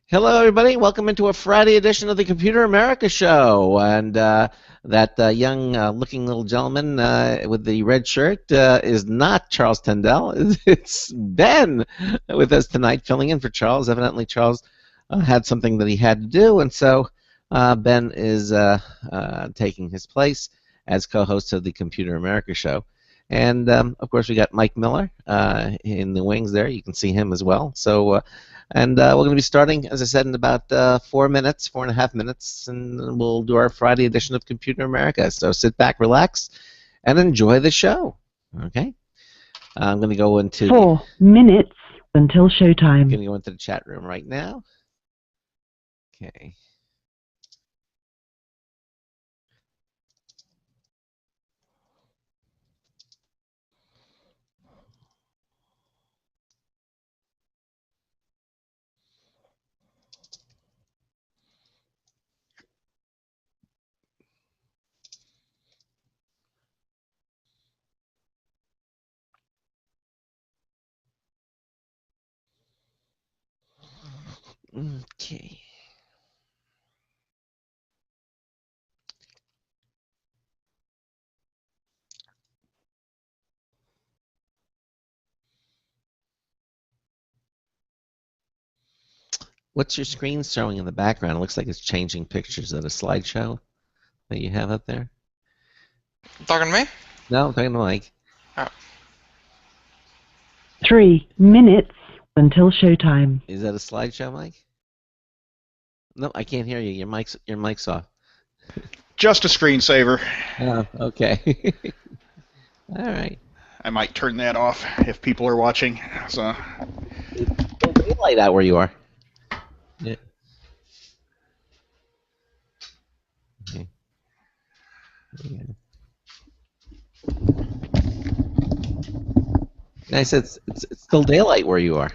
Hello, everybody. Welcome into a Friday edition of the Computer America Show. And that young-looking little gentleman with the red shirt is not Charles Tendell. It's Ben with us tonight, filling in for Charles. Evidently, Charles had something that he had to do, and so Ben is taking his place as co-host of the Computer America Show. And, of course, we got Mike Miller in the wings there. You can see him as well. So. We're going to be starting, as I said, in about 4 minutes, 4.5 minutes, and we'll do our Friday edition of Computer America. So sit back, relax, and enjoy the show. Okay? I'm going to go into 4 minutes until showtime. I'm going to go into the chat room right now. Okay. Okay. What's your screen showing in the background? It looks like it's changing pictures. Is that a slideshow that you have up there? Talking to me? No, I'm talking to Mike. Oh. 3 minutes until showtime. Is that a slideshow, Mike? No, I can't hear you. Your mic's off. Just a screensaver. Oh, okay. All right. I might turn that off if people are watching. So There's daylight out where you are. Yeah. Okay. Yeah. I said it's still daylight where you are.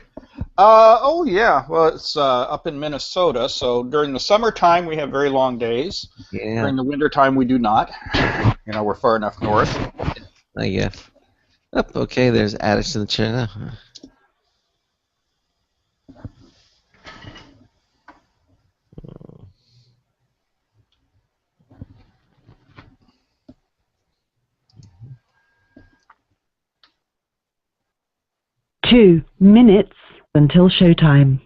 oh yeah, well it's up in Minnesota, so during the summertime we have very long days. Yeah. During the wintertime we do not. You know, we're far enough north. I guess. Oh, okay, there's Addison China. 2 minutes until showtime.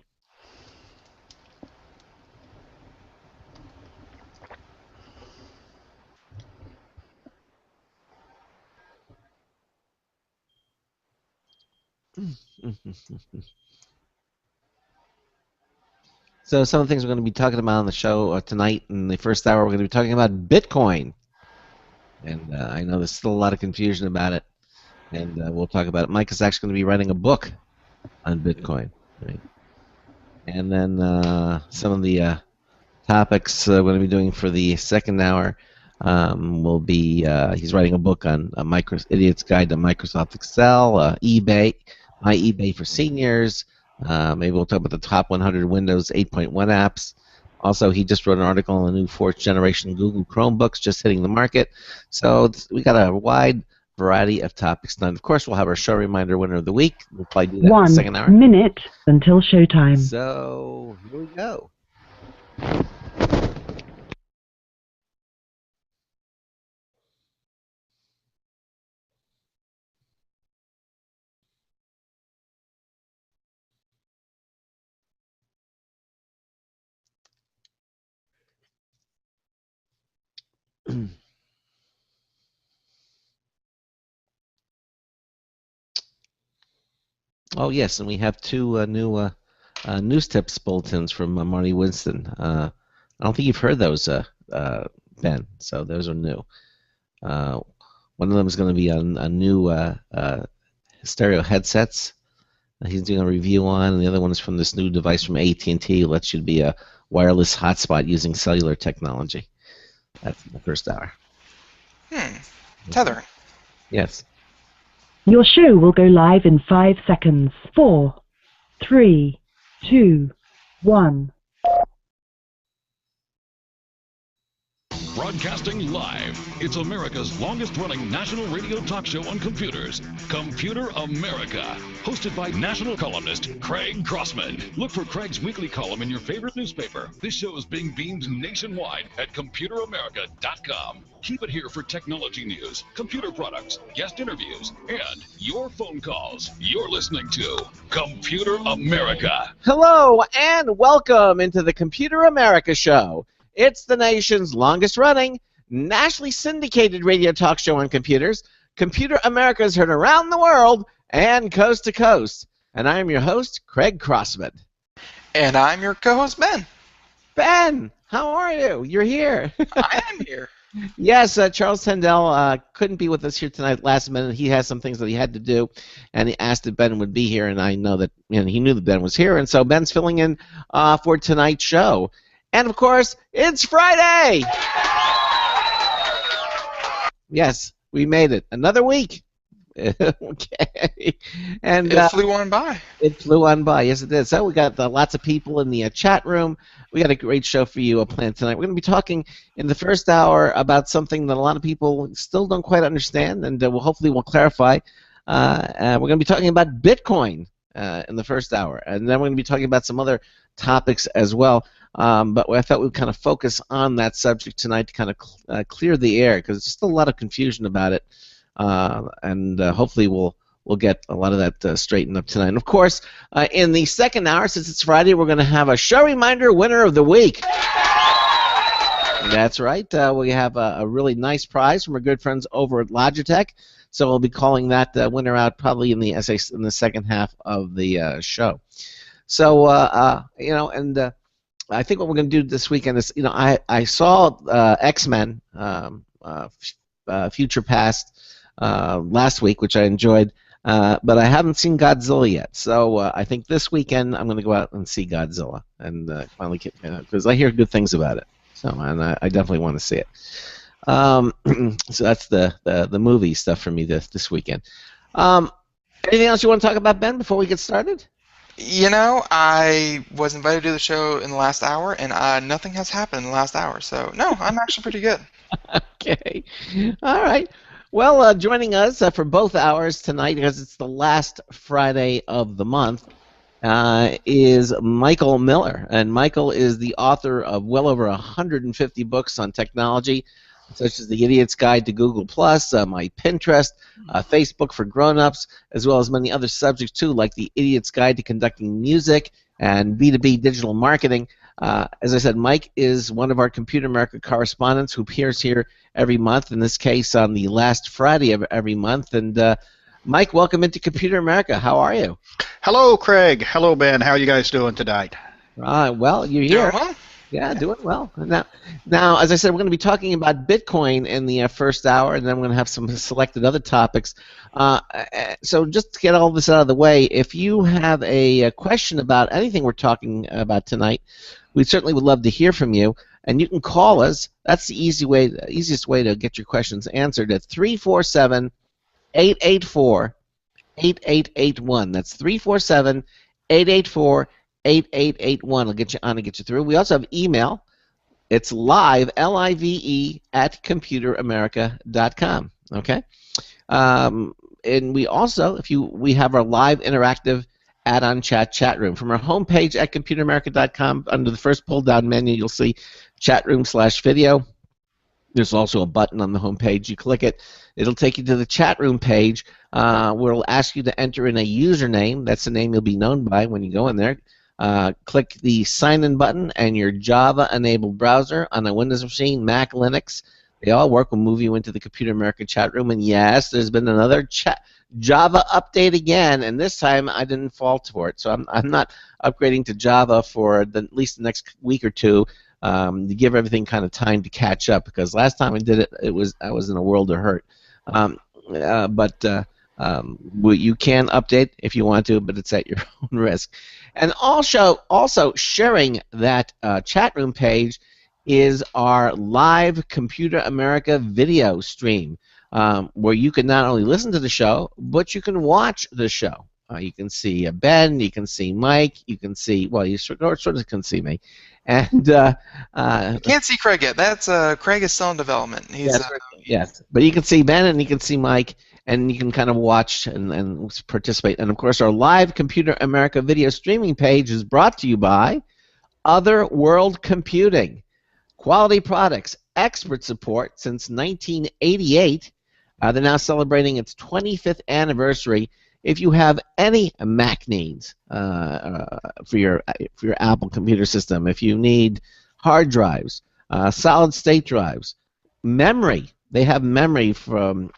So some of the things we're going to be talking about on the show tonight in the first hour, we're going to be talking about Bitcoin. And I know there's still a lot of confusion about it. And we'll talk about it. Mike is actually going to be writing a book on Bitcoin. Right? And then some of the topics we're going to be doing for the second hour will be he's writing a book on Idiot's Guide to Microsoft Excel, eBay, My eBay for Seniors. Maybe we'll talk about the top 100 Windows 8.1 apps. Also, he just wrote an article on the new fourth generation Google Chromebooks just hitting the market. So we got a wide variety of topics tonight. Of course, we'll have our show reminder winner of the week. We'll probably do that in the second hour. 1 minute until showtime. So here we go. Oh yes, and we have two new news tips bulletins from Marty Winston. I don't think you've heard those, Ben. So those are new. One of them is going to be on a new stereo headsets that he's doing a review on, and the other one is from this new device from AT&T, lets you be a wireless hotspot using cellular technology. That's in the first hour. Tether. Yes. Your show will go live in 5 seconds. 4, 3, 2, 1. Broadcasting live, it's America's longest-running national radio talk show on computers, Computer America, hosted by national columnist Craig Crossman. Look for Craig's weekly column in your favorite newspaper. This show is being beamed nationwide at ComputerAmerica.com. Keep it here for technology news, computer products, guest interviews, and your phone calls. You're listening to Computer America. Hello and welcome into the Computer America Show. It's the nation's longest-running, nationally syndicated radio talk show on computers. Computer America is heard around the world and coast to coast. And I'm your host, Craig Crossman. And I'm your co-host, Ben. Ben, how are you? You're here. I am here. Yes, Charles Tendell couldn't be with us here tonight last minute. He has some things that he had to do, and he asked if Ben would be here, and I know that he knew that Ben was here, and so Ben's filling in for tonight's show. And, of course, it's Friday! Yes, we made it. Another week. Okay. And it flew on by. It flew on by. Yes, it did. So we got lots of people in the chat room. We got a great show for you planned tonight. We're going to be talking in the first hour about something that a lot of people still don't quite understand, and hopefully we'll clarify. We're going to be talking about Bitcoin in the first hour, and then we're going to be talking about some other topics as well. But I thought we'd kind of focus on that subject tonight to kind of clear the air, because there's just a lot of confusion about it, and hopefully we'll get a lot of that straightened up tonight. And of course, in the second hour, since it's Friday, we're going to have a show reminder winner of the week. That's right. We have a really nice prize from our good friends over at Logitech. So we'll be calling that winner out probably in the second half of the show. So and I think what we're going to do this weekend is, I saw X-Men Future Past last week, which I enjoyed, but I haven't seen Godzilla yet. So I think this weekend I'm going to go out and see Godzilla and finally get, because I hear good things about it. So and I definitely want to see it. So that's the movie stuff for me this weekend. Anything else you want to talk about, Ben, before we get started? I was invited to do the show in the last hour, and nothing has happened in the last hour. So, no, I'm actually pretty good. Okay. All right. Well, joining us for both hours tonight, because it's the last Friday of the month, is Michael Miller. And Michael is the author of well over 150 books on technology, such as The Idiot's Guide to Google+, My Pinterest, Facebook for Grown-Ups, as well as many other subjects too, like The Idiot's Guide to Conducting Music and B2B Digital Marketing. As I said, Mike is one of our Computer America correspondents who appears here every month, in this case on the last Friday of every month. And Mike, welcome into Computer America. How are you? Hello, Craig. Hello, Ben. How are you guys doing tonight? Well, you're here. Doing well? Yeah, doing well. Now, as I said, we're going to be talking about Bitcoin in the first hour, and then we're going to have some selected other topics. So just to get all this out of the way, if you have a question about anything we're talking about tonight, we certainly would love to hear from you. And you can call us. That's the easiest way to get your questions answered at 347-884-8881. That's 347-884-8881. 8881 will get you on and get you through. We also have email. It's live, Live, at computeramerica.com. Okay? And we also, we have our live interactive add-on chat room. From our homepage at computeramerica.com, under the first pull-down menu, you'll see chat room/video. There's also a button on the homepage. You click it. It'll take you to the chat room page where it'll ask you to enter in a username. That's the name you'll be known by when you go in there. Click the sign-in button, and your Java-enabled browser on a Windows machine, Mac, Linux, they all work. Will move you into the Computer America chat room. And yes, there's been another Java update again, and this time I didn't fall for it. So I'm not upgrading to Java for at least the next week or two to give everything kind of time to catch up, because last time I did it, I was in a world of hurt. You can update if you want to, but it's at your own risk. And also sharing that chat room page is our live Computer America video stream, where you can not only listen to the show, but you can watch the show. You can see Ben. You can see Mike. You can see, well, you sort of can see me. And You can't see Craig yet. That's Craig is still in development. He's yes, but you can see Ben and you can see Mike, and you can kind of watch and participate. And of course, our live Computer America video streaming page is brought to you by Other World Computing. Quality products, expert support since 1988. They're now celebrating its 25th anniversary. If you have any Mac needs for your Apple computer system, if you need hard drives, solid state drives, memory, they have memory for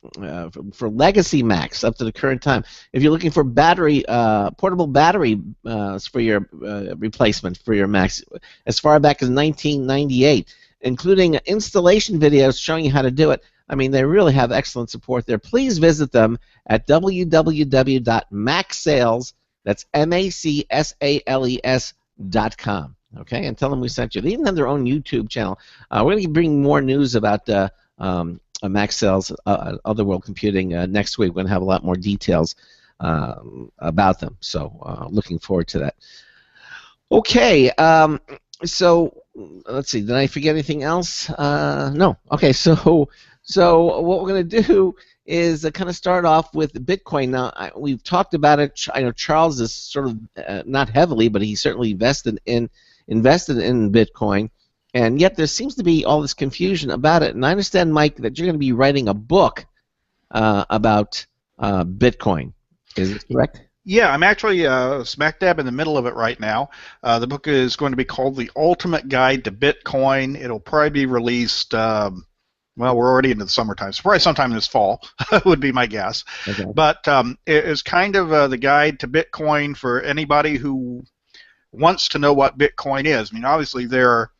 legacy Macs up to the current time. If you're looking for portable battery for your replacement for your Macs, as far back as 1998, including installation videos showing you how to do it. I mean, they really have excellent support there. Please visit them at www.macsales, that's MACSALES.com. Okay, and tell them we sent you. They even have their own YouTube channel. We're going to bring more news about Mac Sales, Other World Computing next week. We're going to have a lot more details about them. So looking forward to that. Okay, so let's see. Did I forget anything else? No. Okay, so what we're going to do is kind of start off with Bitcoin. Now, we've talked about it. I know Charles is sort of not heavily, but he certainly invested in Bitcoin. And yet there seems to be all this confusion about it. And I understand, Mike, that you're going to be writing a book about Bitcoin. Is this correct? Yeah, I'm actually smack dab in the middle of it right now. The book is going to be called The Ultimate Guide to Bitcoin. It'll probably be released, well, we're already into the summertime, so probably sometime this fall would be my guess. Okay. But it is kind of the guide to Bitcoin for anybody who wants to know what Bitcoin is. I mean, obviously there are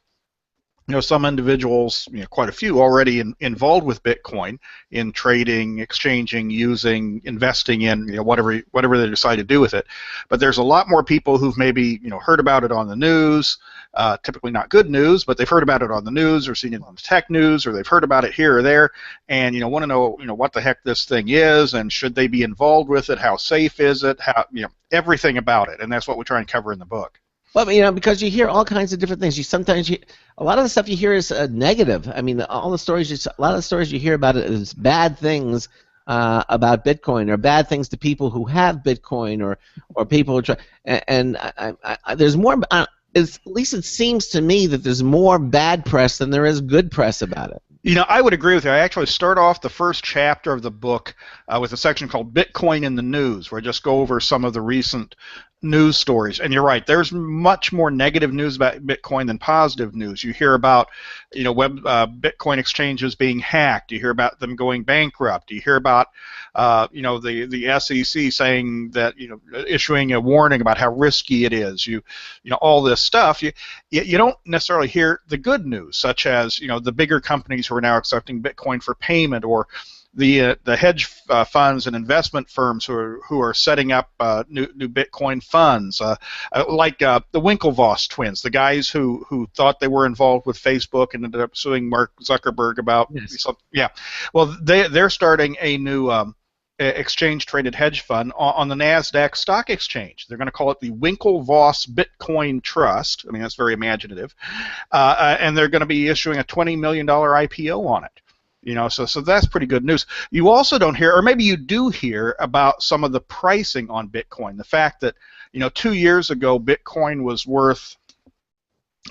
some individuals, quite a few already involved with Bitcoin in trading, exchanging, using, investing in, whatever they decide to do with it. But there's a lot more people who've maybe, heard about it on the news, typically not good news, but they've heard about it on the news or seen it on the tech news, or they've heard about it here or there, and want to know, what the heck this thing is, and should they be involved with it? How safe is it? How, everything about it, and that's what we try and cover in the book. Well, because you hear all kinds of different things. A lot of the stuff you hear is negative. I mean, a lot of the stories you hear about it is bad things about Bitcoin, or bad things to people who have Bitcoin, or people who try. And there's more. At least it seems to me that there's more bad press than there is good press about it. I would agree with you. I actually start off the first chapter of the book with a section called Bitcoin in the News, where I just go over some of the recent news stories. And you're right, there's much more negative news about Bitcoin than positive news. You hear about, Bitcoin exchanges being hacked. You hear about them going bankrupt. You hear about, the SEC saying that, issuing a warning about how risky it is. All this stuff. You don't necessarily hear the good news, such as, the bigger companies who are now accepting Bitcoin for payment, or the hedge funds and investment firms who are setting up new Bitcoin funds, like the Winklevoss twins, the guys who thought they were involved with Facebook and ended up suing Mark Zuckerberg about something. Yeah, well, they're starting a new exchange-traded hedge fund on the NASDAQ stock exchange. They're going to call it the Winklevoss Bitcoin Trust. I mean, that's very imaginative, and they're going to be issuing a $20 million IPO on it. So that's pretty good news. You also don't hear, or maybe you do hear, about some of the pricing on Bitcoin. The fact that, 2 years ago, Bitcoin was worth,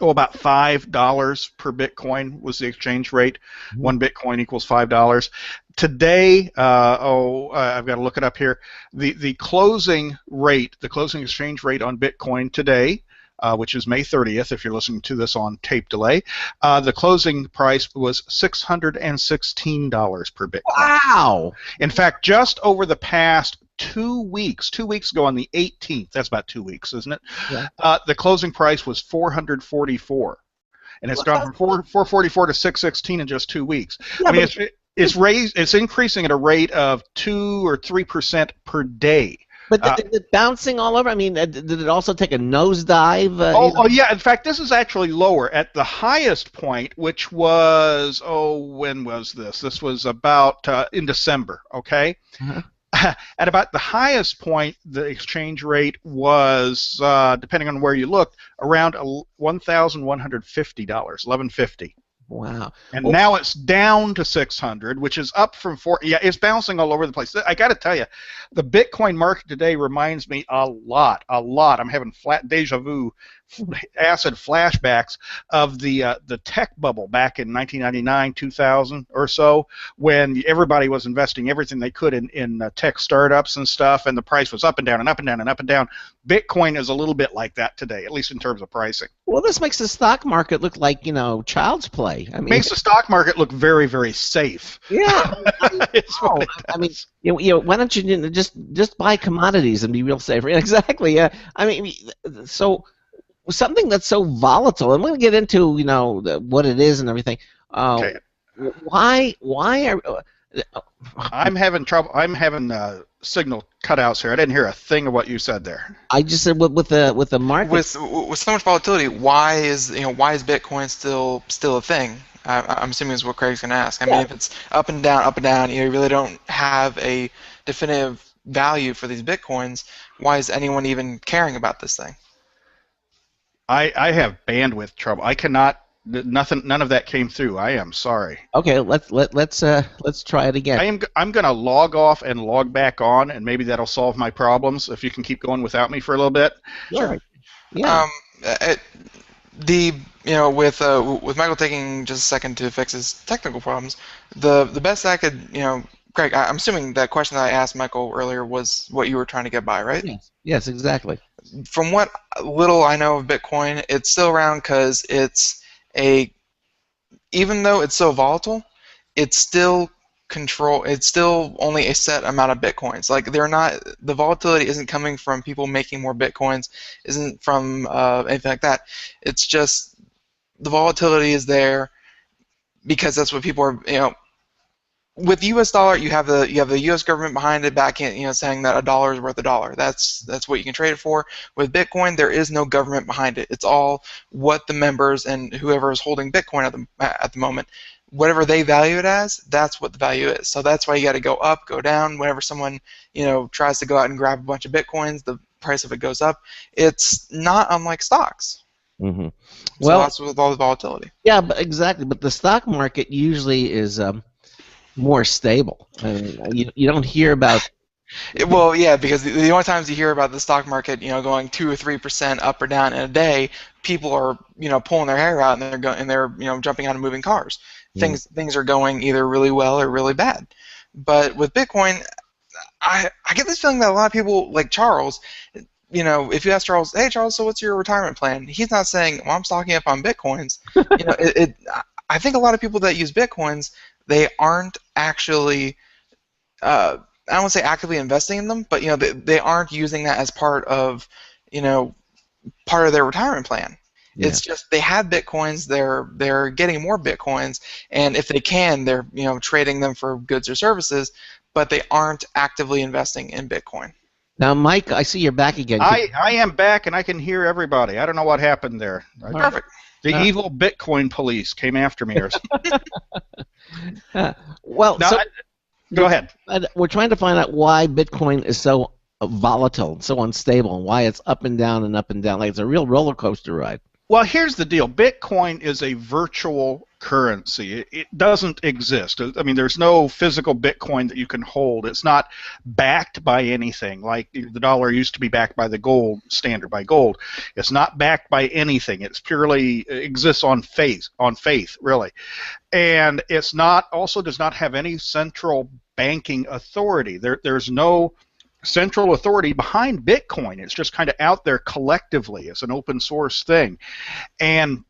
about $5 per Bitcoin was the exchange rate. Mm-hmm. 1 Bitcoin equals $5. Today, I've got to look it up here. The closing rate, the closing exchange rate on Bitcoin today, which is May 30th, if you're listening to this on tape delay, the closing price was $616 per Bitcoin. Wow! In fact, just over the past 2 weeks ago on the 18th, that's about 2 weeks, isn't it? Yeah. The closing price was $444, and it's gone from $444 to $616 in just 2 weeks. Yeah, I mean, it's increasing at a rate of 2 or 3% per day. But is it bouncing all over? I mean, did it also take a nosedive? Yeah. In fact, this is actually lower. At the highest point, which was, when was this? This was about in December, okay? Uh-huh. at about the highest point, the exchange rate was, depending on where you looked, around $1,150, $1,150. Wow. And now it's down to 600, which is up from 4. Yeah, it's bouncing all over the place. I got to tell you, the Bitcoin market today reminds me a lot. I'm having flat deja vu, acid flashbacks of the tech bubble back in 1999, 2000 or so, when everybody was investing everything they could in tech startups and stuff, and the price was up and down and up and down and up and down. Bitcoin is a little bit like that today, at least in terms of pricing. Well, this makes the stock market look like, child's play. I mean, Makes the stock market look very, very safe. Yeah. It's what it I mean, does. why don't you just buy commodities and be real safe? Exactly. Yeah. I mean, so something that's so volatile. I'm going to get into what it is and everything. Okay. Why are I'm having trouble. I'm having signal cutouts here. I didn't hear a thing of what you said there. I just said with the market With so much volatility, why is Bitcoin still a thing? I'm assuming is what Craig's going to ask. I mean, if it's up and down, you really don't have a definitive value for these Bitcoins. Why is anyone even caring about this thing? I have bandwidth trouble. I cannot. None of that came through. I am sorry. Okay, let's try it again. I'm going to log off and log back on, and maybe that'll solve my problems. If you can keep going without me for a little bit. Sure. Yeah. With Michael taking just a second to fix his technical problems, the best I could, Craig, I'm assuming that question that I asked Michael earlier was what you were trying to get by, right? Yes, exactly. From what little I know of Bitcoin, it's still around because even though it's so volatile, it's still only a set amount of Bitcoins. Like the volatility isn't coming from people making more Bitcoins, isn't from anything like that. It's just the volatility is there because that's what people are, with the U.S. dollar, you have the U.S. government behind it, backing, saying that a dollar is worth a dollar. That's what you can trade it for. With Bitcoin, there is no government behind it. It's all what the members and whoever is holding Bitcoin at the moment, whatever they value it as, that's what the value is. So that's why you got to go up, go down. Whenever someone tries to go out and grab a bunch of Bitcoins, the price of it goes up. It's not unlike stocks. Mm-hmm. Well, that's with all the volatility. Yeah, but exactly. But the stock market usually is more stable. I mean, you don't hear about. Well, yeah, because the only times you hear about the stock market, going 2 or 3% up or down in a day, people are, pulling their hair out and they're jumping out of moving cars. Things are going either really well or really bad. But with Bitcoin, I get this feeling that a lot of people, like Charles, if you ask Charles, hey Charles, so what's your retirement plan? He's not saying, well, I'm stocking up on Bitcoins. I think a lot of people that use Bitcoins, they aren't actually, I don't want to say actively investing in them, but they aren't using that as part of their retirement plan. Yeah. It's just they have Bitcoins, they're getting more Bitcoins, and if they can, they're trading them for goods or services, but they aren't actively investing in Bitcoin. Now, Mike, I see you're back again. I am back, and I can hear everybody. I don't know what happened there. Perfect. The evil Bitcoin police came after me or something. Well, now, go ahead. We're trying to find out why Bitcoin is so volatile, so unstable, and why it's up and down and up and down. Like it's a real roller coaster ride. Well, here's the deal. Bitcoin is a virtual currency. It doesn't exist. I mean, there's no physical Bitcoin that you can hold. It's not backed by anything, like the dollar used to be backed by the gold standard, by gold. It's not backed by anything. It's purely exists on faith, really. And it's also does not have any central banking authority. There's no central authority behind Bitcoin. It's just kind of out there collectively. It's an open source thing. And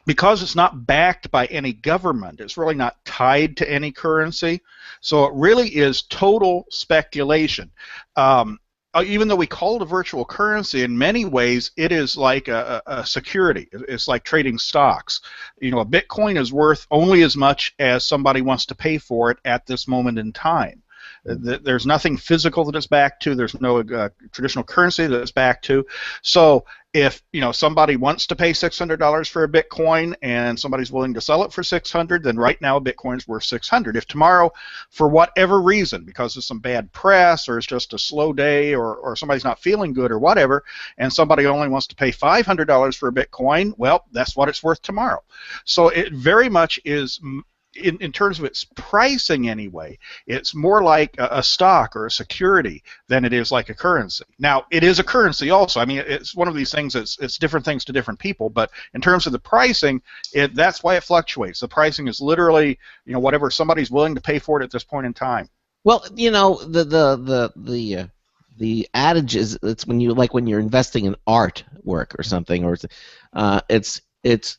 because it's not backed by any government, it's really not tied to any currency. So it really is total speculation. Even though we call it a virtual currency, in many ways it is like a security. It's like trading stocks. A Bitcoin is worth only as much as somebody wants to pay for it at this moment in time. There's nothing physical that it's backed to. There's no traditional currency that it's backed to. So if somebody wants to pay $600 for a Bitcoin and somebody's willing to sell it for 600, then right now Bitcoin's worth 600. If tomorrow, for whatever reason, because of some bad press or it's just a slow day or somebody's not feeling good or whatever, and somebody only wants to pay $500 for a Bitcoin, well, that's what it's worth tomorrow. So it very much is. In terms of its pricing anyway, it's more like a stock or a security than it is like a currency. Now, it is a currency also. I mean, it's one of these things, it's different things to different people, but in terms of the pricing, that's why it fluctuates. The pricing is literally, whatever somebody's willing to pay for it at this point in time. Well, the adage is it's when you're investing in artwork or something, or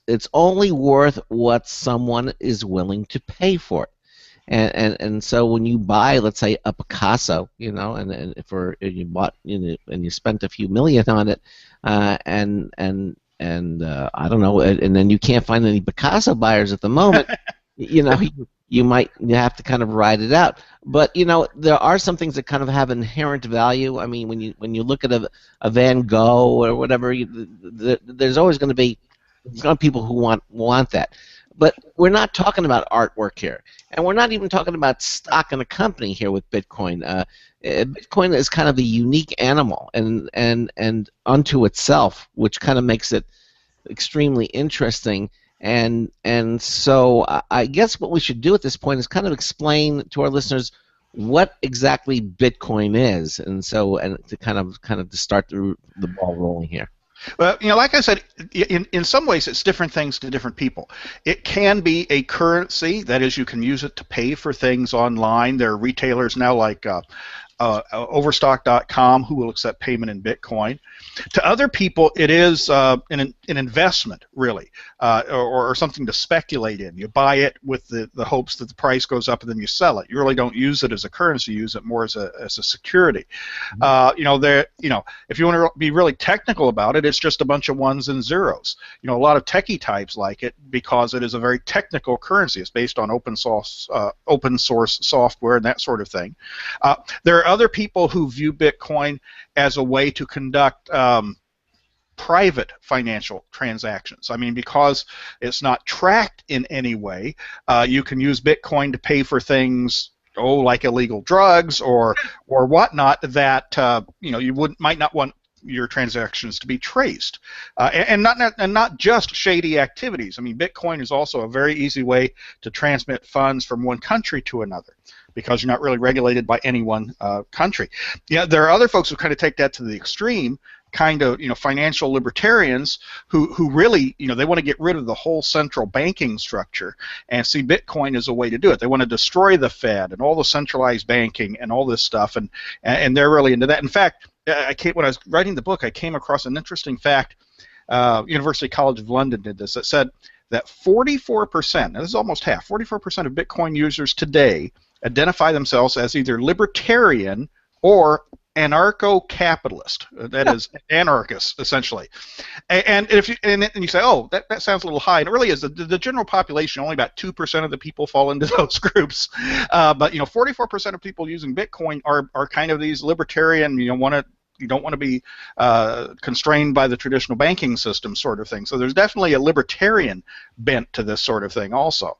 it's only worth what someone is willing to pay for it, and so when you buy, let's say, a Picasso, and you bought, and you spent a few million on it, and I don't know, and then you can't find any Picasso buyers at the moment, you have to kind of ride it out. But there are some things that kind of have inherent value. I mean, when you look at a Van Gogh or whatever, there's always going to be people who want that. But we're not talking about artwork here, and we're not even talking about stock in a company here with Bitcoin. Bitcoin is kind of a unique animal and unto itself, which kind of makes it extremely interesting. And so I guess what we should do at this point is kind of explain to our listeners what exactly Bitcoin is, and to kind of to start the ball rolling here. Well, like I said, in some ways it's different things to different people. It can be a currency, that is, you can use it to pay for things online. There are retailers now like Overstock.com who will accept payment in Bitcoin. To other people, it is an investment, really, or something to speculate in. You buy it with the hopes that the price goes up and then you sell it. You really don't use it as a currency. You use it more as a security. If you want to be really technical about it, it's just a bunch of ones and zeros. A lot of techie types like it because it is a very technical currency. It's based on open source software and that sort of thing. There are other people who view Bitcoin as a way to conduct private financial transactions. I mean, because it's not tracked in any way, you can use Bitcoin to pay for things, like illegal drugs or whatnot that you might not want your transactions to be traced, and not just shady activities. I mean, Bitcoin is also a very easy way to transmit funds from one country to another, because you're not really regulated by any one country. There are other folks who kind of take that to the extreme, kind of financial libertarians who really they want to get rid of the whole central banking structure and see Bitcoin as a way to do it. They want to destroy the Fed and all the centralized banking and all this stuff, and they're really into that. In fact, when I was writing the book, I came across an interesting fact. University College of London did this. That said that 44%, now this is almost half, 44% of Bitcoin users today identify themselves as either libertarian or anarcho-capitalist. That is anarchist, essentially. And if you say, oh, that sounds a little high, and it really is. The general population, only about 2% of the people fall into those groups. But 44% of people using Bitcoin are kind of these libertarian. You don't want to be constrained by the traditional banking system, sort of thing. So there's definitely a libertarian bent to this sort of thing, also.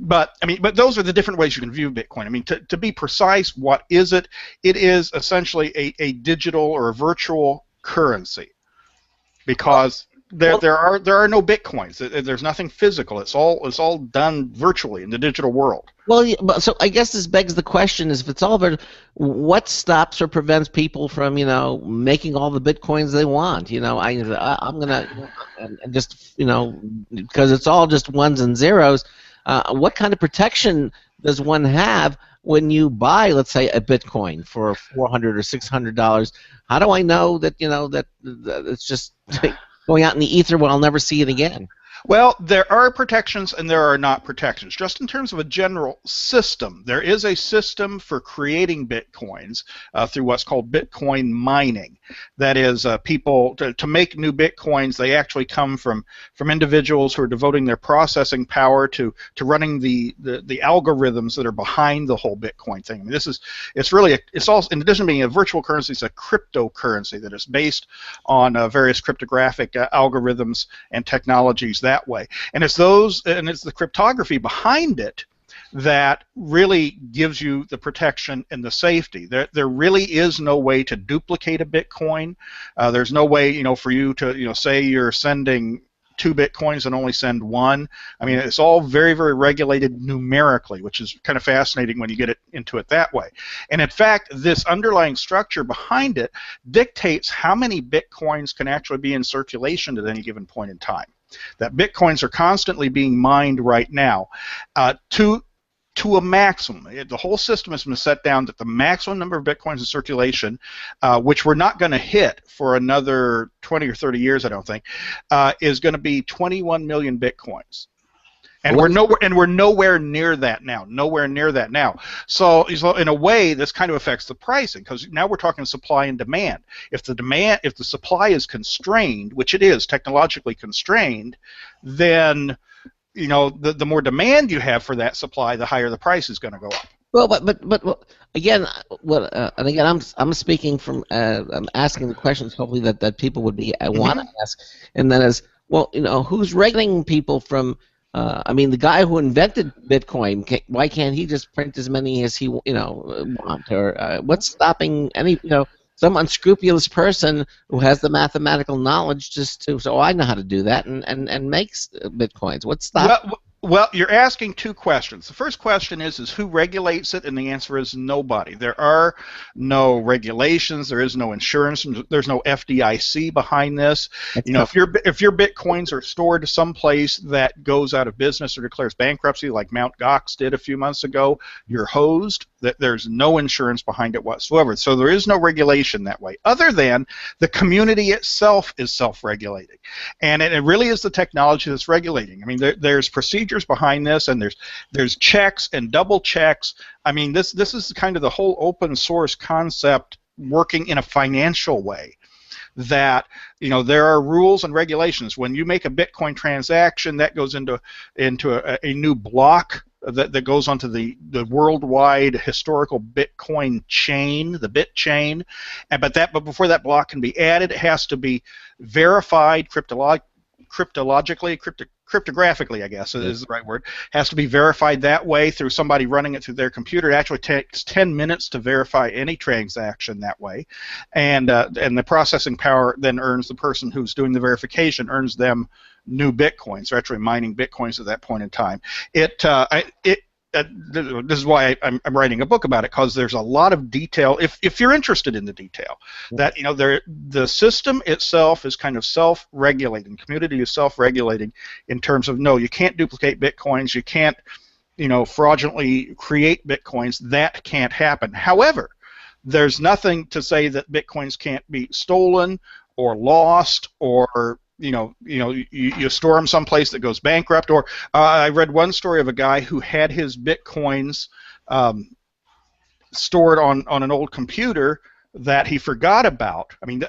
But those are the different ways you can view Bitcoin. I mean, to be precise, what is it? It is essentially a digital or a virtual currency, because there are no Bitcoins. There's nothing physical. It's all done virtually in the digital world. Well, so I guess this begs the question: is if it's all virtual, what stops or prevents people from making all the Bitcoins they want? I'm gonna and just because it's all just ones and zeros. What kind of protection does one have when you buy, let's say, a Bitcoin for $400 or $600? How do I know that that it's just going out in the ether when I'll never see it again? Well, there are protections and there are not protections. Just in terms of a general system, there is a system for creating bitcoins through what's called Bitcoin mining. That is, people to make new bitcoins, they actually come from individuals who are devoting their processing power to running the algorithms that are behind the whole Bitcoin thing. I mean, it's also, in addition to being a virtual currency, it's a cryptocurrency that is based on various cryptographic algorithms and technologies that way. And it's the cryptography behind it that really gives you the protection and the safety. There really is no way to duplicate a Bitcoin. There's no way, for you to, say you're sending 2 bitcoins and only send 1. I mean, it's all very, very regulated numerically, which is kind of fascinating when you get into it that way. And in fact, this underlying structure behind it dictates how many bitcoins can actually be in circulation at any given point in time. That bitcoins are constantly being mined right now to a maximum. The whole system has been set down that the maximum number of bitcoins in circulation, which we're not going to hit for another 20 or 30 years, I don't think, is going to be 21 million bitcoins. And we're nowhere near that now. Nowhere near that now. So in a way, this kind of affects the pricing, because now we're talking supply and demand. If the supply is constrained, which it is technologically constrained, then the more demand you have for that supply, the higher the price is going to go up. Well, but again, and again, I'm speaking from I'm asking the questions hopefully that people would be want to ask, and that is, well, who's regulating people from? I mean, the guy who invented Bitcoin, why can't he just print as many as he want? Or what's stopping some unscrupulous person who has the mathematical knowledge so I know how to do that and makes Bitcoins? What's stopping? Well, you're asking 2 questions. The first question is who regulates it, and the answer is nobody. There are no regulations. There is no insurance. There's no FDIC behind this. If your bitcoins are stored someplace that goes out of business or declares bankruptcy, like Mt. Gox did a few months ago, you're hosed. There's no insurance behind it whatsoever. So there is no regulation that way, other than the community itself is self-regulating. And it really is the technology that's regulating. I mean, there's procedures behind this, and there's checks and double checks. I mean, this is kind of the whole open source concept working in a financial way. That there are rules and regulations. When you make a Bitcoin transaction, that goes into a new block that goes onto the worldwide historical Bitcoin chain, the bit chain. But before that block can be added, it has to be verified cryptographically, I guess is the right word. Has to be verified that way through somebody running it through their computer. It actually takes 10 minutes to verify any transaction that way, and the processing power then earns the person who's doing the verification, earns them new bitcoins. They're actually mining bitcoins at that point in time. This is why I'm writing a book about it, because there's a lot of detail. If you're interested in the detail, that the system itself is kind of self-regulating. Community is self-regulating in terms of you can't duplicate bitcoins. You can't fraudulently create bitcoins. That can't happen. However, there's nothing to say that bitcoins can't be stolen or lost or you store them someplace that goes bankrupt. Or I read one story of a guy who had his bitcoins stored on an old computer that he forgot about. I mean,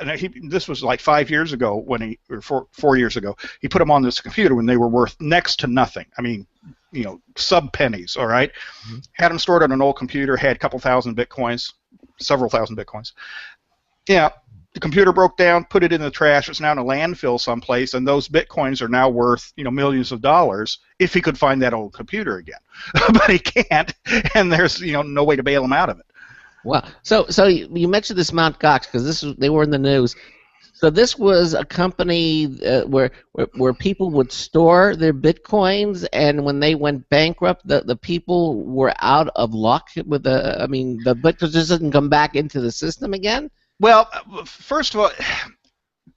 this was like 5 years ago or 4 years ago. He put them on this computer when they were worth next to nothing. I mean, sub pennies. All right, had them stored on an old computer. Had a couple thousand bitcoins, several thousand bitcoins. Yeah. The computer broke down, put it in the trash. It's now in a landfill someplace, and those bitcoins are now worth millions of dollars if he could find that old computer again. But he can't, and there's no way to bail him out of it. Well, so you mentioned this Mt. Gox because they were in the news. So this was a company where people would store their bitcoins, and when they went bankrupt, the people were out of luck with the bitcoins just didn't come back into the system again. Well, first of all,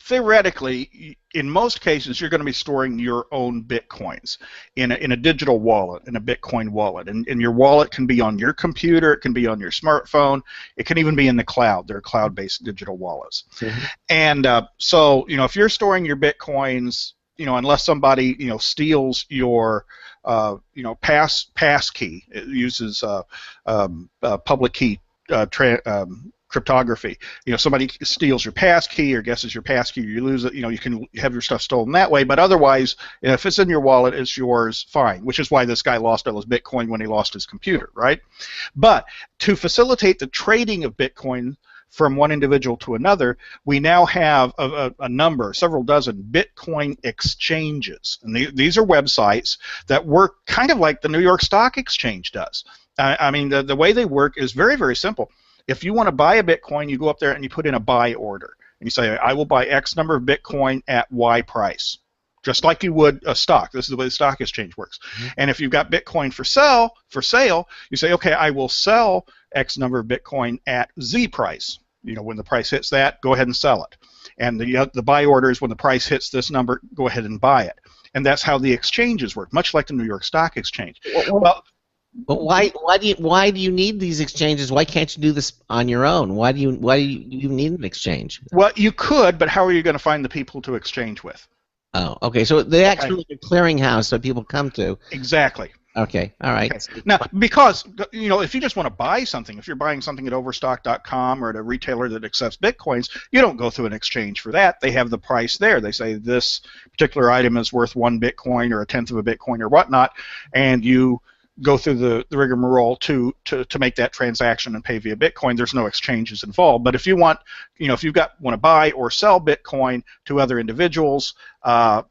theoretically, in most cases, you're going to be storing your own bitcoins in a digital wallet, in a Bitcoin wallet. And your wallet can be on your computer, it can be on your smartphone, it can even be in the cloud. There are cloud-based digital wallets. Mm-hmm. And so, if you're storing your bitcoins unless somebody steals your pass key. It uses public key cryptography. Somebody steals your pass key or guesses your pass key, you lose it. You can have your stuff stolen that way. But otherwise, if it's in your wallet, it's yours, fine. Which is why this guy lost all his Bitcoin when he lost his computer, right? But to facilitate the trading of Bitcoin from one individual to another, we now have a number, several dozen Bitcoin exchanges. And these are websites that work kind of like the New York Stock Exchange does. I mean, the way they work is very, very simple. If you want to buy a Bitcoin, you go up there and you put in a buy order. And you say, I will buy X number of Bitcoin at Y price. Just like you would a stock. This is the way the stock exchange works. Mm-hmm. And if you've got Bitcoin for sale, you say, okay, I will sell X number of Bitcoin at Z price. When the price hits that, go ahead and sell it. And the buy order is when the price hits this number, go ahead and buy it. And that's how the exchanges work, much like the New York Stock Exchange. But why do you need these exchanges? Why can't you do this on your own? Why do you need an exchange? Well, you could, but how are you going to find the people to exchange with? Oh, okay. So they actually a clearinghouse that people come to. Exactly. Okay. All right. Okay. Now, because if you just want to buy something, if you're buying something at Overstock.com or at a retailer that accepts Bitcoins, you don't go through an exchange for that. They have the price there. They say this particular item is worth 1 Bitcoin or 1/10 of a Bitcoin or whatnot, and you go through the rigmarole to make that transaction and pay via Bitcoin. There's no exchanges involved. But if you want, if you want to buy or sell Bitcoin to other individuals,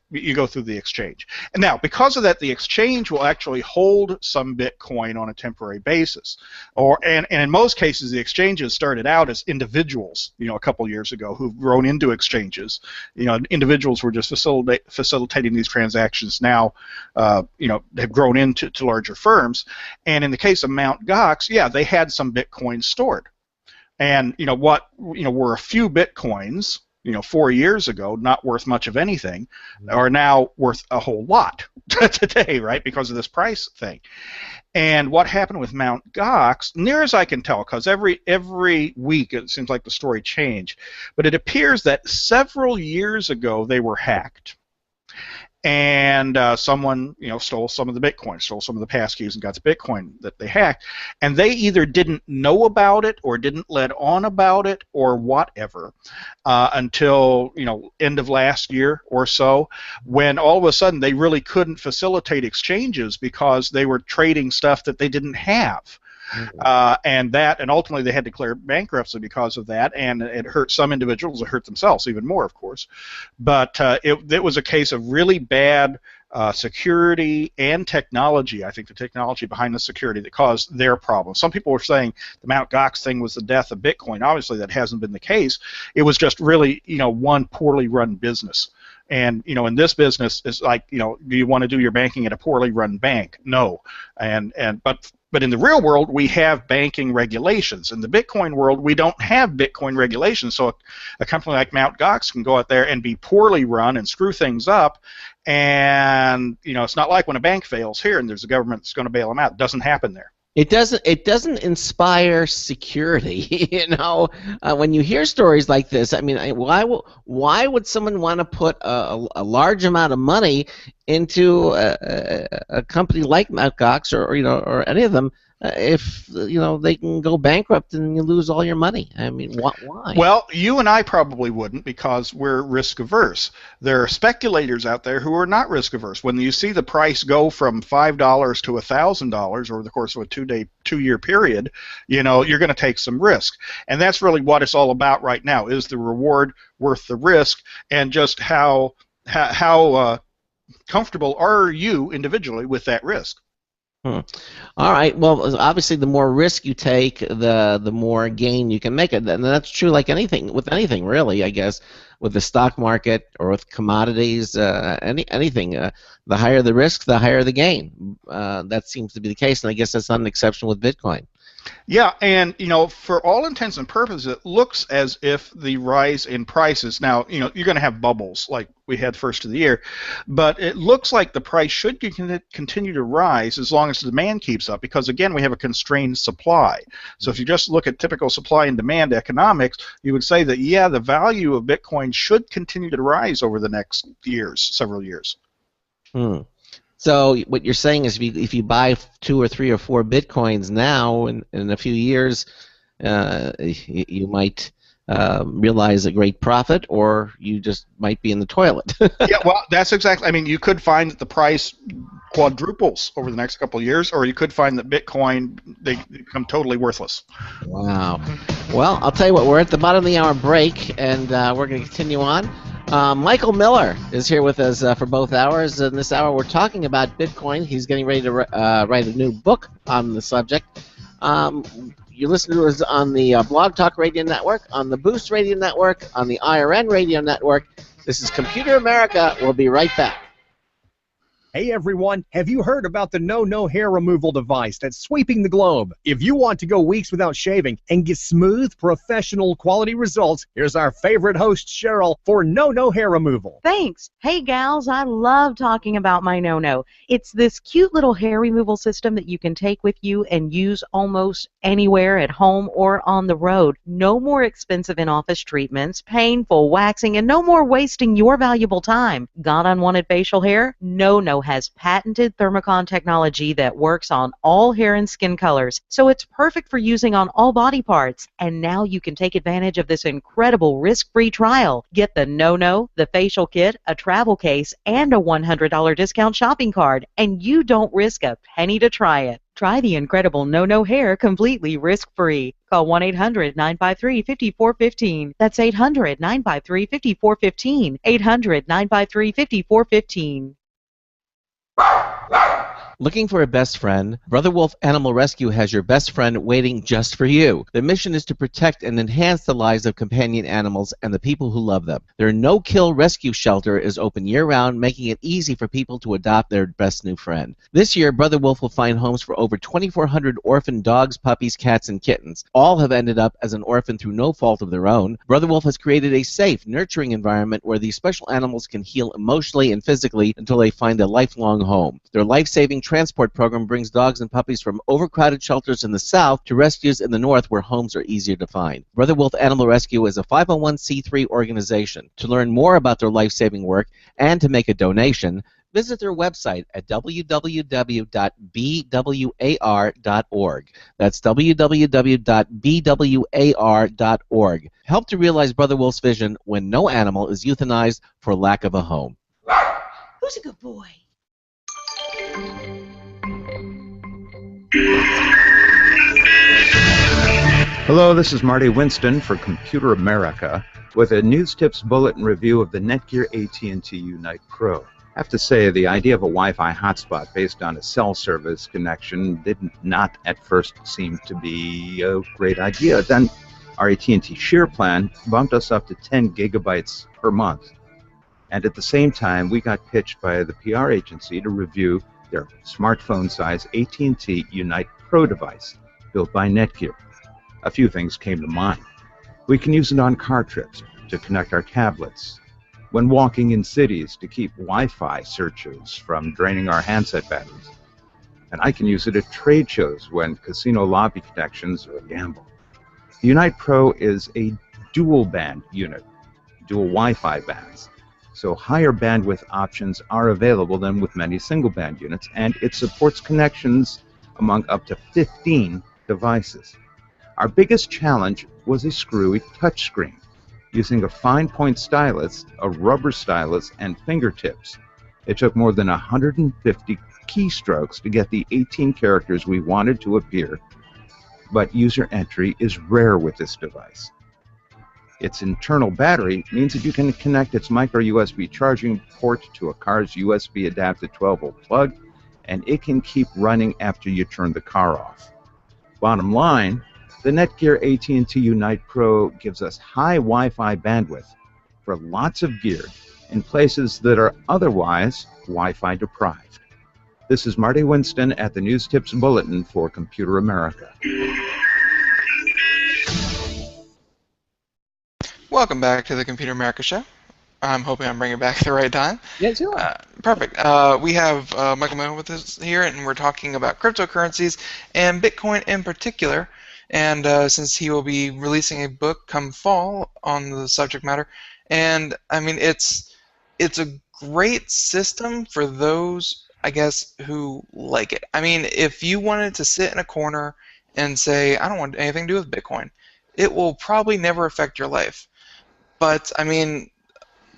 you go through the exchange. And now, because of that, the exchange will actually hold some Bitcoin on a temporary basis. And in most cases, the exchanges started out as individuals, a couple years ago, who've grown into exchanges. Individuals were just facilitating these transactions. Now, have grown into larger firms. And in the case of Mt. Gox, yeah, they had some Bitcoin stored. And what were a few Bitcoins 4 years ago, not worth much of anything, are now worth a whole lot today, right, because of this price thing. And what happened with Mt. Gox, near as I can tell, because every week it seems like the story changed, but it appears that several years ago they were hacked. And someone, stole some of the Bitcoin, stole some of the passkeys and got the Bitcoin that they hacked. And they either didn't know about it or didn't let on about it or whatever until, end of last year or so, when all of a sudden they really couldn't facilitate exchanges because they were trading stuff that they didn't have. And ultimately they had to declare bankruptcy because of that, and it hurt some individuals. It hurt themselves even more, of course. But it was a case of really bad security and technology. I think the technology behind the security that caused their problem. Some people were saying the Mt. Gox thing was the death of Bitcoin. Obviously, that hasn't been the case. It was just really, one poorly run business. And in this business, it's like, do you want to do your banking at a poorly run bank? No. But in the real world, we have banking regulations. In the Bitcoin world, we don't have Bitcoin regulations. So a company like Mt. Gox can go out there and be poorly run and screw things up. And it's not like when a bank fails here and there's a government that's going to bail them out. It doesn't happen there. It doesn't inspire security, when you hear stories like this. I mean, why would someone want to put a large amount of money into a company like Mt. Gox or any of them if they can go bankrupt and you lose all your money? I mean, why? Well, you and I probably wouldn't because we're risk averse. There are speculators out there who are not risk averse. When you see the price go from $5 to $1,000 over the course of a 2-year period, you're going to take some risk. And that's really what it's all about right now. Is the reward worth the risk? And just how comfortable are you individually with that risk? All right. Well, obviously, the more risk you take, the more gain you can make. And that's true, like with anything, really. I guess with the stock market or with commodities, anything. The higher the risk, the higher the gain. That seems to be the case, and I guess that's not an exception with Bitcoin. Yeah, and for all intents and purposes, it looks as if the rise in prices. Now, you're going to have bubbles like we had first of the year, but it looks like the price should continue to rise as long as the demand keeps up. Because again, we have a constrained supply. So if you just look at typical supply and demand economics, you would say that the value of Bitcoin should continue to rise over the next several years. So what you're saying is if you buy 2 or 3 or 4 Bitcoins now, in a few years, you might realize a great profit, or you just might be in the toilet. Yeah, well, that's exactly. I mean, you could find that the price quadruples over the next couple of years, or you could find that Bitcoin, they become totally worthless. Wow. Well, I'll tell you what, we're at the bottom of the hour break, and we're going to continue on. Michael Miller is here with us for both hours. In this hour, we're talking about Bitcoin. He's getting ready to write a new book on the subject. You listen to us on the Blog Talk Radio Network, on the Boost Radio Network, on the IRN Radio Network. This is Computer America. We'll be right back. Hey everyone, have you heard about the No Hair Removal device that's sweeping the globe? If you want to go weeks without shaving and get smooth, professional quality results, here's our favorite host, Cheryl, for No Hair Removal. Thanks. Hey gals, I love talking about my No. It's this cute little hair removal system that you can take with you and use almost anywhere at home or on the road. No more expensive in-office treatments, painful waxing, and no more wasting your valuable time. Got unwanted facial hair? No has patented Thermocon technology that works on all hair and skin colors, so it's perfect for using on all body parts. And now you can take advantage of this incredible risk-free trial. Get the No, the facial kit, a travel case, and a $100 discount shopping card, and you don't risk a penny to try it. Try the incredible No hair completely risk-free. Call 1-800-953-5415. That's 800-953-5415. 800-953-5415. Looking for a best friend? Brother Wolf Animal Rescue has your best friend waiting just for you. Their mission is to protect and enhance the lives of companion animals and the people who love them. Their no-kill rescue shelter is open year-round, making it easy for people to adopt their best new friend. This year, Brother Wolf will find homes for over 2,400 orphan dogs, puppies, cats, and kittens. All have ended up as an orphan through no fault of their own. Brother Wolf has created a safe, nurturing environment where these special animals can heal emotionally and physically until they find a lifelong home. Their life-saving transport program brings dogs and puppies from overcrowded shelters in the south to rescues in the north where homes are easier to find. Brother Wolf Animal Rescue is a 501c3 organization. To learn more about their life-saving work and to make a donation, visit their website at www.bwar.org. That's www.bwar.org. Help to realize Brother Wolf's vision when no animal is euthanized for lack of a home. Who's a good boy? Hello, this is Marty Winston for Computer America with a News Tips Bulletin review of the Netgear AT&T Unite Pro. I have to say, the idea of a Wi-Fi hotspot based on a cell service connection did not at first seem to be a great idea. Then our AT&T Share plan bumped us up to 10 gigabytes per month. And at the same time, we got pitched by the PR agency to review their smartphone-size AT&T Unite Pro device built by Netgear. A few things came to mind. We can use it on car trips to connect our tablets, when walking in cities to keep Wi-Fi searches from draining our handset batteries. And I can use it at trade shows when casino lobby connections are a gamble. The Unite Pro is a dual-band unit, dual Wi-Fi bands. So higher bandwidth options are available than with many single-band units, and it supports connections among up to 15 devices. Our biggest challenge was a screwy touchscreen. Using a fine-point stylus, a rubber stylus, and fingertips, it took more than 150 keystrokes to get the 18 characters we wanted to appear, but user entry is rare with this device. Its internal battery means that you can connect its micro USB charging port to a car's USB adapted 12-volt plug, and it can keep running after you turn the car off. Bottom line, the Netgear AT&T Unite Pro gives us high Wi-Fi bandwidth for lots of gear in places that are otherwise Wi-Fi deprived. This is Marty Winston at the News Tips Bulletin for Computer America. Welcome back to the Computer America Show. I'm hoping I'm bringing it back at the right time. Yes, you are. Perfect. We have Michael Moon with us here, and we're talking about cryptocurrencies and Bitcoin in particular. And since he will be releasing a book come fall on the subject matter, and I mean it's a great system for those, I guess, who like it. I mean, if you wanted to sit in a corner and say, I don't want anything to do with Bitcoin, it will probably never affect your life. But I mean,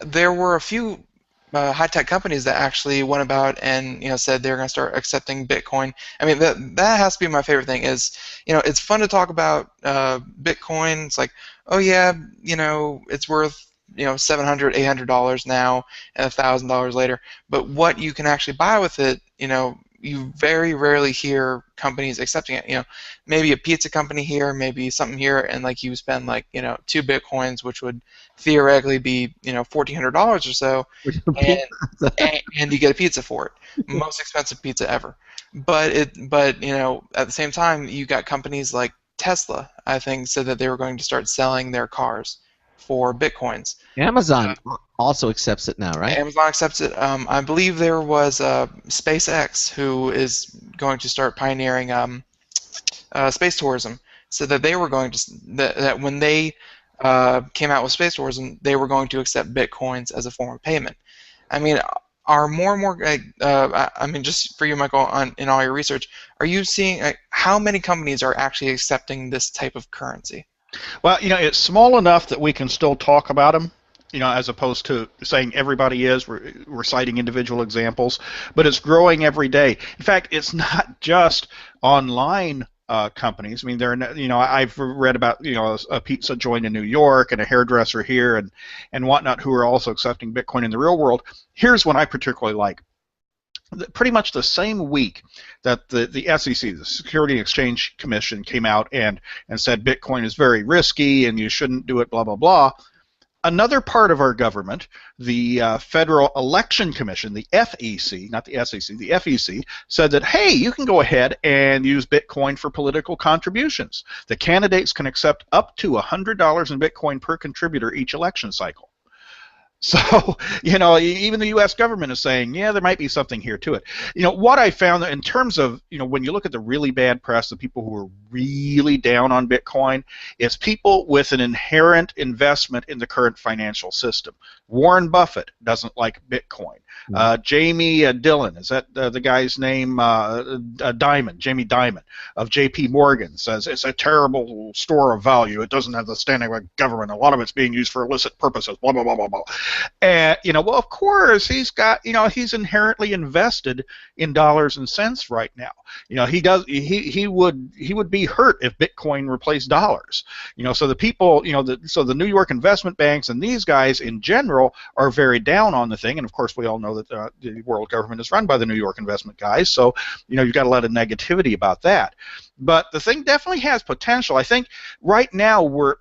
there were a few high-tech companies that actually went about and said they're going to start accepting Bitcoin. I mean, that has to be my favorite thing. Is it's fun to talk about Bitcoin. It's like, oh yeah, it's worth $700, $800 now, and $1,000 later. But what you can actually buy with it, you very rarely hear companies accepting it. Maybe a pizza company here, maybe something here, and like you spend like 2 Bitcoins, which would theoretically be $1,400 or so, and you get a pizza for it, most expensive pizza ever. But at the same time, you got companies like Tesla, I think, said that they were going to start selling their cars for Bitcoins. Amazon also accepts it now, right? Amazon accepts it. I believe there was SpaceX who is going to start pioneering space tourism, so that they were going to that when they came out with space tourism, they were going to accept Bitcoins as a form of payment. I mean, are more and more I mean, just for you, Michael, in all your research, are you seeing how many companies are actually accepting this type of currency? Well, it's small enough that we can still talk about them, as opposed to saying everybody is. We're citing individual examples, but it's growing every day. In fact, it's not just online companies. I mean, I've read about, a pizza joint in New York and a hairdresser here and whatnot who are also accepting Bitcoin in the real world. Here's one I particularly like. Pretty much the same week that the SEC, the Security and Exchange Commission, came out and said Bitcoin is very risky and you shouldn't do it, blah, blah, blah, another part of our government, the Federal Election Commission, the FEC, not the SEC, the FEC, said that, hey, you can go ahead and use Bitcoin for political contributions. The candidates can accept up to $100 in Bitcoin per contributor each election cycle. So, even the U.S. government is saying, yeah, there might be something here to it. What I found in terms of, when you look at the really bad press, the people who are really down on Bitcoin, it's people with an inherent investment in the current financial system. Warren Buffett doesn't like Bitcoin. Jamie Dimon, is that the guy's name? Jamie Dimon of J.P. Morgan says it's a terrible store of value. It doesn't have the standing of government. A lot of it's being used for illicit purposes. Blah blah blah blah blah. And well, of course he's got he's inherently invested in dollars and cents right now. He would be hurt if Bitcoin replaced dollars. So the people so the New York investment banks and these guys in general are very down on the thing. And of course we all know that the world government is run by the New York investment guys, so you've got a lot of negativity about that. But the thing definitely has potential. I think right now we're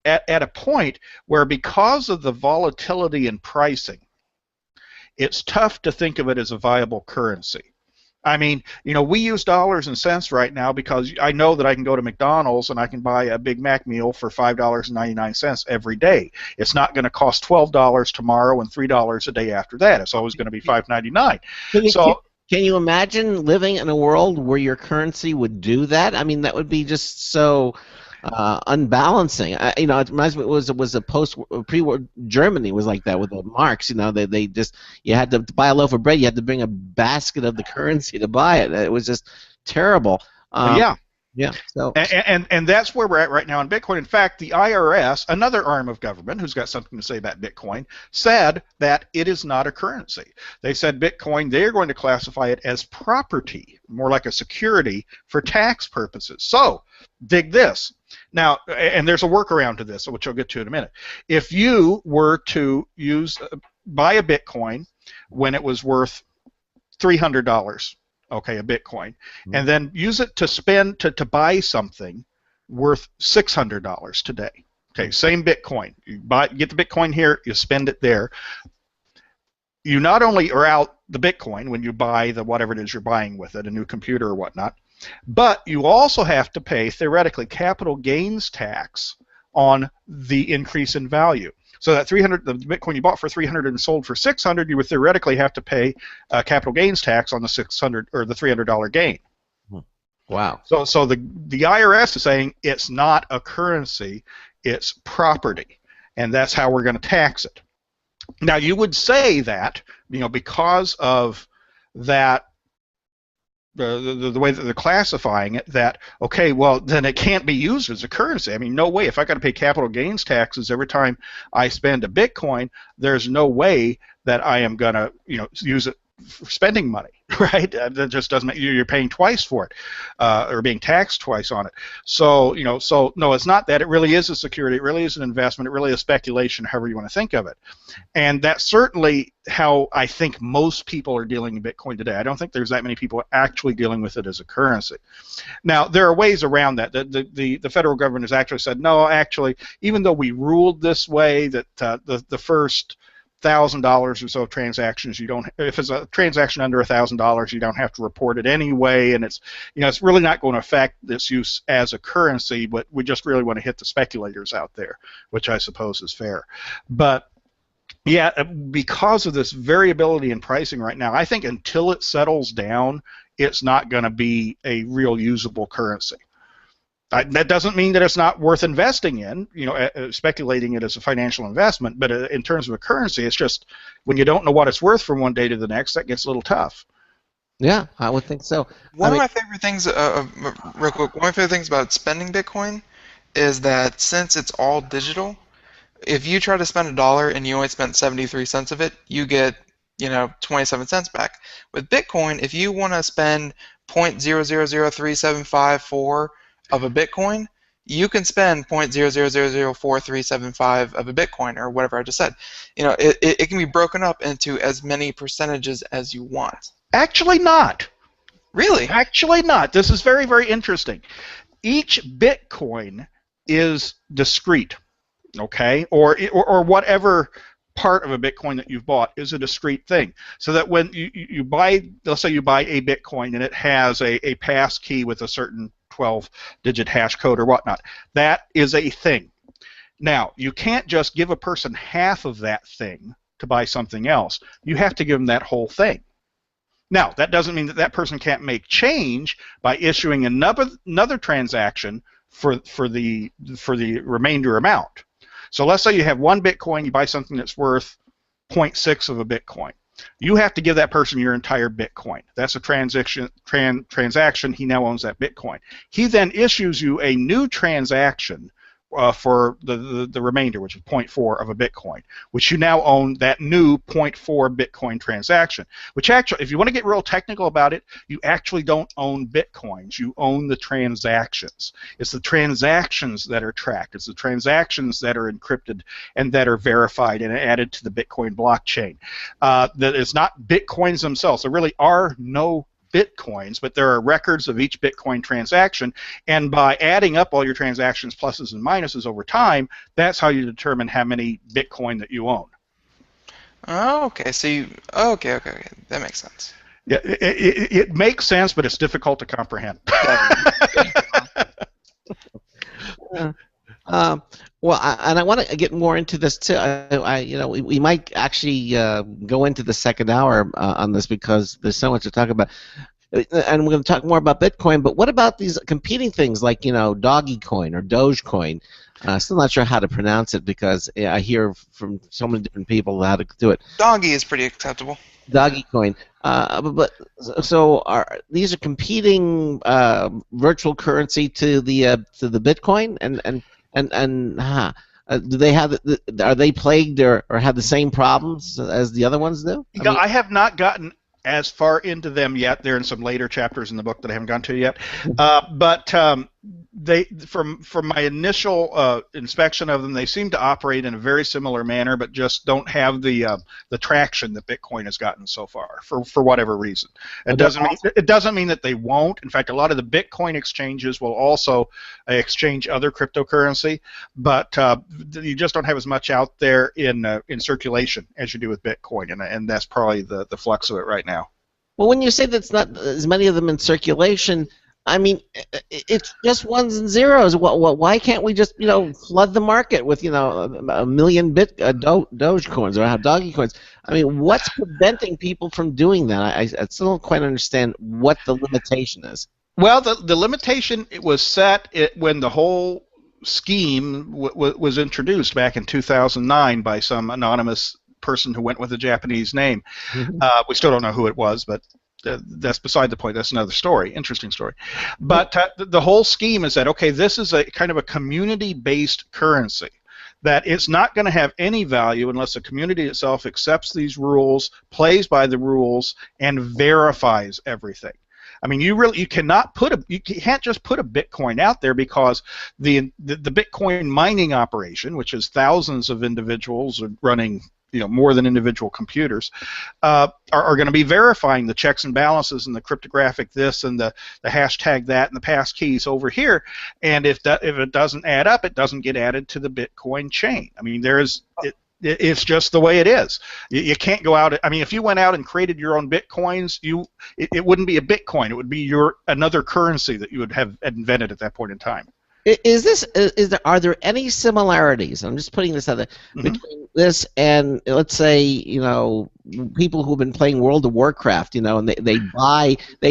at a point where, because of the volatility in pricing, it's tough to think of it as a viable currency. I mean, we use dollars and cents right now because I know that I can go to McDonald's and I can buy a Big Mac meal for $5.99 every day. It's not going to cost $12 tomorrow and $3 a day after that. It's always going to be $5.99. Can you imagine living in a world where your currency would do that? I mean, that would be just so unbalancing. It reminds me, it was a pre-war Germany was like that with the marks. They just, you had to buy a loaf of bread, you had to bring a basket of the currency to buy it. It was just terrible. Yeah. So and that's where we're at right now in Bitcoin. In fact, the IRS, another arm of government who's got something to say about Bitcoin, said that it is not a currency. They said Bitcoin, they're going to classify it as property, more like a security for tax purposes. So, dig this. Now, and there's a workaround to this, which I'll get to in a minute. If you were to buy a Bitcoin when it was worth $300, okay, a Bitcoin, and then use it to spend to buy something worth $600 today. Okay, same Bitcoin. You get the Bitcoin here, you spend it there. You not only are out the Bitcoin when you buy the whatever it is you're buying with it, a new computer or whatnot, but you also have to pay, theoretically, capital gains tax on the increase in value. So that the Bitcoin you bought for 300 and sold for 600, you would theoretically have to pay capital gains tax on the 600 or the $300 gain. Wow. So the IRS is saying it's not a currency, it's property, and that's how we're going to tax it. Now you would say that, because of that, the way that they're classifying it, that, okay, well, then it can't be used as a currency. I mean, no way. If I got to pay capital gains taxes every time I spend a Bitcoin, there's no way that I am going to, use it for spending money, right? That just doesn't make you're paying twice for it, or being taxed twice on it. So, no, it's not that. It really is a security. It really is an investment. It really is speculation, however you want to think of it. And that's certainly how I think most people are dealing in Bitcoin today. I don't think there's that many people actually dealing with it as a currency. Now, there are ways around that. The federal government has actually said, no, actually, even though we ruled this way, that the first $1,000 or so of transactions, if it's a transaction under $1,000, you don't have to report it anyway, and it's really not going to affect this use as a currency, but we just really want to hit the speculators out there, which I suppose is fair. But yeah, because of this variability in pricing right now, I think until it settles down, it's not going to be a real usable currency. That doesn't mean that it's not worth investing in, speculating it as a financial investment, but in terms of a currency, it's just when you don't know what it's worth from one day to the next, that gets a little tough. Yeah, I would think so. One of my favorite things, real quick, one of my favorite things about spending Bitcoin is that since it's all digital, if you try to spend $1 and you only spent 73 cents of it, you get 27 cents back. With Bitcoin, if you want to spend 0.0003754 of a Bitcoin, you can spend 0.0004375 of a Bitcoin, or whatever I just said. It can be broken up into as many percentages as you want. Actually not. Really? Actually not. This is very, very interesting. Each Bitcoin is discrete, okay? Or whatever part of a Bitcoin that you've bought is a discrete thing. So that when you buy, let's say you buy a Bitcoin and it has a pass key with a certain 12-digit hash code or whatnot, that is a thing. Now, you can't just give a person half of that thing to buy something else. You have to give them that whole thing. Now, that doesn't mean that that person can't make change by issuing another transaction for the remainder amount. So let's say you have one Bitcoin, you buy something that's worth 0.6 of a Bitcoin. You have to give that person your entire Bitcoin. That's a transaction. He now owns that Bitcoin. He then issues you a new transaction for the remainder, which is 0.4 of a Bitcoin, which you now own that new 0.4 Bitcoin transaction, which actually, if you want to get real technical about it, you actually don't own Bitcoins. You own the transactions. It's the transactions that are tracked. It's the transactions that are encrypted and that are verified and added to the Bitcoin blockchain. That it's not Bitcoins themselves. There really are no Bitcoins, but there are records of each Bitcoin transaction, and by adding up all your transactions, pluses and minuses over time, that's how you determine how many Bitcoin that you own. Oh, okay. So okay, that makes sense. Yeah, it makes sense, but it's difficult to comprehend. Well, and I want to get more into this too. We might actually go into the second hour on this because there's so much to talk about, and we're going to talk more about Bitcoin. But what about these competing things like Dogecoin or Dogecoin? Still not sure how to pronounce it because I hear from so many different people how to do it. Doggy is pretty acceptable. Dogecoin. So these are competing virtual currency to the Bitcoin and do they have? Are they plagued or have the same problems as the other ones do? I have not gotten as far into them yet. They're in some later chapters in the book that I haven't gone to yet. But they, from my initial inspection of them, they seem to operate in a very similar manner, but just don't have the traction that Bitcoin has gotten so far for whatever reason. It doesn't mean that they won't. In fact, a lot of the Bitcoin exchanges will also exchange other cryptocurrency, but you just don't have as much out there in circulation as you do with Bitcoin, and that's probably the flux of it right now. Well, when you say that's not as many of them in circulation, I mean, it's just ones and zeros. Why can't we just, flood the market with, a million Dogecoins or Doggy coins? I mean, what's preventing people from doing that? I still don't quite understand what the limitation is. Well, the limitation was set when the whole scheme was introduced back in 2009 by some anonymous person who went with a Japanese name. We still don't know who it was, but that's beside the point. That's another story, interesting story. But the whole scheme is that, okay, this is a kind of a community-based currency, that it's not going to have any value unless the community itself accepts these rules, plays by the rules, and verifies everything. I mean, you cannot you can't just put a Bitcoin out there, because the Bitcoin mining operation, which is thousands of individuals running, more than individual computers, are going to be verifying the checks and balances and the cryptographic this and the hashtag that and the pass keys over here. And if it doesn't add up, it doesn't get added to the Bitcoin chain. I mean, it's just the way it is. You can't go out. I mean, if you went out and created your own Bitcoins, it wouldn't be a Bitcoin. It would be another currency that you would have invented at that point in time. Are there any similarities? I'm just putting this out there between this and, let's say, people who've been playing World of Warcraft, and they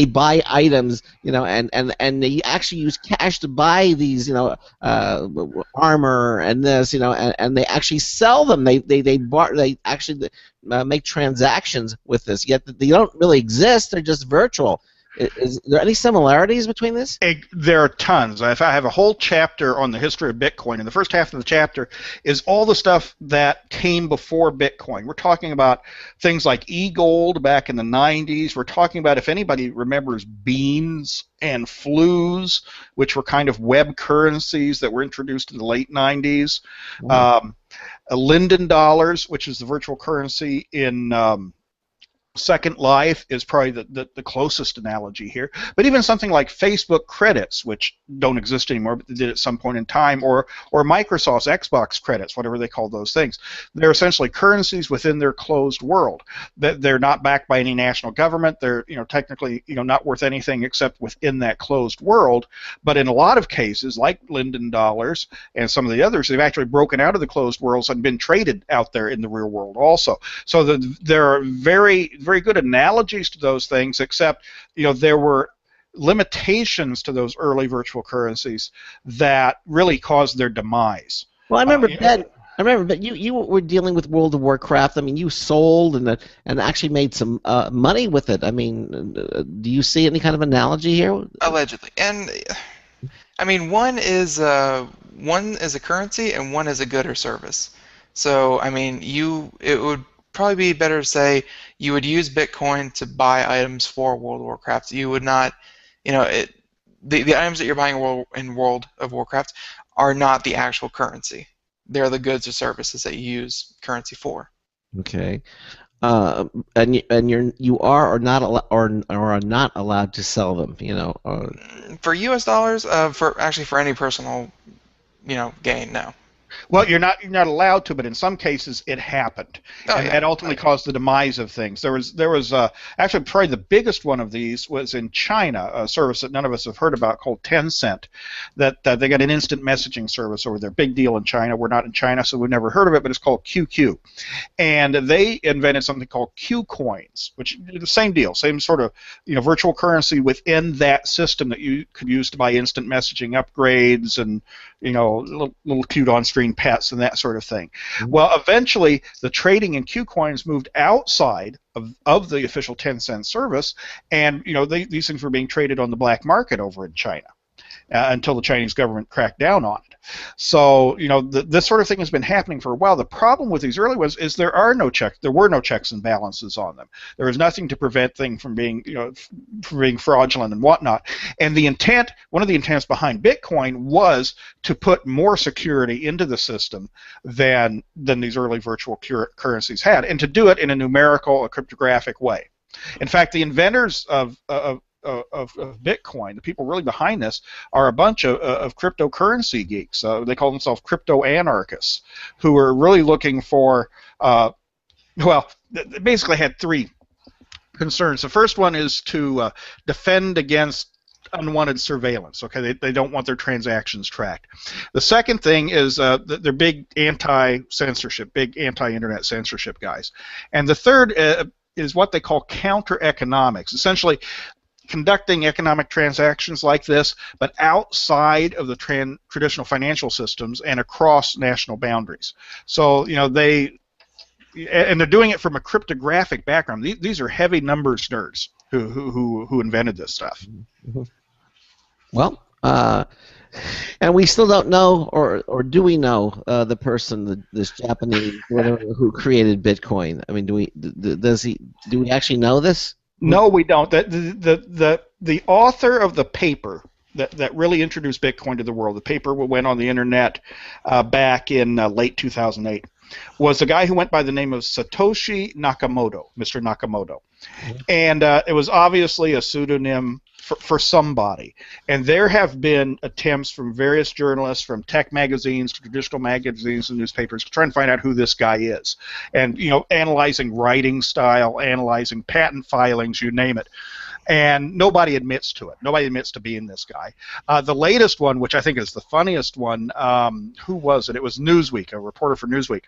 buy items, and they actually use cash to buy these, armor and this, and they actually sell them. They actually make transactions with this. Yet they don't really exist. They're just virtual. Is there any similarities between this? There are tons. If I have a whole chapter on the history of Bitcoin, and the first half of the chapter is all the stuff that came before Bitcoin. We're talking about things like e-gold back in the 90s. We're talking about, if anybody remembers, beans and flues, which were kind of web currencies that were introduced in the late 90s. Linden dollars, which is the virtual currency in Second Life, is probably the closest analogy here. But even something like Facebook credits, which don't exist anymore, but they did at some point in time, or Microsoft's Xbox credits, whatever they call those things, they're essentially currencies within their closed world. They're not backed by any national government. They're technically not worth anything except within that closed world. But in a lot of cases, like Linden dollars and some of the others, they've actually broken out of the closed worlds and been traded out there in the real world also. So there are very good analogies to those things, except there were limitations to those early virtual currencies that really caused their demise. Well, I remember, but you were dealing with World of Warcraft. I mean, you sold and actually made some money with it. I mean, do you see any kind of analogy here? Allegedly, and I mean, one is a currency and one is a good or service. So I mean, it would probably be better to say you would use Bitcoin to buy items for World of Warcraft. You would not, the items that you're buying in World of Warcraft are not the actual currency. They're the goods or services that you use currency for. Okay, and you are not allowed to sell them. For U.S. dollars, for any personal, gain, no. Well, you're not allowed to, but in some cases it happened, and that ultimately caused the demise of things. There was actually probably the biggest one of these was in China, a service that none of us have heard about called Tencent. That they got an instant messaging service over there. Big deal in China. We're not in China, so we've never heard of it, but it's called QQ, and they invented something called Qcoins, which is the same deal, same sort of virtual currency within that system that you could use to buy instant messaging upgrades and little cute on-screen pets and that sort of thing. Well, eventually the trading in Qcoins moved outside of the official Tencent service, and these things were being traded on the black market over in China until the Chinese government cracked down on it. So this sort of thing has been happening for a while. The problem with these early ones is there were no checks and balances on them. There was nothing to prevent things from being fraudulent and whatnot. And one of the intents behind Bitcoin was to put more security into the system than these early virtual currencies had, and to do it in a numerical, a cryptographic way. In fact, the inventors of Bitcoin, the people really behind this, are a bunch of cryptocurrency geeks. They call themselves crypto anarchists, who are really looking for, they basically had three concerns. The first one is to defend against unwanted surveillance. Okay, they don't want their transactions tracked. The second thing is they're big anti-censorship, big anti-internet censorship guys. And the third is what they call counter-economics, essentially conducting economic transactions like this, but outside of the traditional financial systems and across national boundaries. So, you know, they're doing it from a cryptographic background. These are heavy numbers nerds who invented this stuff. Well, and we still don't know, or do we know the person, this Japanese whatever, who created Bitcoin? I mean, do we actually know this? No, we don't. The author of the paper that really introduced Bitcoin to the world, the paper went on the internet back in late 2008, was a guy who went by the name of Satoshi Nakamoto, Mr. Nakamoto. And it was obviously a pseudonym for somebody. And there have been attempts from various journalists, from tech magazines to traditional magazines and newspapers, to try and find out who this guy is. And, you know, analyzing writing style, analyzing patent filings, you name it. And nobody admits to it. Nobody admits to being this guy. The latest one, which I think is the funniest one, who was it? It was Newsweek, a reporter for Newsweek,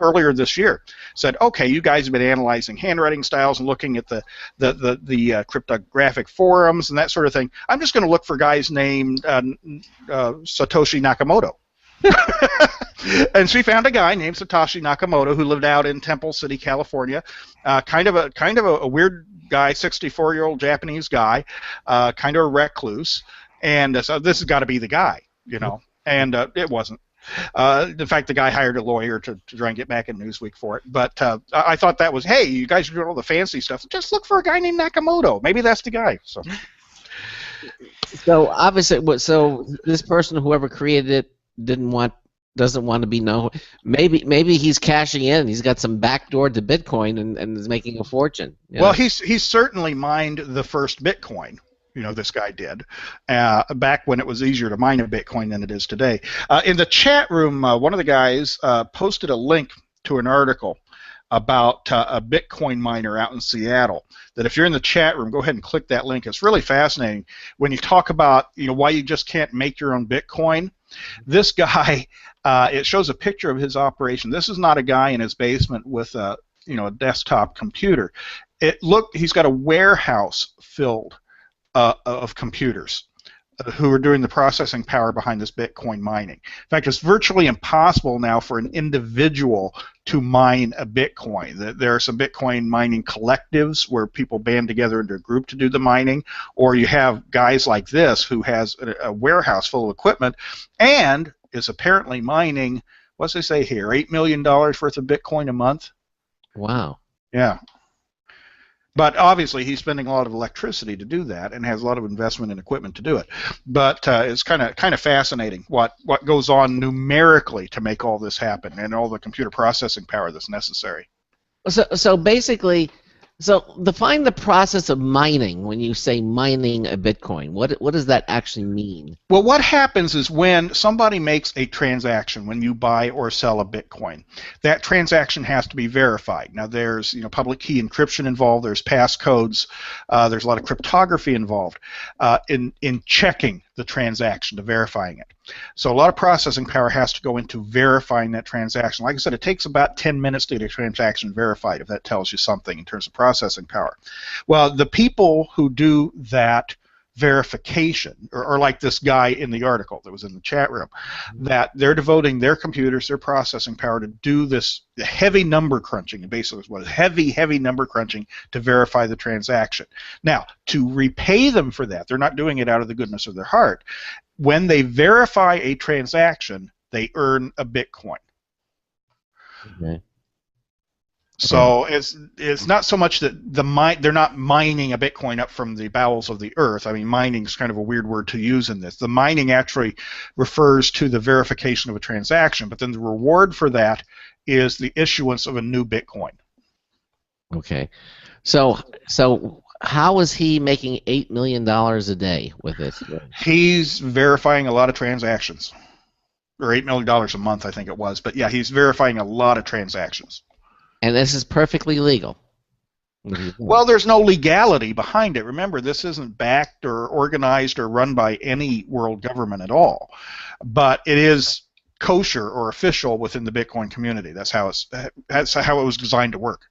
earlier this year, said, okay, you guys have been analyzing handwriting styles and looking at the cryptographic forums and that sort of thing. I'm just going to look for guys named Satoshi Nakamoto. And she found a guy named Satoshi Nakamoto who lived out in Temple City, California. Kind of a weird guy, 64-year-old Japanese guy, kind of a recluse. And so this has got to be the guy, you know. And it wasn't. In fact, the guy hired a lawyer to try and get back in Newsweek for it. But I thought that was, hey, you guys are doing all the fancy stuff. Just look for a guy named Nakamoto. Maybe that's the guy. So obviously, so this person, whoever created it, doesn't want to be known. Maybe he's cashing in. He's got some backdoor to Bitcoin and is making a fortune. Well, he's certainly mined the first Bitcoin. You know, this guy did back when it was easier to mine a Bitcoin than it is today. In the chat room, one of the guys posted a link to an article about a Bitcoin miner out in Seattle. That if you're in the chat room, go ahead and click that link. It's really fascinating when you talk about, you know, why you just can't make your own Bitcoin. This guy, it shows a picture of his operation. This is not a guy in his basement with a desktop computer. He's got a warehouse filled of computers who are doing the processing power behind this Bitcoin mining. In fact, it's virtually impossible now for an individual to mine a Bitcoin. There are some Bitcoin mining collectives where people band together into a group to do the mining, or you have guys like this who has a warehouse full of equipment and is apparently mining, what's they say here, $8 million worth of Bitcoin a month? Wow. Yeah. But obviously he's spending a lot of electricity to do that and has a lot of investment in equipment to do it. But it's kind of fascinating what goes on numerically to make all this happen and all the computer processing power that's necessary. So basically, define the process of mining. When you say mining a Bitcoin, what does that actually mean? Well, what happens is when somebody makes a transaction, when you buy or sell a Bitcoin, that transaction has to be verified. Now, there's public key encryption involved. There's passcodes. There's a lot of cryptography involved in checking the transaction, to verifying it. So a lot of processing power has to go into verifying that transaction. Like I said, it takes about 10 minutes to get a transaction verified, if that tells you something in terms of processing power. Well, the people who do that verification, or like this guy in the article that was in the chat room, that they're devoting their computers, their processing power to do this heavy number crunching, and basically what is heavy number crunching to verify the transaction. Now, to repay them for that, they're not doing it out of the goodness of their heart. When they verify a transaction, they earn a Bitcoin. Okay. So it's not so much that they're not mining a Bitcoin up from the bowels of the earth. I mean, mining is kind of a weird word to use in this. The mining actually refers to the verification of a transaction, but then the reward for that is the issuance of a new Bitcoin. Okay. So how is he making $8 million a day with this? He's verifying a lot of transactions, or $8 million a month, I think it was. But yeah, he's verifying a lot of transactions. And this is perfectly legal. Well, there's no legality behind it. Remember, this isn't backed or organized or run by any world government at all, but it is kosher or official within the Bitcoin community. That's how it was designed to work.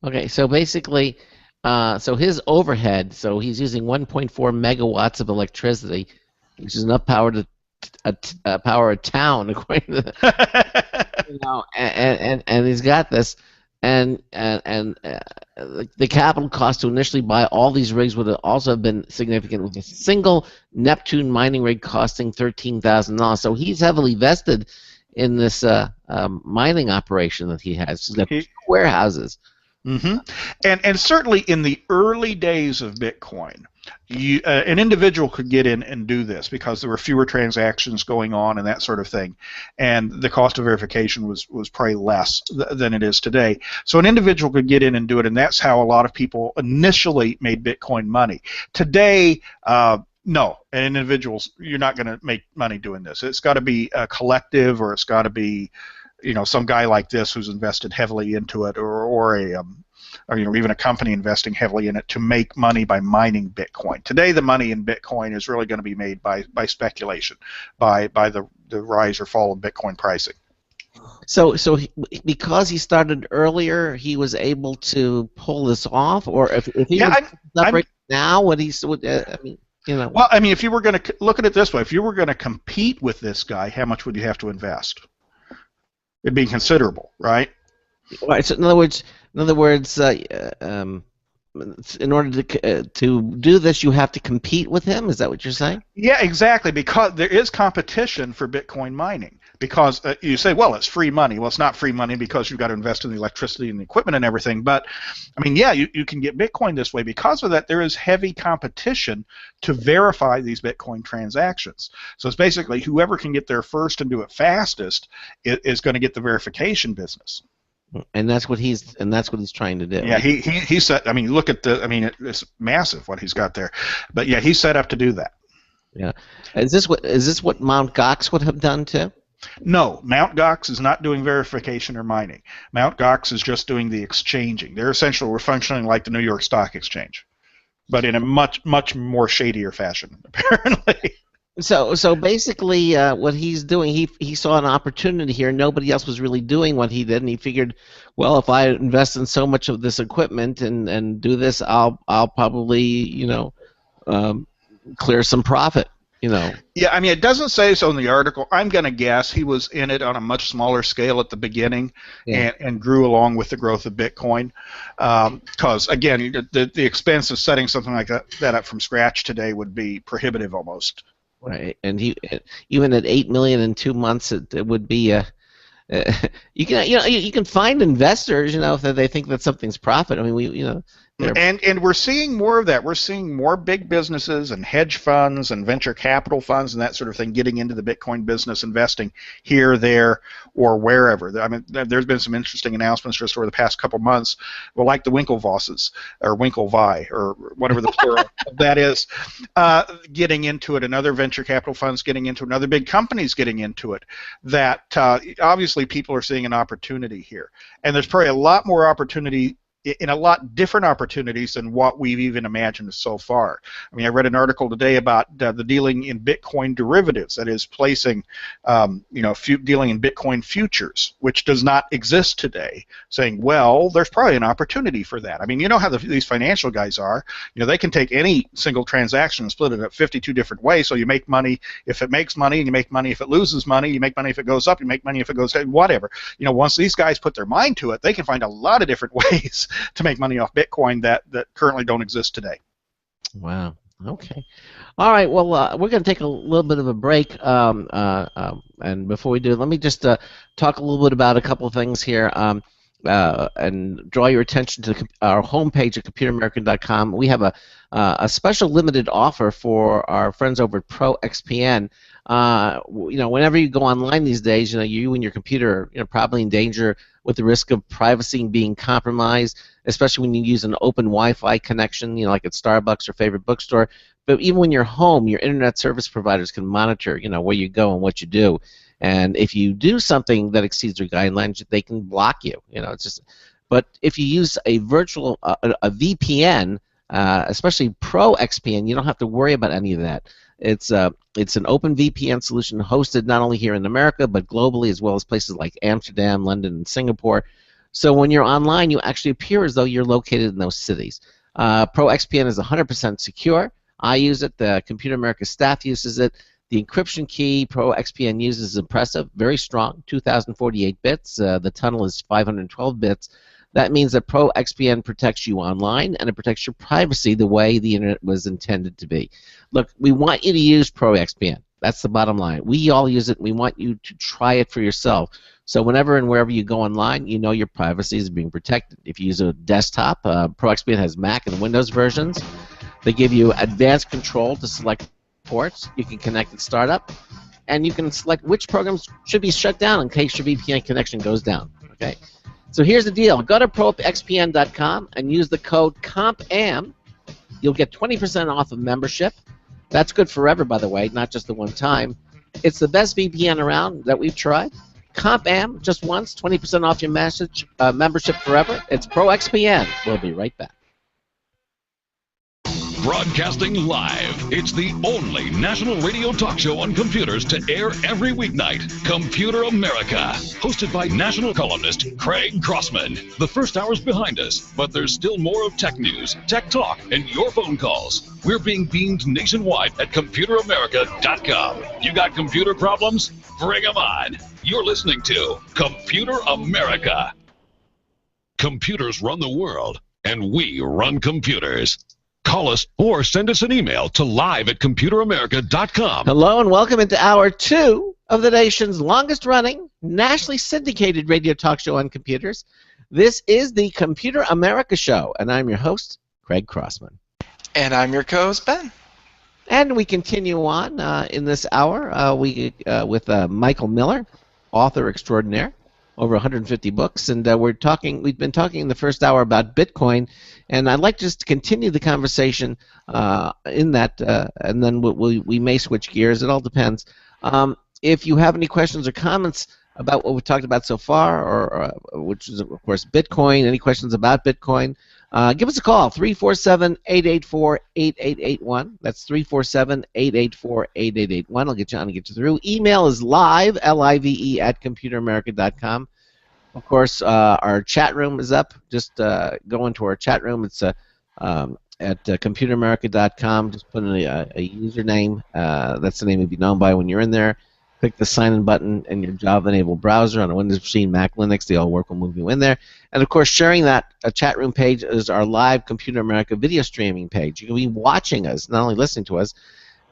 Okay, so basically, so his overhead, so he's using 1.4 megawatts of electricity, which is enough power to power a town, according to and he's got this, and the capital cost to initially buy all these rigs would also have been significant, with a single Neptune mining rig costing $13,000. So he's heavily vested in this mining operation that he has. He's got warehouses. Mm-hmm. And certainly in the early days of Bitcoin, an individual could get in and do this because there were fewer transactions going on and that sort of thing, and the cost of verification was probably less than it is today. So an individual could get in and do it, and that's how a lot of people initially made Bitcoin money. Today, no, an individual's, you're not going to make money doing this. It's got to be a collective, or it's got to be, some guy like this who's invested heavily into it, or even a company investing heavily in it to make money by mining Bitcoin. Today, the money in Bitcoin is really going to be made by speculation, by the rise or fall of Bitcoin pricing. So because he started earlier, he was able to pull this off, or if he was now, what he's, I mean. Well, I mean, if you were going to look at it this way, if you were going to compete with this guy, how much would you have to invest? It'd be considerable, right? Right. So in other words, in order to do this, you have to compete with him. Is that what you're saying? Yeah, exactly. Because there is competition for Bitcoin mining. Because you say, well, it's free money. Well, it's not free money because you've got to invest in the electricity and the equipment and everything. But I mean, yeah, you can get Bitcoin this way. Because of that, there is heavy competition to verify these Bitcoin transactions. So it's basically whoever can get there first and do it fastest is going to get the verification business. And that's what he's trying to do. Yeah, he set. I mean, look at it's massive what he's got there. But yeah, he's set up to do that. Yeah. Is this what Mt. Gox would have done too? No, Mt. Gox is not doing verification or mining. Mt. Gox is just doing the exchanging. They're essentially functioning like the New York Stock Exchange, but in a much more shadier fashion, apparently. So basically, what he's doing, he saw an opportunity here. Nobody else was really doing what he did, and he figured, well, if I invest in so much of this equipment and do this, I'll probably clear some profit. Yeah, I mean, it doesn't say so in the article. I'm going to guess he was in it on a much smaller scale at the beginning, and grew along with the growth of Bitcoin. Because again, the expense of setting something like that up from scratch today would be prohibitive almost. Right, and he even at $8 million in 2 months, it would be you can find investors, if they think that something's profit. I mean, and we're seeing more of that. We're seeing more big businesses and hedge funds and venture capital funds and that sort of thing getting into the Bitcoin business, investing here, there, or wherever. I mean, there's been some interesting announcements just over the past couple months. Well, like the Winklevosses or Winklevi or whatever the plural of that is, getting into it, and other venture capital funds getting into it, and other big companies getting into it. That obviously people are seeing an opportunity here, and there's probably a lot more opportunity in a lot different opportunities than what we've even imagined so far. I mean, I read an article today about the dealing in Bitcoin derivatives, that is, placing, dealing in Bitcoin futures, which does not exist today, saying, well, there's probably an opportunity for that. I mean, you know how these financial guys are. They can take any single transaction and split it up 52 different ways, so you make money if it makes money, and you make money if it loses money, you make money if it goes up, you make money if it goes down, whatever. Once these guys put their mind to it, they can find a lot of different ways to make money off Bitcoin that currently don't exist today. Wow. Okay. All right. Well, we're going to take a little bit of a break, and before we do, let me just talk a little bit about a couple of things here, and draw your attention to our homepage at ComputerAmerican.com. We have a special limited offer for our friends over at ProXPN. Whenever you go online these days, you and your computer are probably in danger with the risk of privacy being compromised, especially when you use an open Wi-Fi connection, like at Starbucks or favorite bookstore. But even when you're home, your internet service providers can monitor, where you go and what you do. And if you do something that exceeds their guidelines, they can block you. It's just But if you use a virtual a VPN, especially Pro XPN, you don't have to worry about any of that. It's an open VPN solution hosted not only here in America but globally, as well as places like Amsterdam, London, and Singapore. So when you're online, you actually appear as though you're located in those cities. Pro XPN is 100% secure. I use it. The Computer America staff uses it. The encryption key Pro XPN uses is impressive, very strong, 2048 bits. The tunnel is 512 bits. That means that Pro XPN protects you online, and it protects your privacy the way the internet was intended to be. Look, we want you to use Pro XPN. That's the bottom line. We all use it, and we want you to try it for yourself. So whenever and wherever you go online, you know your privacy is being protected. If you use a desktop, Pro XPN has Mac and Windows versions. They give you advanced control to select ports. You can connect and start up, and you can select which programs should be shut down in case your VPN connection goes down. Okay. So here's the deal. Go to ProXPN.com and use the code COMPAM. You'll get 20% off of membership. That's good forever, by the way, not just the one time. It's the best VPN around that we've tried. CompAM, just once, 20% off your membership forever. It's ProXPN. We'll be right back. Broadcasting live, it's the only national radio talk show on computers to air every weeknight. Computer America, hosted by national columnist Craig Crossman. The first hour's behind us, but there's still more of tech news, tech talk, and your phone calls. We're being beamed nationwide at ComputerAmerica.com. You got computer problems? Bring them on. You're listening to Computer America. Computers run the world, and we run computers. Call us or send us an email to live@computeramerica.com. Hello and welcome into Hour 2 of the nation's longest-running, nationally syndicated radio talk show on computers. This is the Computer America Show, and I'm your host, Craig Crossman. And I'm your co-host, Ben. And we continue on in this hour with Michael Miller, author extraordinaire, over 150 books, and we've been talking in the first hour about Bitcoin, and I'd like just to continue the conversation in that, and then we may switch gears. It all depends. If you have any questions or comments about what we've talked about so far, or which is, of course, Bitcoin, any questions about Bitcoin, give us a call, 347-884-8881. That's 347-884-8881. I'll get you on and get you through. Email is live, L-I-V-E, @computeramerica.com. Of course, our chat room is up. Just go into our chat room. It's at computeramerica.com. Just put in a username. That's the name you'll be known by when you're in there. Click the sign-in button in your Java-enabled browser on a Windows machine, Mac, Linux. They all work. Will move you in there. And, of course, sharing that chat room page is our live Computer America video streaming page. You can be watching us, not only listening to us.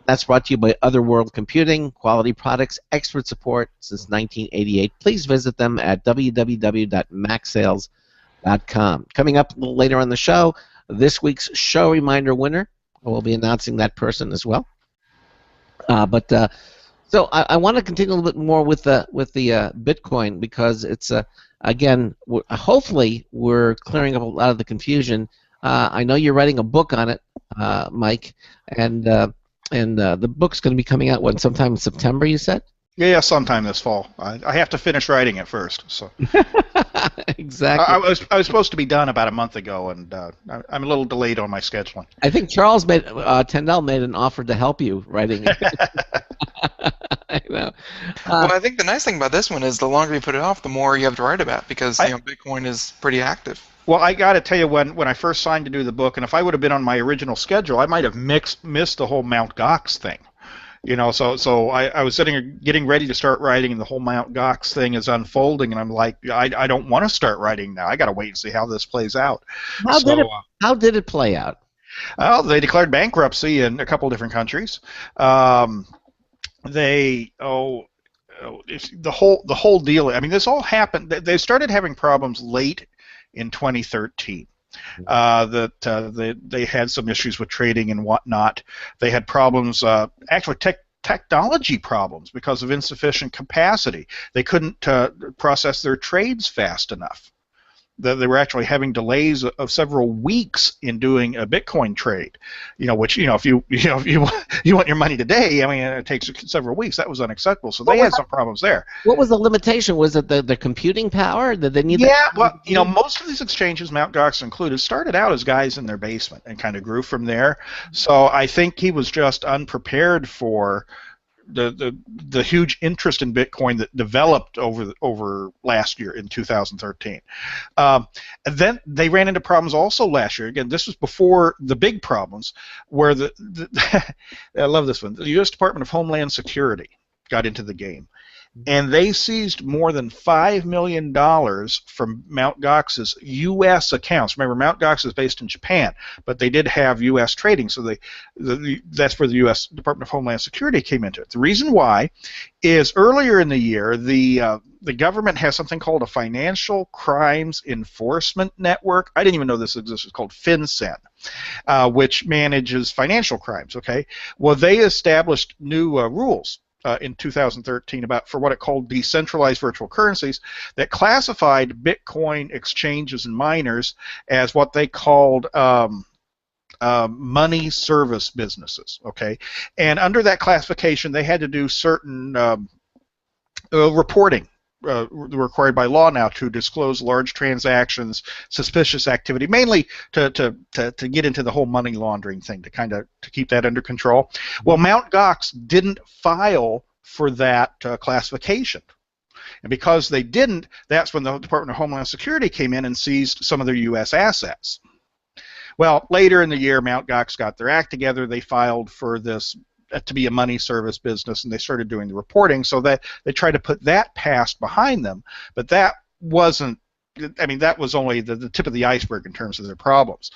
That's brought to you by Otherworld Computing, quality products, expert support since 1988. Please visit them at www.macsales.com. Coming up a little later on the show, this week's show reminder winner. We'll be announcing that person as well. So I want to continue a little bit more with the Bitcoin, because it's again, hopefully we're clearing up a lot of the confusion. I know you're writing a book on it, Mike, and the book's going to be coming out sometime in September, you said? Yeah, sometime this fall. I have to finish writing it first. So exactly. I was supposed to be done about a month ago, and I'm a little delayed on my scheduling. I think Charles Tendell made an offer to help you writing it. I know. Well, I think the nice thing about this one is the longer you put it off, the more you have to write about, because Bitcoin is pretty active. Well, I got to tell you, when I first signed to do the book, and if I would have been on my original schedule, I might have missed the whole Mt. Gox thing. So I was getting ready to start writing, and the whole Mt. Gox thing is unfolding, and I'm like, I don't want to start writing now. I got to wait and see how this plays out. How did it play out? Well, they declared bankruptcy in a couple different countries. The whole deal. I mean, this all happened. They started having problems late in 2013. They had some issues with trading and whatnot. They had problems, actually technology problems, because of insufficient capacity. They couldn't process their trades fast enough. they were actually having delays of several weeks in doing a Bitcoin trade. Which if you want your money today, I mean, it takes several weeks. That was unacceptable. So they had some problems there. What was the limitation? Was it the computing power? Did they need? Yeah, well, most of these exchanges, Mt. Gox included, started out as guys in their basement and kind of grew from there. So I think he was just unprepared for the huge interest in Bitcoin that developed over last year in 2013. And then they ran into problems also last year. Again, this was before the big problems, where I love this one. The U.S. Department of Homeland Security got into the game, and they seized more than $5 million from Mt. Gox's U.S. accounts. Remember, Mt. Gox is based in Japan, but they did have U.S. trading, so that's where the U.S. Department of Homeland Security came into it. The reason why is earlier in the year, the government has something called a Financial Crimes Enforcement Network. I didn't even know this existed. It's called FinCEN, which manages financial crimes. Okay, well, they established new rules in 2013 for what it called decentralized virtual currencies that classified Bitcoin exchanges and miners as what they called money service businesses. Okay, and under that classification, they had to do certain reporting. Required by law now to disclose large transactions, suspicious activity, mainly to get into the whole money laundering thing, to keep that under control. Well, Mt. Gox didn't file for that classification, and because they didn't, that's when the Department of Homeland Security came in and seized some of their U.S. assets. Well, later in the year, Mt. Gox got their act together. They filed for this to be a money service business, and they started doing the reporting, so that they tried to put that past behind them, but that wasn't, I mean, that was only the tip of the iceberg in terms of their problems.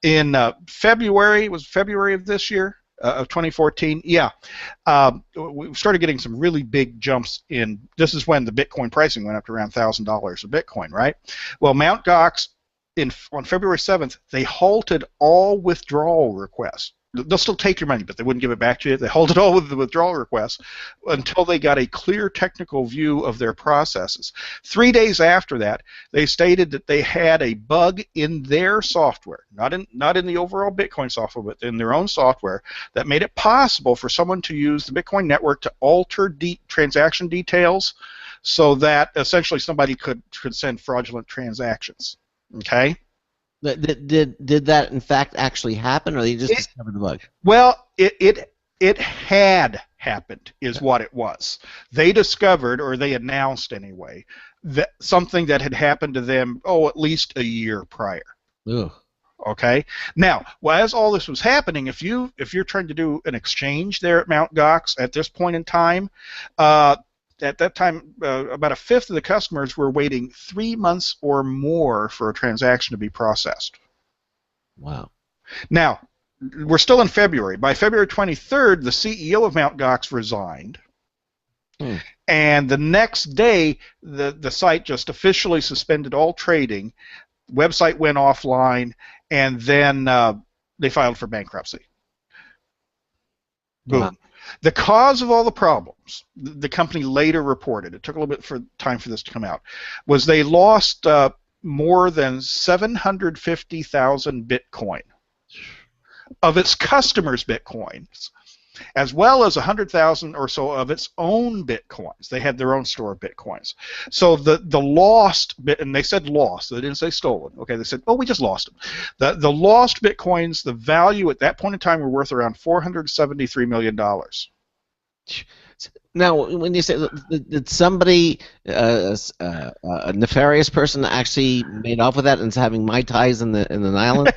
In February of this year, of 2014, we started getting some really big jumps in, this is when the Bitcoin pricing went up to around $1,000 a Bitcoin, right? Well, Mt. Gox, on February 7th, they halted all withdrawal requests. They'll still take your money, but they wouldn't give it back to you. They halted all of the withdrawal requests until they got a clear technical view of their processes. 3 days after that, they stated that they had a bug in their software, not in the overall Bitcoin software, but in their own software, that made it possible for someone to use the Bitcoin network to alter transaction details so that essentially somebody could send fraudulent transactions. Okay? Did that in fact actually happen, or they just discovered the bug? Well, it had happened, is what it was. They discovered, or they announced anyway, that something that had happened to them, at least a year prior. Ugh. Okay. Now, as all this was happening, if you're trying to do an exchange there at Mt. Gox at this point in time, at that time, about a fifth of the customers were waiting 3 months or more for a transaction to be processed. Wow. Now, we're still in February. By February 23rd, the CEO of Mt. Gox resigned. And the next day, the site just officially suspended all trading. Website went offline, and then they filed for bankruptcy. Boom. Wow. The cause of all the problems, the company later reported, it took a little bit for time for this to come out, was they lost more than 750,000 Bitcoin of its customers' Bitcoins, as well as 100,000 or so of its own Bitcoins. They had their own store of Bitcoins. So the lost bit, and they said lost, they didn't say stolen. Okay, they said, we just lost them. The lost Bitcoins, the value at that point in time were worth around $473 million. Now, when you say, did somebody, a nefarious person, actually made off with that and is having Mai Tais in the island?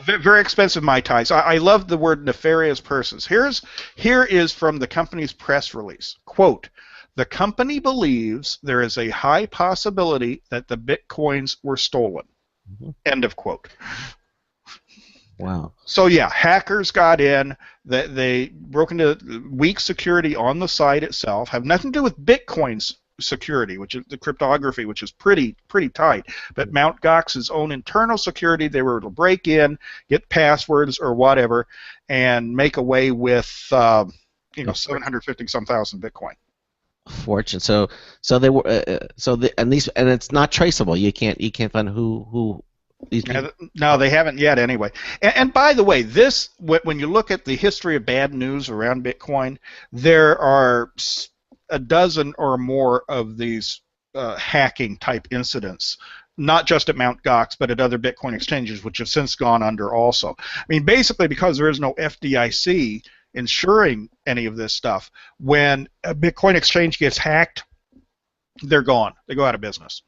Very expensive Mai Tais. I love the word nefarious persons. Here is from the company's press release. Quote, "The company believes there is a high possibility that the Bitcoins were stolen." End of quote. Wow. So yeah, hackers got in. They broke into weak security on the site itself. Have nothing to do with Bitcoin's security, which is the cryptography, which is pretty tight. But Mt. Gox's own internal security, they were able to break in, get passwords or whatever, and make away with 750 some thousand Bitcoin. fortune. So they were and it's not traceable. You can't find who these people. No, they haven't yet anyway. And by the way, when you look at the history of bad news around Bitcoin, there are a dozen or more of these hacking type incidents, not just at Mt. Gox, but at other Bitcoin exchanges, which have since gone under also. I mean, basically because there is no FDIC ensuring any of this stuff, when a Bitcoin exchange gets hacked, they're gone. They go out of business.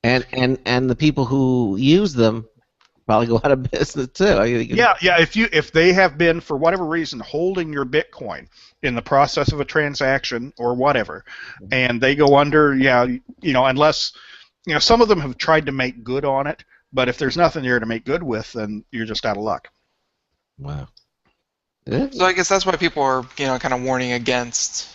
And the people who use them probably go out of business too. Yeah. If they have been, for whatever reason, holding your Bitcoin in the process of a transaction or whatever, and they go under, unless some of them have tried to make good on it, but if there's nothing there to make good with, then you're just out of luck. Wow. So I guess that's why people are, kind of warning against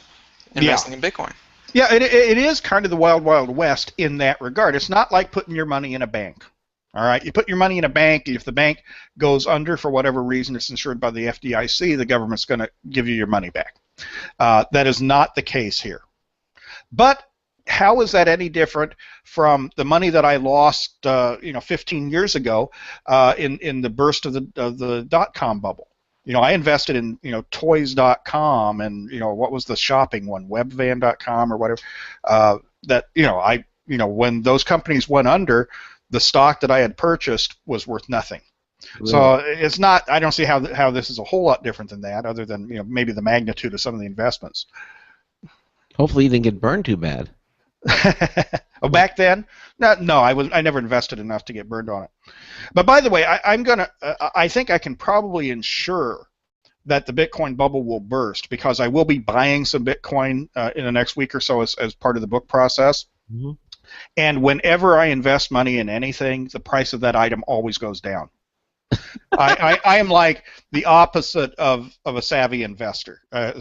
investing in Bitcoin. Yeah, it is kind of the wild, wild west in that regard. It's not like putting your money in a bank. All right, you put your money in a bank. If the bank goes under for whatever reason, it's insured by the FDIC. The government's going to give you your money back. That is not the case here. But how is that any different from the money that I lost, 15 years ago, in the burst of the .com bubble? I invested in, toys.com and, what was the shopping one, webvan.com or whatever, when those companies went under, the stock that I had purchased was worth nothing. Really? So it's not, I don't see how this is a whole lot different than that, other than, maybe the magnitude of some of the investments. Hopefully you didn't get burned too bad. Oh, back then? No, I never invested enough to get burned on it. But by the way, I think I can probably ensure that the Bitcoin bubble will burst, because I will be buying some Bitcoin in the next week or so as part of the book process. Mm-hmm. And whenever I invest money in anything, the price of that item always goes down. I am like the opposite of a savvy investor. I'm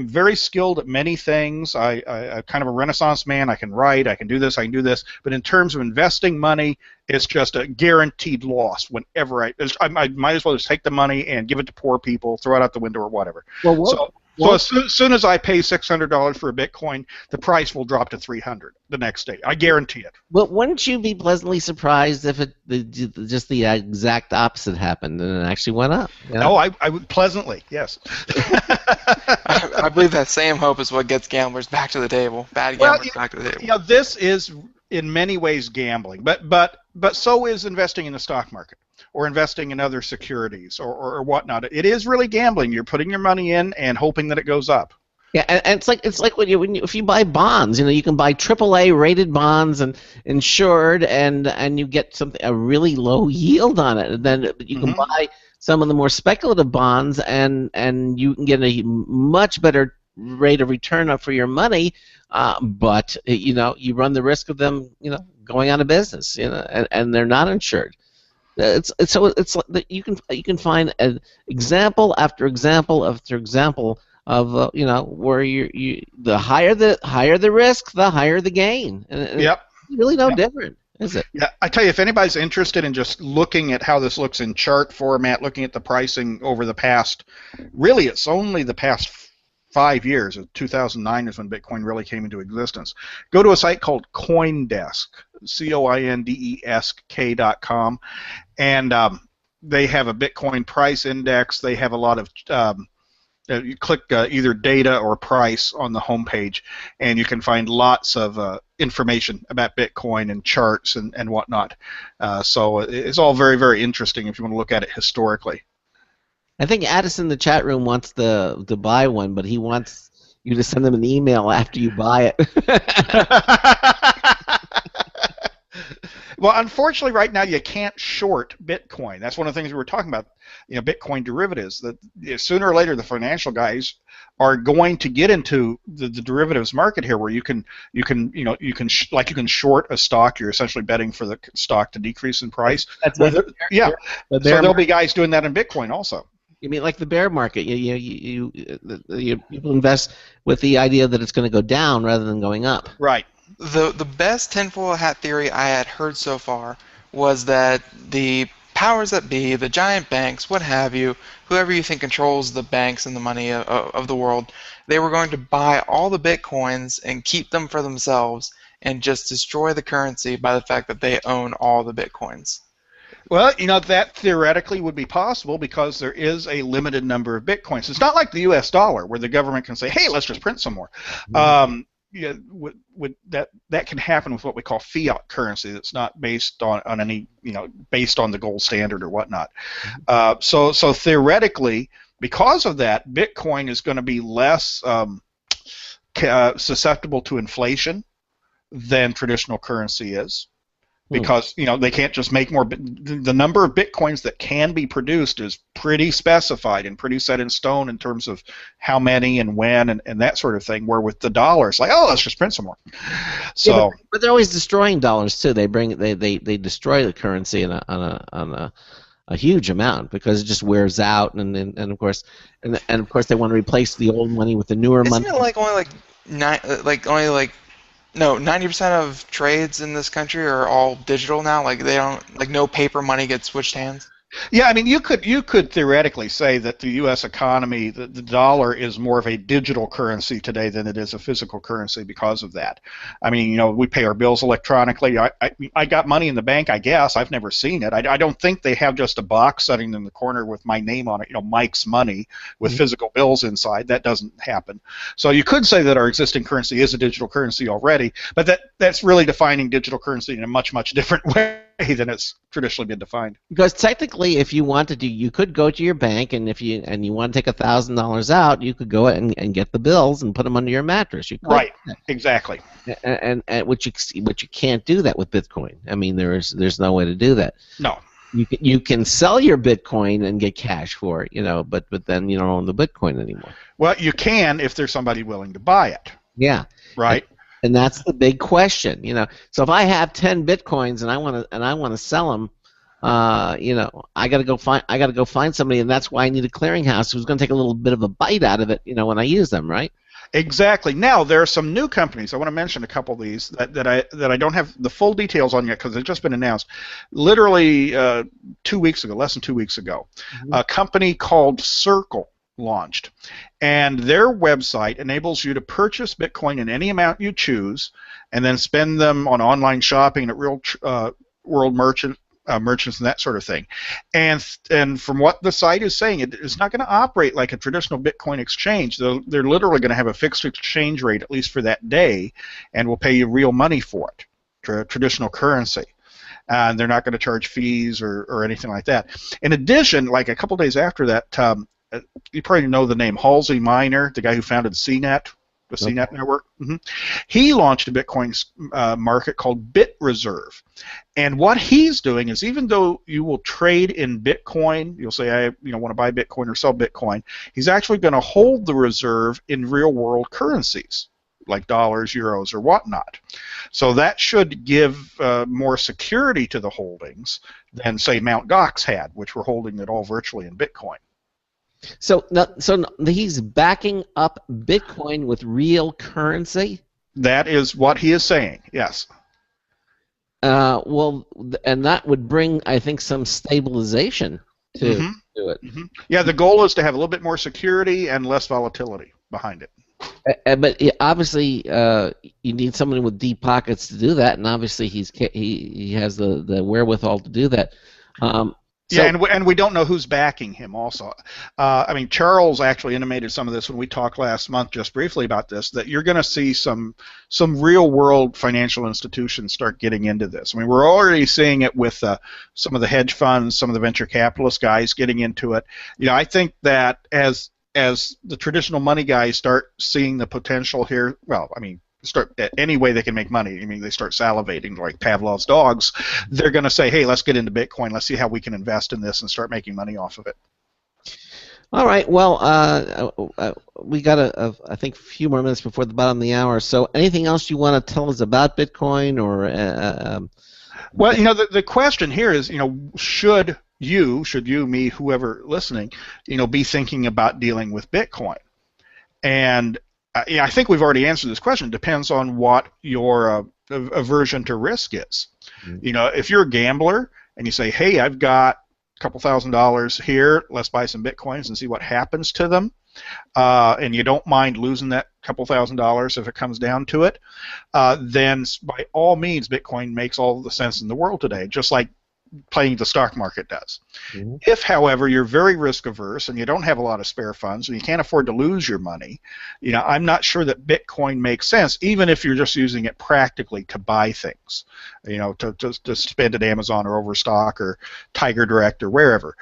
very skilled at many things. I'm kind of a Renaissance man. I can write, I can do this, but in terms of investing money, it's just a guaranteed loss whenever I might as well just take the money and give it to poor people, throw it out the window or whatever. So as soon as I pay $600 for a Bitcoin, the price will drop to $300 the next day. I guarantee it. Well, wouldn't you be pleasantly surprised if just the exact opposite happened and it actually went up? No, I would pleasantly, yes. I believe that same hope is what gets gamblers back to the table. Bad gamblers back to the table. This is in many ways gambling, but so is investing in the stock market, or investing in other securities, or whatnot. It is really gambling. You're putting your money in and hoping that it goes up. Yeah, and it's like if you buy bonds, you can buy AAA rated bonds and insured, and you get a really low yield on it. And then you can buy some of the more speculative bonds, and you can get a much better rate of return for your money. But you run the risk of them going out of business, and they're not insured. It's like you can find an example after example after example of where the higher the risk, the higher the gain. And yep. It's really no different, is it? Yeah, I tell you, if anybody's interested in just looking at how this looks in chart format, looking at the pricing over the past, really it's only the past 5 years. 2009 is when Bitcoin really came into existence. Go to a site called CoinDesk, CoinDesk.com, and they have a Bitcoin price index. They have a lot of you click either data or price on the homepage, and you can find lots of information about Bitcoin and charts and whatnot. So it's all very, very interesting if you want to look at it historically. I think Addison in the chat room wants to buy one, but he wants you to send him an email after you buy it. Well, unfortunately, right now you can't short Bitcoin. That's one of the things we were talking about. Bitcoin derivatives. That sooner or later the financial guys are going to get into the derivatives market here, where you can short a stock. You're essentially betting for the stock to decrease in price. So there'll be guys doing that in Bitcoin also. You mean like the bear market? People invest with the idea that it's going to go down rather than going up. Right. The best tinfoil hat theory I had heard so far was that the powers that be, the giant banks, what have you, whoever you think controls the banks and the money of the world, they were going to buy all the Bitcoins and keep them for themselves and just destroy the currency by the fact that they own all the Bitcoins. Well, that theoretically would be possible because there is a limited number of Bitcoins. It's not like the U.S. dollar where the government can say, hey, let's just print some more. That can happen with what we call fiat currency that's not based on any, based on the gold standard or whatnot. So theoretically, because of that, Bitcoin is going to be less susceptible to inflation than traditional currency is. Because they can't just make more. The number of Bitcoins that can be produced is pretty specified and pretty set in stone in terms of how many and when and that sort of thing. Where with the dollar, it's like, oh, let's just print some more. So, but they're always destroying dollars too. They destroy the currency on a huge amount because it just wears out, and of course they want to replace the old money with the newer money. Isn't it only 90% of trades in this country are all digital now. Like they don't, no paper money gets switched hands. Yeah, I mean, you could theoretically say that the U.S. economy, the dollar, is more of a digital currency today than it is a physical currency because of that. I mean, we pay our bills electronically. I got money in the bank, I guess. I've never seen it. I don't think they have just a box sitting in the corner with my name on it, Mike's Money, with physical bills inside. That doesn't happen. So you could say that our existing currency is a digital currency already, but that's really defining digital currency in a much, much different way than it's traditionally been defined. Because technically, if you wanted to, you could go to your bank, and if you want to take $1,000 out, you could go and get the bills and put them under your mattress. You could. Right. Exactly. And which you can't do that with Bitcoin. I mean, there's no way to do that. No. You can sell your Bitcoin and get cash for it, but then you don't own the Bitcoin anymore. Well, you can if there's somebody willing to buy it. Yeah. Right. And that's the big question, So if I have 10 Bitcoins and I want to sell them, I got to go find somebody, and that's why I need a clearinghouse who's going to take a little bit of a bite out of it, when I use them, right? Exactly. Now there are some new companies. I want to mention a couple of these that I don't have the full details on yet because they've just been announced. Literally 2 weeks ago, less than 2 weeks ago, a company called Circle launched, and their website enables you to purchase Bitcoin in any amount you choose, and then spend them on online shopping at real world merchants and that sort of thing. And from what the site is saying, it's not going to operate like a traditional Bitcoin exchange. They're literally going to have a fixed exchange rate at least for that day, and will pay you real money for it, traditional currency. And they're not going to charge fees or anything like that. In addition, like a couple days after that. You probably know the name Halsey Minor, the guy who founded CNET, the CNET network. He launched a Bitcoin market called BitReserve. And what he's doing is, even though you will trade in Bitcoin, you'll say, I want to buy Bitcoin or sell Bitcoin, he's actually going to hold the reserve in real-world currencies, like dollars, euros, or whatnot. So that should give more security to the holdings than, say, Mt. Gox had, which were holding it all virtually in Bitcoin. So he's backing up Bitcoin with real currency? That is what he is saying, yes. Well, and that would bring, I think, some stabilization to it. Yeah, the goal is to have a little bit more security and less volatility behind it. But obviously, you need someone with deep pockets to do that, and obviously he has the wherewithal to do that. And we don't know who's backing him also. I mean, Charles actually intimated some of this when we talked last month just briefly about this, that you're going to see some real-world financial institutions start getting into this. I mean, we're already seeing it with some of the hedge funds, some of the venture capitalist guys getting into it. I think that as the traditional money guys start seeing the potential here, well, I mean, start any way they can make money. I mean, they start salivating like Pavlov's dogs. They're going to say, hey, let's get into Bitcoin. Let's see how we can invest in this and start making money off of it. All right. Well, we got I think a few more minutes before the bottom of the hour. So anything else you want to tell us about Bitcoin or? Well, the question here is, should you, me, whoever listening, be thinking about dealing with Bitcoin? And I think we've already answered this question. It depends on what your aversion to risk is. If you're a gambler and you say, hey, I've got couple $1,000s here, let's buy some Bitcoins and see what happens to them. And you don't mind losing that couple $1,000s if it comes down to it, then by all means, Bitcoin makes all the sense in the world today, just like playing the stock market does. Mhm. If, however, you're very risk averse and you don't have a lot of spare funds and you can't afford to lose your money, I'm not sure that Bitcoin makes sense, even if you're just using it practically to buy things, to spend at Amazon or Overstock or Tiger Direct or wherever.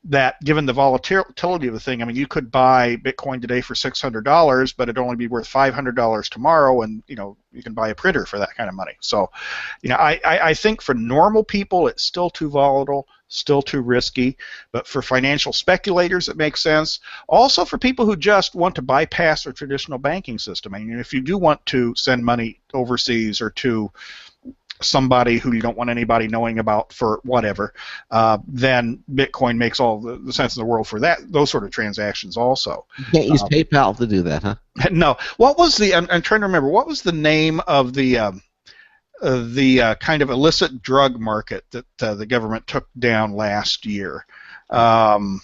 That given the volatility of the thing, you could buy Bitcoin today for $600, but it'd only be worth $500 tomorrow, and you can buy a printer for that kind of money. So, I think for normal people, it's still too volatile, still too risky. But for financial speculators, it makes sense. Also, for people who just want to bypass their traditional banking system. If you do want to send money overseas or to somebody who you don't want anybody knowing about for whatever, then Bitcoin makes all the sense in the world for those sort of transactions also. You can't use PayPal to do that, huh? No. What was I'm trying to remember. What was the name of the kind of illicit drug market that the government took down last year? I'm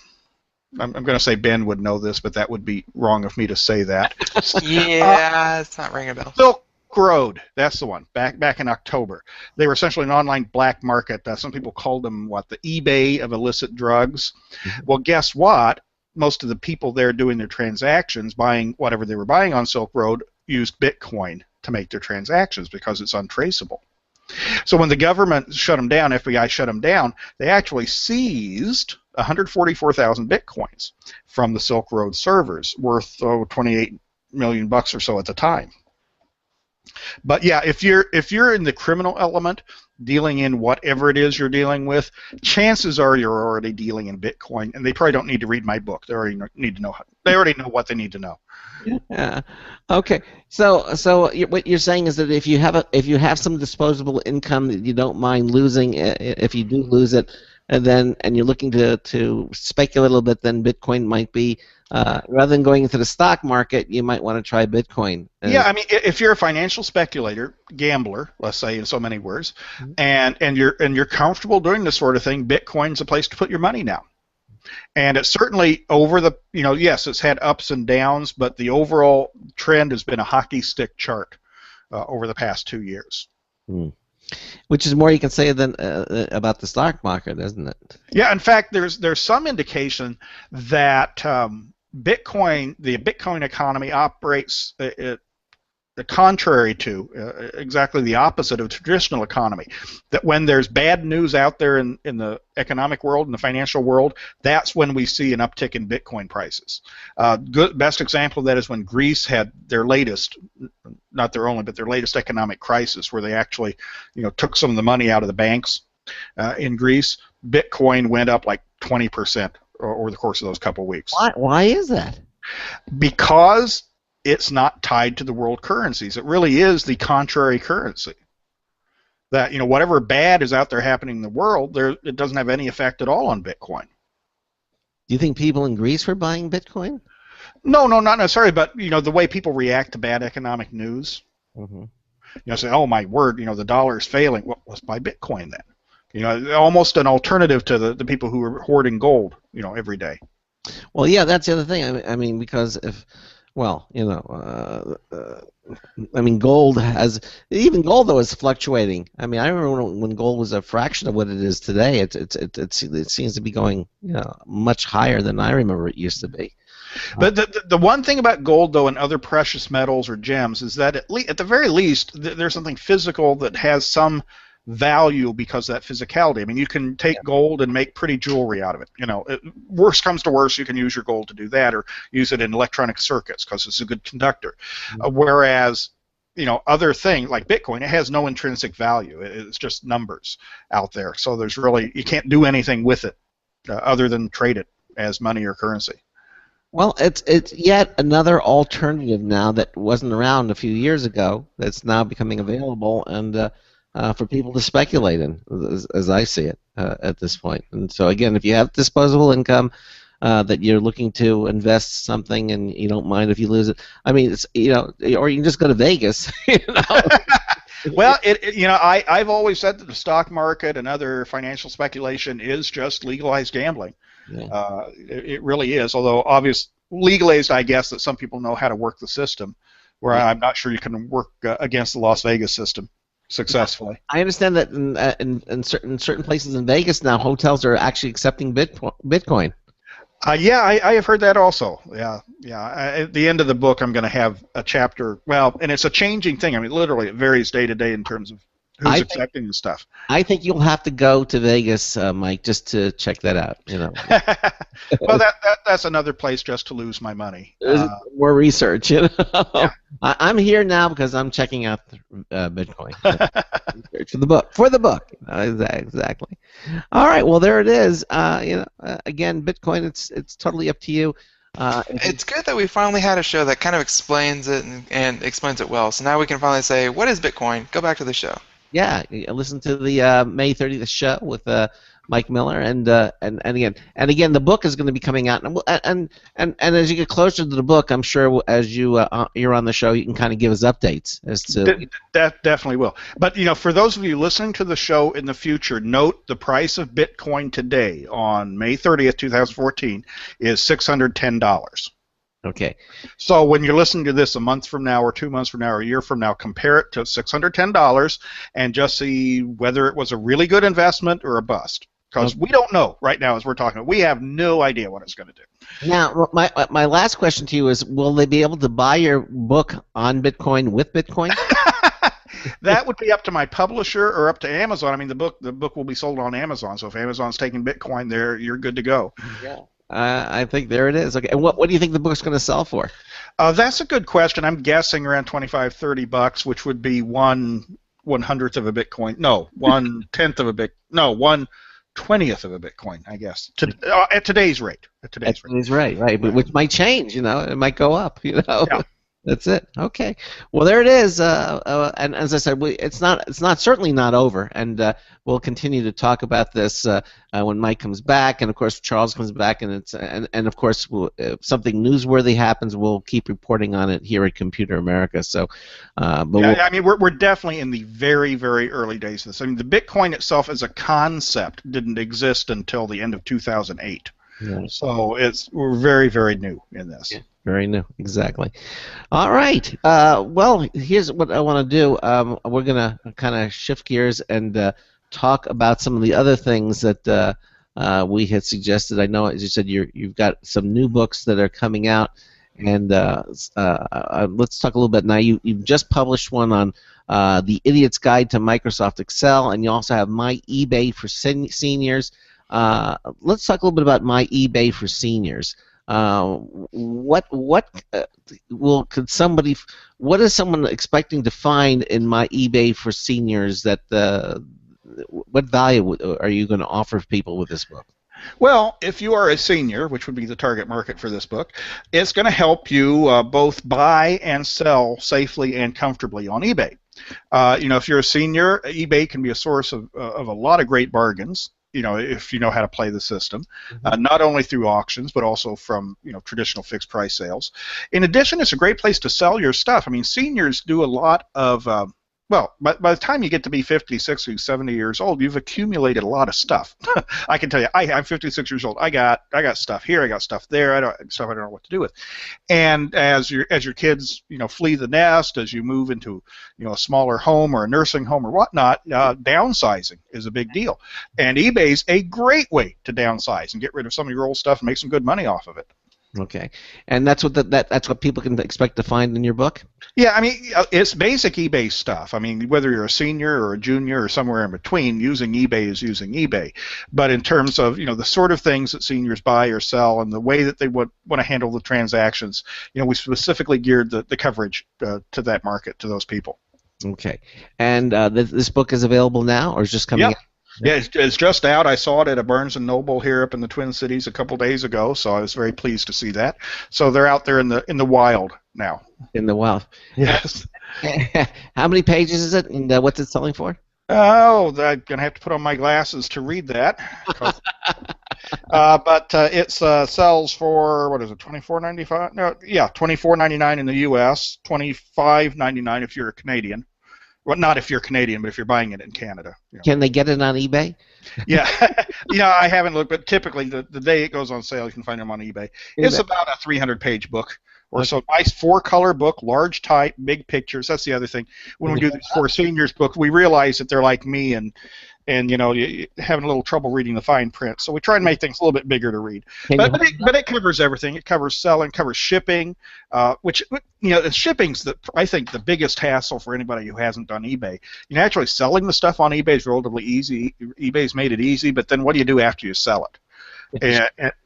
going to say Ben would know this, but that would be wrong of me to say that. Yeah, it's not ringing a bell. Silk Road, that's the one. Back in October, they were essentially an online black market. Some people called them the eBay of illicit drugs. Mhm. Well, guess what? Most of the people there doing their transactions, buying whatever they were buying on Silk Road, used Bitcoin to make their transactions because it's untraceable. So when the government shut them down, FBI shut them down, they actually seized 144,000 Bitcoins from the Silk Road servers, worth $28 million or so at the time. But yeah, if you're in the criminal element, dealing in whatever it is you're dealing with, chances are you're already dealing in Bitcoin, and they probably don't need to read my book. They already know what they need to know. Yeah. Okay. So what you're saying is that if you have some disposable income that you don't mind losing, if you do lose it, and you're looking to speculate a little bit, then Bitcoin might be. Rather than going into the stock market, you might want to try Bitcoin. Yeah, if you're a financial speculator, gambler, let's say in so many words, and you're comfortable doing this sort of thing, Bitcoin's a place to put your money now. And it's certainly over the, yes, it's had ups and downs, but the overall trend has been a hockey stick chart over the past 2 years. Which is more you can say than about the stock market, isn't it? Yeah, in fact, there's some indication that the Bitcoin economy operates contrary to, exactly the opposite of a traditional economy. That when there's bad news out there in the economic world, in the financial world, that's when we see an uptick in Bitcoin prices. Best example of that is when Greece had their latest, not their only, but their latest economic crisis, where they actually, took some of the money out of the banks in Greece. Bitcoin went up like 20% over the course of those couple of weeks. Why is that? Because it's not tied to the world currencies. It really is the contrary currency. That, whatever bad is out there happening in the world, it doesn't have any effect at all on Bitcoin. Do you think people in Greece were buying Bitcoin? No, not necessarily, but, the way people react to bad economic news. Mm-hmm. Say, oh, my word, the dollar is failing. Well, let's buy Bitcoin then. Almost an alternative to the people who are hoarding gold, every day. Well, yeah, that's the other thing. Because if... Well, gold though is fluctuating. I remember when gold was a fraction of what it is today. It seems to be going much higher than I remember it used to be. But the one thing about gold though and other precious metals or gems is that at the very least there's something physical that has some value because of that physicality. You can take gold and make pretty jewelry out of it. Worst comes to worst, you can use your gold to do that, or use it in electronic circuits because it's a good conductor. Whereas, other things like Bitcoin, it has no intrinsic value. It's just numbers out there. So you can't do anything with it other than trade it as money or currency. Well, it's yet another alternative now that wasn't around a few years ago that's now becoming available, and for people to speculate in, as I see it at this point. And so again, if you have disposable income that you're looking to invest something and you don't mind if you lose it, it's or you can just go to Vegas. Well, I've always said that the stock market and other financial speculation is just legalized gambling. Yeah. It really is. Although legalized, I guess that some people know how to work the system, where I'm not sure you can work against the Las Vegas system successfully. I understand that in certain places in Vegas now, hotels are actually accepting Bitcoin. Yeah, I have heard that also. Yeah. At the end of the book, I'm going to have a chapter. Well, and it's a changing thing. I mean, literally, it varies day to day in terms of who's accepting the stuff. I think you'll have to go to Vegas, Mike, just to check that out. Well, that's another place just to lose my money. More research, Yeah. I'm here now because I'm checking out Bitcoin for the book. Exactly. All right. Well, there it is. Again, Bitcoin. It's totally up to you. It's good that we finally had a show that kind of explains it and explains it well. So now we can finally say, what is Bitcoin? Go back to the show. Yeah, listen to the May 30th show with Mike Miller, and again, the book is going to be coming out, and as you get closer to the book, I'm sure as you're on the show, you can kind of give us updates as to that definitely will. But for those of you listening to the show in the future, note the price of Bitcoin today on May 30th, 2014, is $610. Okay. So when you're listening to this a month from now or 2 months from now or a year from now, compare it to $610 and just see whether it was a really good investment or a bust. Because we don't know right now as we're talking. We have no idea what it's going to do. Now, my last question to you is, will they be able to buy your book on Bitcoin with Bitcoin? That would be up to my publisher or up to Amazon. I mean, the book will be sold on Amazon. So if Amazon's taking Bitcoin there, you're good to go. Yeah. I think there it is. Okay, and what do you think the book's going to sell for? That's a good question. I'm guessing around $25-$30, which would be 1/100th of a Bitcoin. No, 1/10 of a Bitcoin. No, 1/20th of a Bitcoin, I guess. At today's rate. At today's rate. Right. But which might change. It might go up. Yeah. That's it. Okay. Well, there it is. And as I said, it's certainly not over, and we'll continue to talk about this when Mike comes back, and of course Charles comes back, and of course if something newsworthy happens, we'll keep reporting on it here at Computer America. So, we're definitely in the very, very early days of this. I mean, the Bitcoin itself as a concept didn't exist until the end of 2008. Yeah. So we're very, very new in this. Yeah. Very new, exactly. All right. Well, here's what I want to do. We're going to kind of shift gears and talk about some of the other things that we had suggested. I know, as you said, you've got some new books that are coming out, and let's talk a little bit now. You've just published one on The Idiot's Guide to Microsoft Excel, and you also have My eBay for Seniors. Let's talk a little bit about My eBay for Seniors. What is someone expecting to find in My eBay for Seniors that what value are you going to offer people with this book? Well, if you are a senior, which would be the target market for this book, it's going to help you both buy and sell safely and comfortably on eBay. If you're a senior, eBay can be a source of a lot of great bargains. If you know how to play the system, not only through auctions, but also from traditional fixed price sales. In addition, it's a great place to sell your stuff. I mean, seniors do a lot of by the time you get to be 50, 60, 70 years old, you've accumulated a lot of stuff. I can tell you, I'm 56 years old. I got stuff here, I got stuff there, I don't know what to do with. And as your kids, flee the nest, as you move into, a smaller home or a nursing home or whatnot, downsizing is a big deal. And eBay's a great way to downsize and get rid of some of your old stuff and make some good money off of it. Okay, and that's what people can expect to find in your book? Yeah, I mean, it's basic eBay stuff. I mean, whether you're a senior or a junior or somewhere in between, using eBay is using eBay. But in terms of, the sort of things that seniors buy or sell and the way that they would want to handle the transactions, we specifically geared the coverage to that market, to those people. Okay, and this book is available now, or is just coming out? Yeah, it's just out. I saw it at a Barnes & Noble here up in the Twin Cities a couple days ago, so I was very pleased to see that. So they're out there in the wild now. In the wild. Yes. How many pages is it, and what's it selling for? Oh, I'm going to have to put on my glasses to read that. But it sells for, what is it, $24.95? No, yeah, $24.99 in the U.S., $25.99 if you're a Canadian. Well, not if you're Canadian, but if you're buying it in Canada. Can they get it on eBay? Yeah, I haven't looked, but typically the day it goes on sale, you can find them on eBay. It's about a 300-page book or so. Nice 4-color book, large type, big pictures. That's the other thing. When we do these for seniors books, we realize that they're like me and you're having a little trouble reading the fine print. So we try and make things a little bit bigger to read. But it covers everything. It covers selling, covers shipping, which shipping's I think the biggest hassle for anybody who hasn't done eBay. Actually selling the stuff on eBay is relatively easy. eBay's made it easy, but then what do you do after you sell it?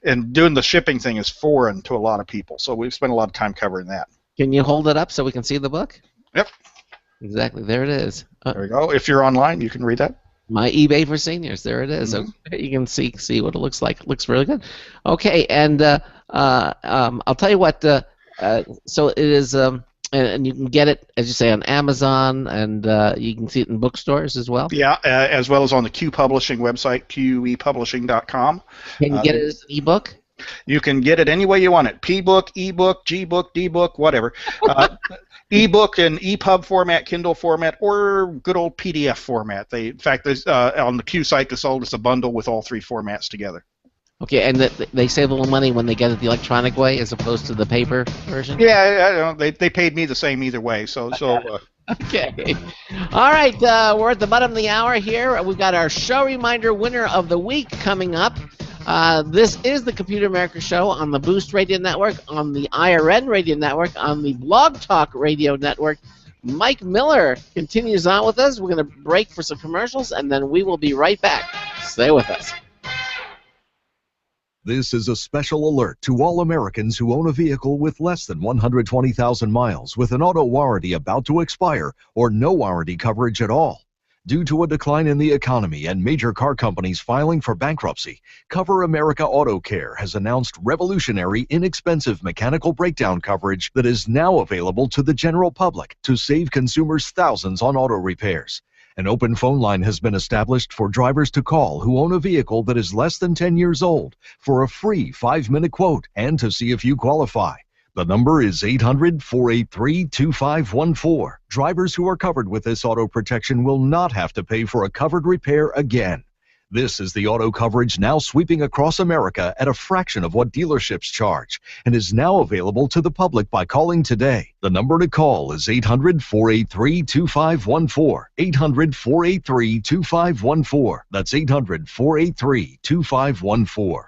And doing the shipping thing is foreign to a lot of people. So we've spent a lot of time covering that. Can you hold it up so we can see the book? Yep. Exactly. There it is. There we go. If you're online, you can read that. My eBay for seniors. There it is. Mm-hmm. Okay, you can see what it looks like. It looks really good. Okay, and I'll tell you what. So it is, and you can get it, as you say, on Amazon, and you can see it in bookstores as well. Yeah, as well as on the Q Publishing website, QEpublishing.com. Can you get it as an ebook? You can get it any way you want it. P-book, e-book, G-book, D-book, whatever. E-book in EPUB format, Kindle format, or good old PDF format. In fact, on the Q site, they sold us a bundle with all 3 formats together. Okay, and they save a little money when they get it the electronic way as opposed to the paper version? Yeah, I don't know. They paid me the same either way. Okay. All right, we're at the bottom of the hour here. We've got our show reminder winner of the week coming up. This is the Computer America Show on the Boost Radio Network, on the IRN Radio Network, on the Blog Talk Radio Network. Mike Miller continues on with us. We're going to break for some commercials, and then we will be right back. Stay with us. This is a special alert to all Americans who own a vehicle with less than 120,000 miles with an auto warranty about to expire or no warranty coverage at all. Due to a decline in the economy and major car companies filing for bankruptcy, Cover America Auto Care has announced revolutionary, inexpensive mechanical breakdown coverage that is now available to the general public to save consumers thousands on auto repairs. An open phone line has been established for drivers to call who own a vehicle that is less than 10 years old for a free 5-minute quote and to see if you qualify. The number is 800-483-2514. Drivers who are covered with this auto protection will not have to pay for a covered repair again. This is the auto coverage now sweeping across America at a fraction of what dealerships charge and is now available to the public by calling today. The number to call is 800-483-2514. 800-483-2514. That's 800-483-2514.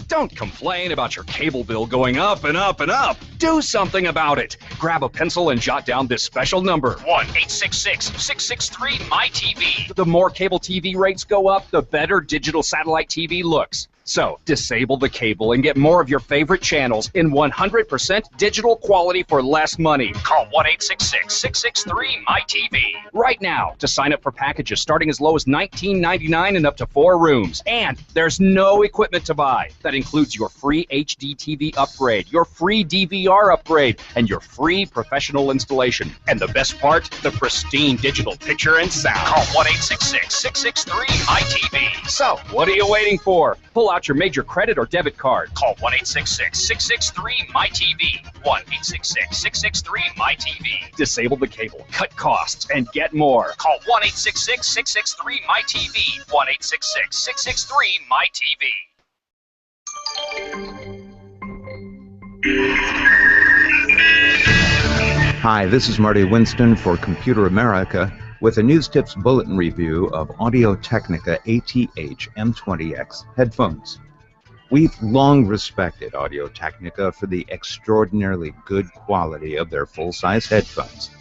Don't complain about your cable bill going up and up and up. Do something about it. Grab a pencil and jot down this special number, 1-866-663-MyTV. The more cable TV rates go up, the better digital satellite TV looks. So, disable the cable and get more of your favorite channels in 100% digital quality for less money. Call 1-866-663-MyTV right now to sign up for packages starting as low as $19.99 and up to 4 rooms. And there's no equipment to buy. That includes your free HD TV upgrade, your free DVR upgrade, and your free professional installation. And the best part, the pristine digital picture and sound. Call 1-866-663-MyTV. So, what are you waiting for? Pull out your major credit or debit card. Call 1-866-663-MyTV. 1-866-663-MyTV. Disable the cable, cut costs, and get more. Call 1-866-663-MyTV. 1-866-663-MyTV. Hi, this is Marty Winston for Computer America with a News Tips Bulletin review of Audio-Technica ATH M20X headphones. We've long respected Audio-Technica for the extraordinarily good quality of their full-size headphones,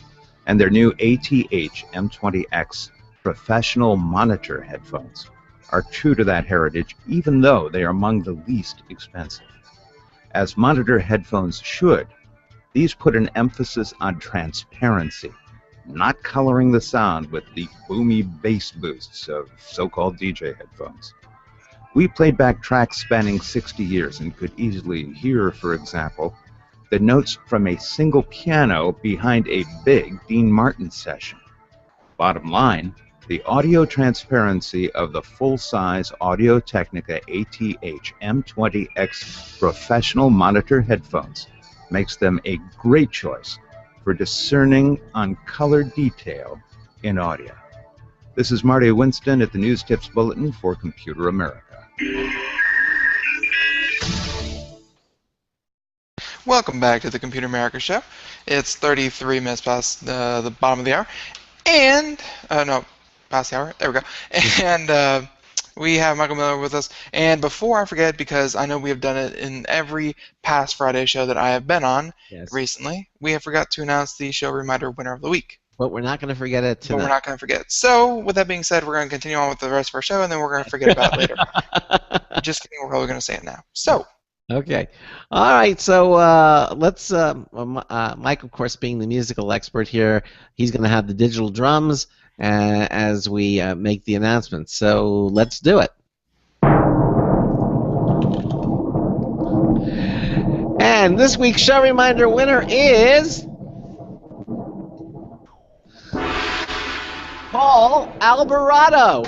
and their new ATH M20X professional monitor headphones are true to that heritage, even though they are among the least expensive. As monitor headphones should, these put an emphasis on transparency, not coloring the sound with the boomy bass boosts of so-called DJ headphones. We played back tracks spanning 60 years and could easily hear, for example, the notes from a single piano behind a big Dean Martin session. Bottom line, the audio transparency of the full-size Audio-Technica ATH M20X professional monitor headphones makes them a great choice for discerning on color detail in audio. This is Marty Winston at the News Tips Bulletin for Computer America. Welcome back to the Computer America Show. It's 33 minutes past the bottom of the hour. And, no, past the hour. There we go. And we have Michael Miller with us. And before I forget, because I know we have done it in every past Friday show that I have been on recently, we have forgot to announce the show reminder winner of the week. But we're not going to forget it tonight. But we're not going to forget. So, with that being said, we're going to continue on with the rest of our show, and then we're going to forget about it later. Just kidding, we're probably going to say it now. So. Okay. All right. So let's. Mike, of course, being the musical expert here, he's going to have the digital drums as we make the announcement. So let's do it. And this week's show reminder winner is Paul Alvarado.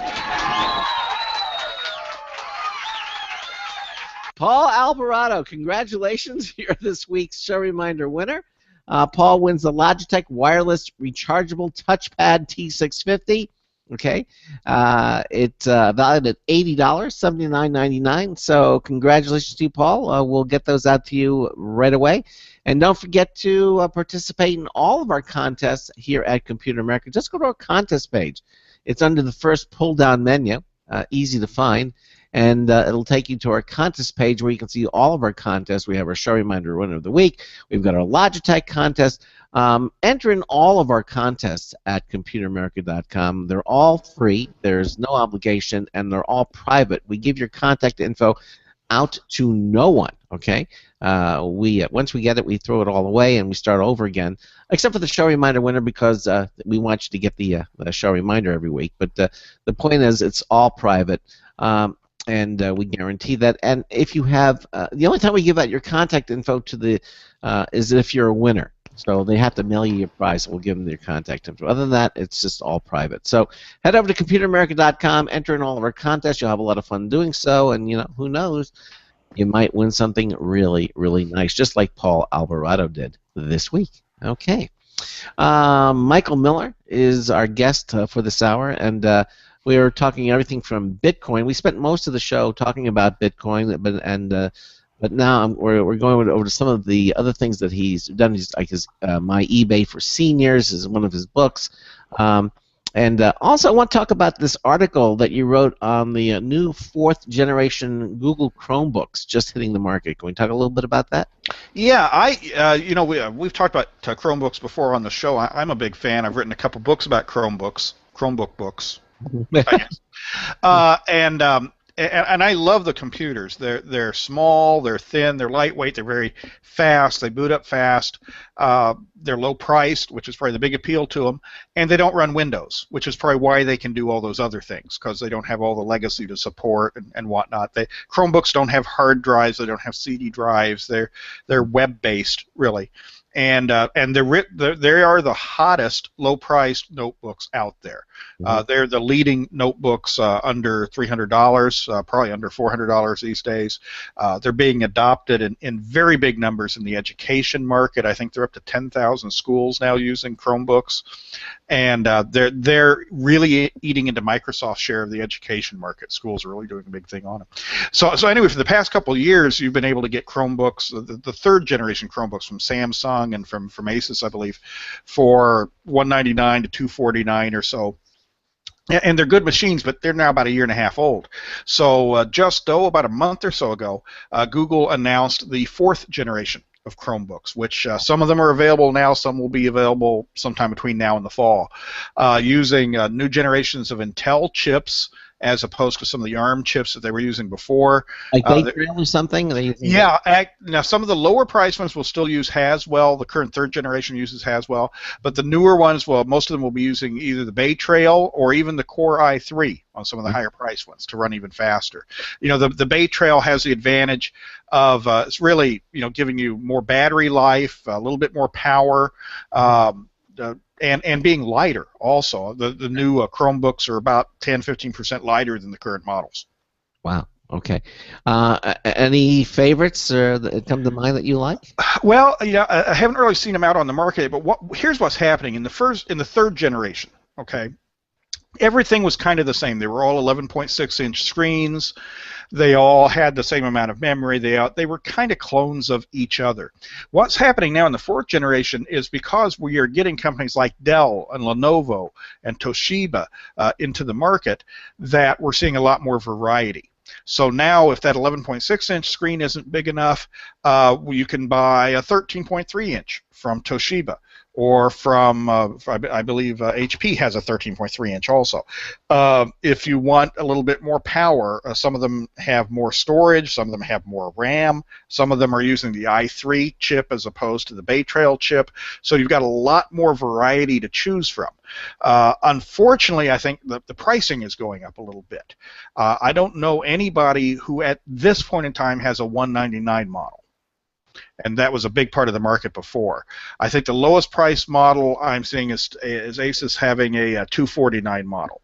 Paul Alvarado, congratulations. You're this week's show reminder winner. Paul wins the Logitech Wireless Rechargeable Touchpad T650. Okay. It's valued at $80, $79.99. So congratulations to you, Paul. We'll get those out to you right away. And don't forget to participate in all of our contests here at Computer America. Just go to our contest page. It's under the first pull-down menu, easy to find. And it'll take you to our contest page where you can see all of our contests. We have our show reminder winner of the week. We've got our Logitech contest. Enter in all of our contests at computeramerica.com. They're all free. There's no obligation, and they're all private. We give your contact info out to no one. Okay. Once we get it, we throw it all away and we start over again, except for the show reminder winner because we want you to get the show reminder every week. But the point is, it's all private. And we guarantee that. And if you have, the only time we give out your contact info to the is if you're a winner. So they have to mail you your prize. We'll give them your contact info. Other than that, it's just all private. So head over to computeramerica.com, enter in all of our contests. You'll have a lot of fun doing so. And, you know, who knows? You might win something really, really nice, just like Paul Alvarado did this week. Okay. Michael Miller is our guest for this hour. And we are talking everything from Bitcoin. We spent most of the show talking about Bitcoin, but now we're going over to some of the other things that he's done. He's like his My eBay for Seniors is one of his books, and also I want to talk about this article that you wrote on the new 4th generation Google Chromebooks just hitting the market. Can we talk a little bit about that? Yeah, we've talked about Chromebooks before on the show. I'm a big fan. I've written a couple books about Chromebook books. And I love the computers. They're small, they're thin, they're lightweight, they're very fast, they boot up fast, they're low priced, which is probably the big appeal to them, and they don't run Windows, which is probably why they can do all those other things, because they don't have all the legacy to support and whatnot. Chromebooks don't have hard drives, they don't have CD drives, they're web-based, really. And they are the hottest low-priced notebooks out there. They're the leading notebooks under $300, probably under $400 these days. They're being adopted in very big numbers in the education market. I think they're up to 10,000 schools now using Chromebooks, and they're really eating into Microsoft's share of the education market. Schools are really doing a big thing on them. So anyway, for the past couple of years, you've been able to get Chromebooks, the 3rd generation Chromebooks from Samsung and from Asus, I believe, for $199 to $249 or so. And they're good machines, but they're now about 1.5 years old. So about a month or so ago, Google announced the 4th generation of Chromebooks, which some of them are available now, some will be available sometime between now and the fall, using new generations of Intel chips as opposed to some of the ARM chips that they were using before. Like Bay-Trail or something? Now some of the lower price ones will still use Haswell. The current 3rd generation uses Haswell, but the newer ones, well, most of them will be using either the Bay-Trail or even the Core i3 on some of the higher price ones to run even faster. You know, the Bay-Trail has the advantage of it's really, giving you more battery life, a little bit more power, and being lighter also. The new Chromebooks are about 10-15% lighter than the current models. Wow. Okay. Any favorites that come to mind that you like? Well, I haven't really seen them out on the market, but here's what's happening in the 3rd generation okay, everything was kind of the same. They were all 11.6-inch screens. They all had the same amount of memory. They were kind of clones of each other. What's happening now in the fourth generation is because we are getting companies like Dell and Lenovo and Toshiba into the market, that we're seeing a lot more variety. So now, if that 11.6-inch screen isn't big enough, you can buy a 13.3-inch from Toshiba, or from, I believe HP has a 13.3-inch also. If you want a little bit more power, some of them have more storage, some of them have more RAM, some of them are using the i3 chip as opposed to the Bay Trail chip, so you've got a lot more variety to choose from. Unfortunately, I think the pricing is going up a little bit. I don't know anybody who at this point in time has a 199 model. And that was a big part of the market before. I think the lowest price model I'm seeing is Asus having a 249 model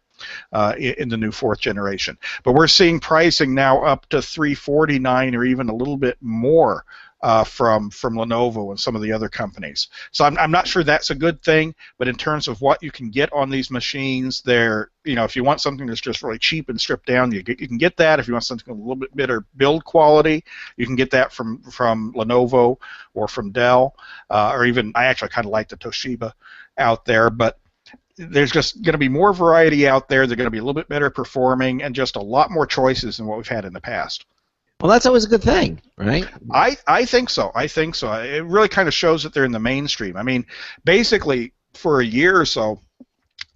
in the new fourth generation. But we're seeing pricing now up to 349 or even a little bit more from Lenovo and some of the other companies. So I'm not sure that's a good thing, but in terms of what you can get on these machines, they're, if you want something that's just really cheap and stripped down, you can get that. If you want something a little bit better build quality, you can get that from Lenovo or from Dell, or even, I actually kind of like the Toshiba out there, but there's just going to be more variety out there. They're going to be a little bit better performing and just a lot more choices than what we've had in the past. Well, that's always a good thing, right? I think so. I think so. It really kind of shows that they're in the mainstream. I mean, basically, for a year or so,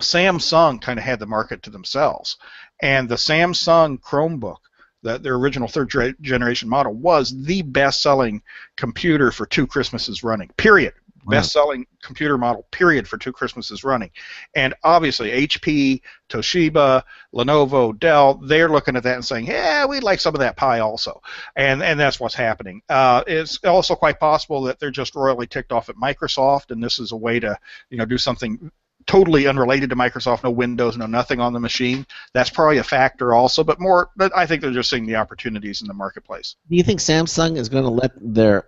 Samsung kind of had the market to themselves. And the Samsung Chromebook, their original third generation model, was the best-selling computer for 2 Christmases running, period. Wow. Best-selling computer model, period, for 2 Christmases running. And obviously, HP, Toshiba, Lenovo, Dell, they're looking at that and saying, yeah, we'd like some of that pie also. And that's what's happening. It's also quite possible that they're just royally ticked off at Microsoft, and this is a way to do something totally unrelated to Microsoft, no Windows, no nothing on the machine. That's probably a factor also, but I think they're just seeing the opportunities in the marketplace. Do you think Samsung is going to let their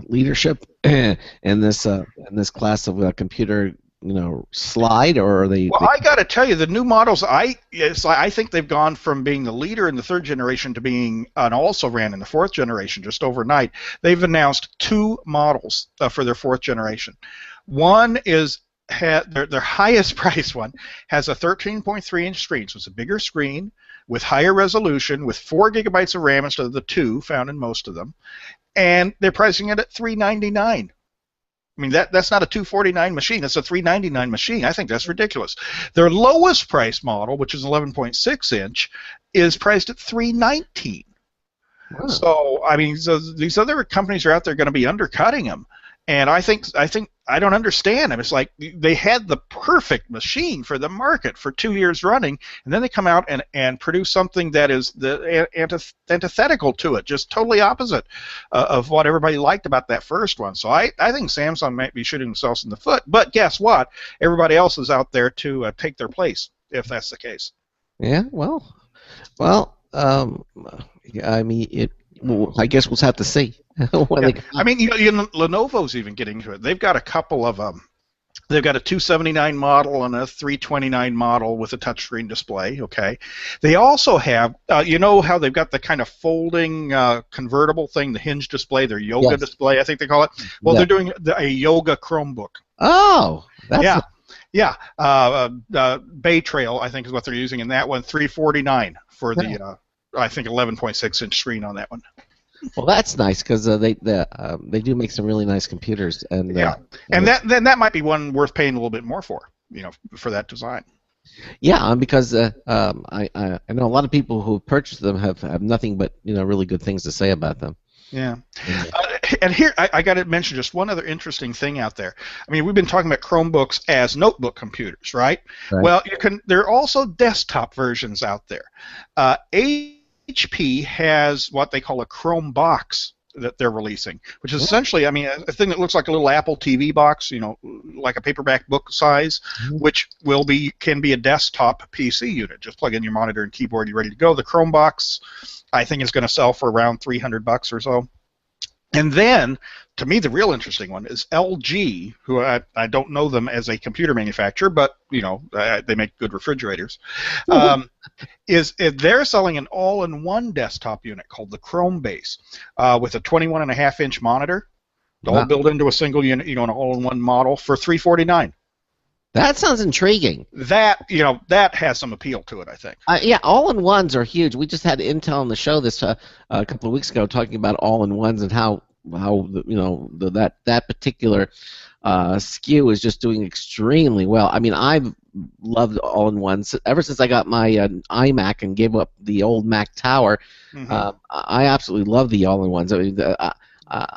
leadership in this class of computer slide, or are they? Well, I got to tell you, the new models, I think they've gone from being the leader in the third generation to being an also-ran in the fourth generation just overnight. They've announced 2 models for their fourth generation. One is their highest price one has a 13.3-inch screen, so it's a bigger screen with higher resolution, with 4 gigabytes of RAM instead of the 2 found in most of them, and they're pricing it at $399. I mean, that's not a $249 machine, that's a $399 machine. I think that's ridiculous. Their lowest price model, which is 11.6-inch, is priced at $319. Wow. So, I mean, these other companies are out there going to be undercutting them. And I think I don't understand them. It's like they had the perfect machine for the market for 2 years running, and then they come out and produce something that is the antithetical to it, just totally opposite of what everybody liked about that first one. So I think Samsung might be shooting themselves in the foot. But guess what? Everybody else is out there to take their place, if that's the case. Yeah, well, I mean, I guess we'll have to see. I mean, Lenovo's even getting to it. They've got a couple of they've got a 279 model and a 329 model with a touchscreen display. Okay, they also have, how they've got the kind of folding convertible thing, the hinge display, their yoga display, I think they call it. Well, they're doing a yoga Chromebook. Oh, that's Bay Trail, I think, is what they're using in that one. $349 for the I think 11.6-inch screen on that one. Well, that's nice because they do make some really nice computers, and that might be one worth paying a little bit more for, for that design. Yeah, because I know a lot of people who purchased them have nothing but really good things to say about them. Yeah, and here I got to mention just one other interesting thing out there. I mean, we've been talking about Chromebooks as notebook computers, right? Well, there are also desktop versions out there. HP has what they call a Chromebox that they're releasing, which is essentially, I mean, a thing that looks like a little Apple TV box, like a paperback book size, which can be a desktop PC unit. Just plug in your monitor and keyboard, you're ready to go. The Chromebox, I think, is going to sell for around $300 or so. And then, to me, the real interesting one is LG, who I don't know them as a computer manufacturer, but they make good refrigerators. They're selling an all-in-one desktop unit called the Chrome Base with a 21.5-inch monitor, all built into a single unit, an all-in-one model for $349. That sounds intriguing. That has some appeal to it, I think. Yeah, all-in-ones are huge. We just had Intel on the show this a couple of weeks ago talking about all-in-ones and how that particular SKU is just doing extremely well. I mean, I've loved all-in-ones ever since I got my iMac and gave up the old Mac Tower. I absolutely love the all-in-ones. I mean,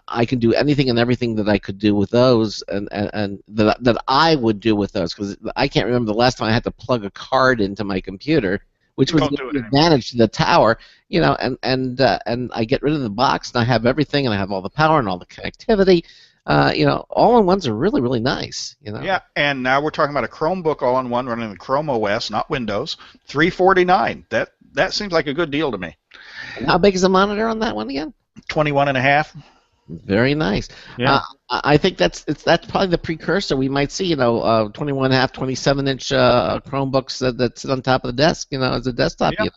I can do anything and everything that I could do with those, and that I would do with those, because I can't remember the last time I had to plug a card into my computer, which was an advantage to the Tower, and I get rid of the box and I have everything, and I have all the power and all the connectivity. All-in-ones are really, really nice. Yeah, and now we're talking about a Chromebook all-in-one running the Chrome OS, not Windows. $349. That seems like a good deal to me. And how big is the monitor on that one again? 21.5. Very nice. Yeah. I think that's probably the precursor we might see. 21.5, 27-inch Chromebooks that sit on top of the desk. As a desktop unit.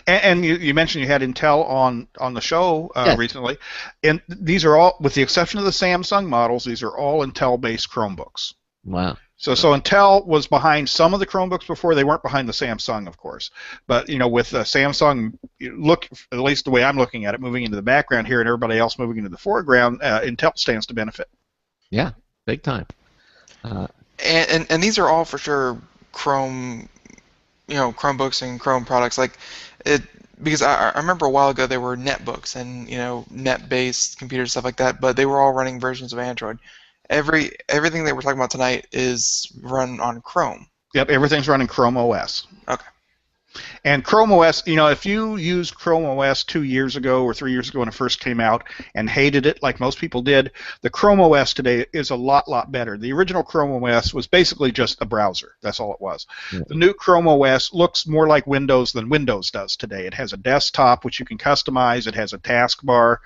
And you mentioned you had Intel on the show recently, and these are all, with the exception of the Samsung models, these are all Intel-based Chromebooks. Wow. So Intel was behind some of the Chromebooks before. They weren't behind the Samsung, of course. But with Samsung, look, at least the way I'm looking at it, moving into the background here, and everybody else moving into the foreground, Intel stands to benefit. Yeah, big time. And these are all for sure Chrome, Chromebooks and Chrome products. Because I remember a while ago there were netbooks and net-based computers, stuff like that, but they were all running versions of Android. Everything that we're talking about tonight is run on Chrome. Yep, everything's running Chrome OS. Okay. And Chrome OS, if you used Chrome OS 2 years ago or 3 years ago when it first came out and hated it like most people did, the Chrome OS today is a lot better. The original Chrome OS was basically just a browser. That's all it was. Yeah. The new Chrome OS looks more like Windows than Windows does today. It has a desktop, which you can customize. It has a taskbar.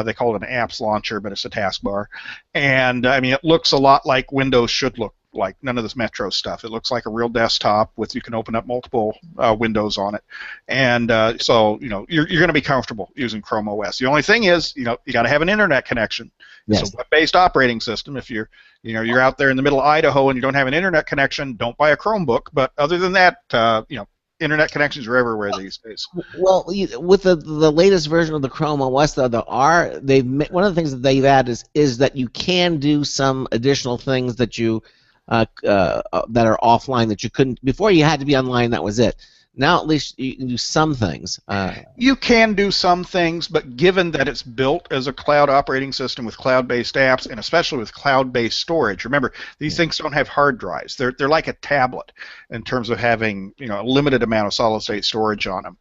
They call it an apps launcher, but it's a taskbar. And, it looks a lot like Windows should look like. None of this Metro stuff. It looks like a real desktop with, you can open up multiple windows on it. And so, you're going to be comfortable using Chrome OS. The only thing is, you got to have an internet connection. Yes. It's a web-based operating system. If you're out there in the middle of Idaho and you don't have an internet connection, don't buy a Chromebook. But other than that, internet connections are everywhere these days. Well, with the latest version of the Chrome OS, though, one of the things that they've added is that you can do some additional things that you that are offline that you couldn't before. You had to be online. That was it. Now at least you can do some things. You can do some things, but given that it's built as a cloud operating system with cloud-based apps, and especially with cloud-based storage, remember, these things don't have hard drives. They're like a tablet in terms of having a limited amount of solid-state storage on them.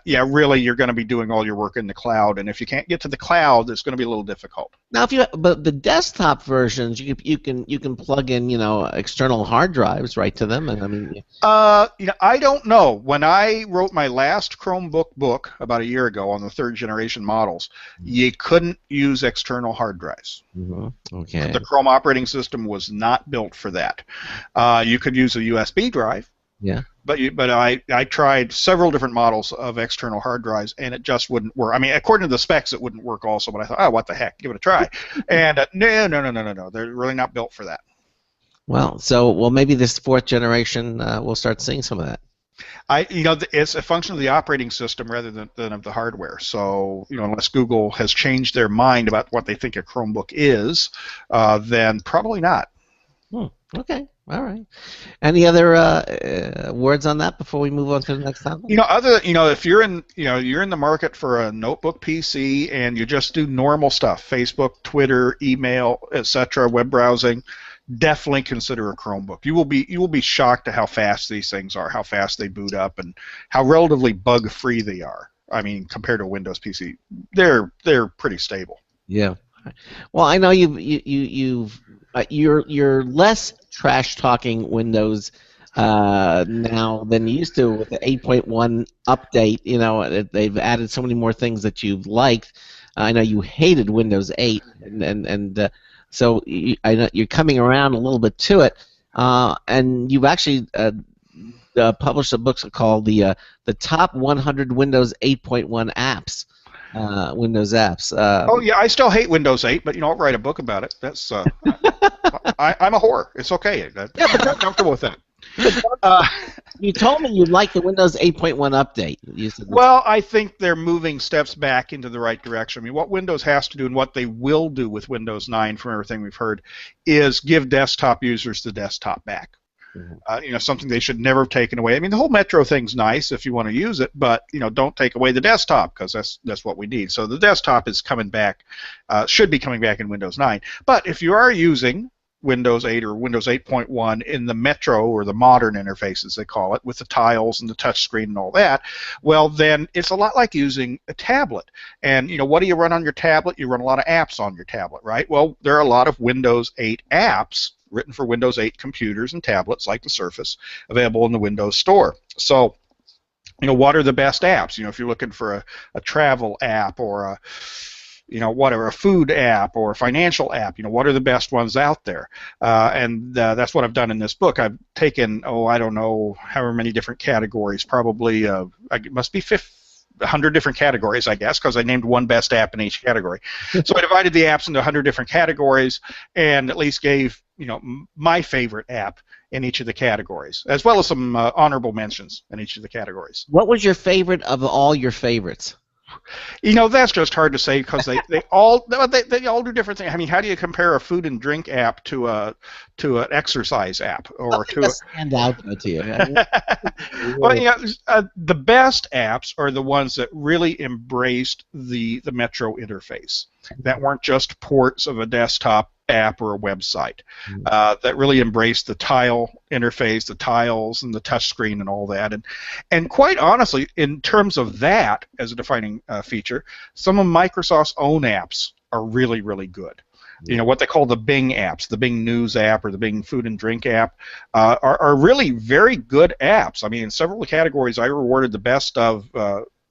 Really you're going to be doing all your work in the cloud, and if you can't get to the cloud, it's going to be a little difficult. Now, but the desktop versions, you can plug in external hard drives right to them, and I don't know. When I wrote my last Chromebook book about a year ago on the 3rd generation models, you couldn't use external hard drives. Okay. The Chrome operating system was not built for that. You could use a USB drive. Yeah. But I tried several different models of external hard drives, and it just wouldn't work. According to the specs, it wouldn't work also, but I thought, what the heck, give it a try. And no, they're really not built for that. Well, maybe this 4th generation we'll start seeing some of that. It's a function of the operating system rather than of the hardware. So, unless Google has changed their mind about what they think a Chromebook is, then probably not. Okay. All right. Any other words on that before we move on to the next topic? If you're in the market for a notebook PC and you just do normal stuff, Facebook, Twitter, email, etc., web browsing, definitely consider a Chromebook. You will be shocked at how fast these things are, how fast they boot up, and how relatively bug-free they are. Compared to a Windows PC, they're pretty stable. Yeah. Well, I know you're less trash talking Windows now than you used to with the 8.1 update. They've added so many more things that you've liked. I know you hated Windows 8, so I know you're coming around a little bit to it, and you've actually published a book called the Top 100 Windows 8.1 Apps. Windows apps. Oh yeah, I still hate Windows 8, but I'll write a book about it. That's I'm a whore. It's okay. I'm comfortable with that. You told me you like the Windows 8.1 update. You said well, I think they're moving steps back into the right direction. I mean, what Windows has to do and what they will do with Windows 9, from everything we've heard, is give desktop users the desktop back. Something they should never have taken away. I mean, the whole Metro thing's nice if you want to use it, but don't take away the desktop, because that's what we need. So the desktop is coming back, should be coming back in Windows 9. But if you are using Windows 8 or Windows 8.1 in the Metro or the modern interface, as they call it, with the tiles and the touch screen and all that, well, then it's a lot like using a tablet. And what do you run on your tablet? You run a lot of apps on your tablet, right? Well, there are a lot of Windows 8 apps written for Windows 8 computers and tablets like the Surface, available in the Windows Store. So, what are the best apps? If you're looking for a travel app or a food app or a financial app, what are the best ones out there? And that's what I've done in this book. I've taken, I don't know, however many different categories, probably, it must be 100 different categories, I guess, because I named one best app in each category. So I divided the apps into 100 different categories and at least gave, my favorite app in each of the categories, as well as some honorable mentions in each of the categories. What was your favorite of all your favorites? That's just hard to say, because they all do different things. I mean, how do you compare a food and drink app to an exercise app or to stand out to you? Well, the best apps are the ones that really embraced the Metro interface, that weren't just ports of a desktop app or a website, that really embraced the tile interface, the tiles and the touch screen and all that. And quite honestly, in terms of that as a defining feature, some of Microsoft's own apps are really, really good. What they call the Bing apps, the Bing News app or the Bing Food and Drink app, are really very good apps. I mean, in several categories, I rewarded the best of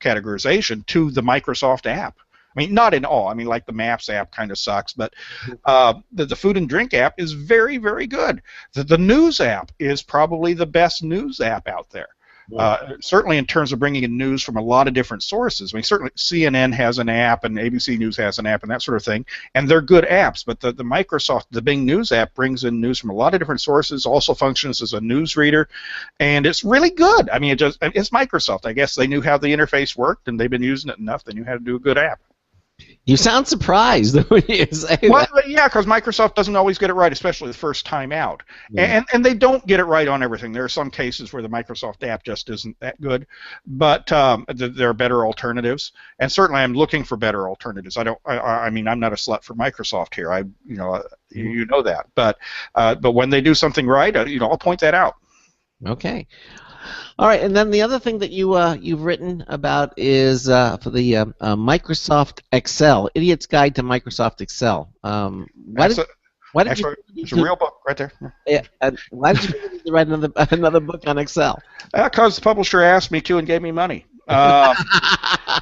categorization to the Microsoft app. I mean, not in all. I mean, like the Maps app kind of sucks, but the Food and Drink app is very, very good. The News app is probably the best news app out there. Certainly in terms of bringing in news from a lot of different sources. I mean, certainly CNN has an app and ABC News has an app and that sort of thing, and they're good apps. But the Microsoft, the Bing News app brings in news from a lot of different sources, also functions as a news reader, and it's really good. I mean, it's Microsoft. I guess they knew how the interface worked, and they've been using it enough. They knew how to do a good app. You sound surprised when you say well, that. Yeah, because Microsoft doesn't always get it right, especially the first time out. Yeah. And they don't get it right on everything. There are some cases where the Microsoft app just isn't that good, but there are better alternatives. And certainly, I'm looking for better alternatives. I mean, I'm not a slut for Microsoft here. You know that. But when they do something right, I'll point that out. Okay. All right, and then the other thing that you've written about is for the Microsoft Excel, Idiot's Guide to Microsoft Excel. It's a real book right there. Yeah. Why did you need to write another book on Excel? Because the publisher asked me to and gave me money. Well,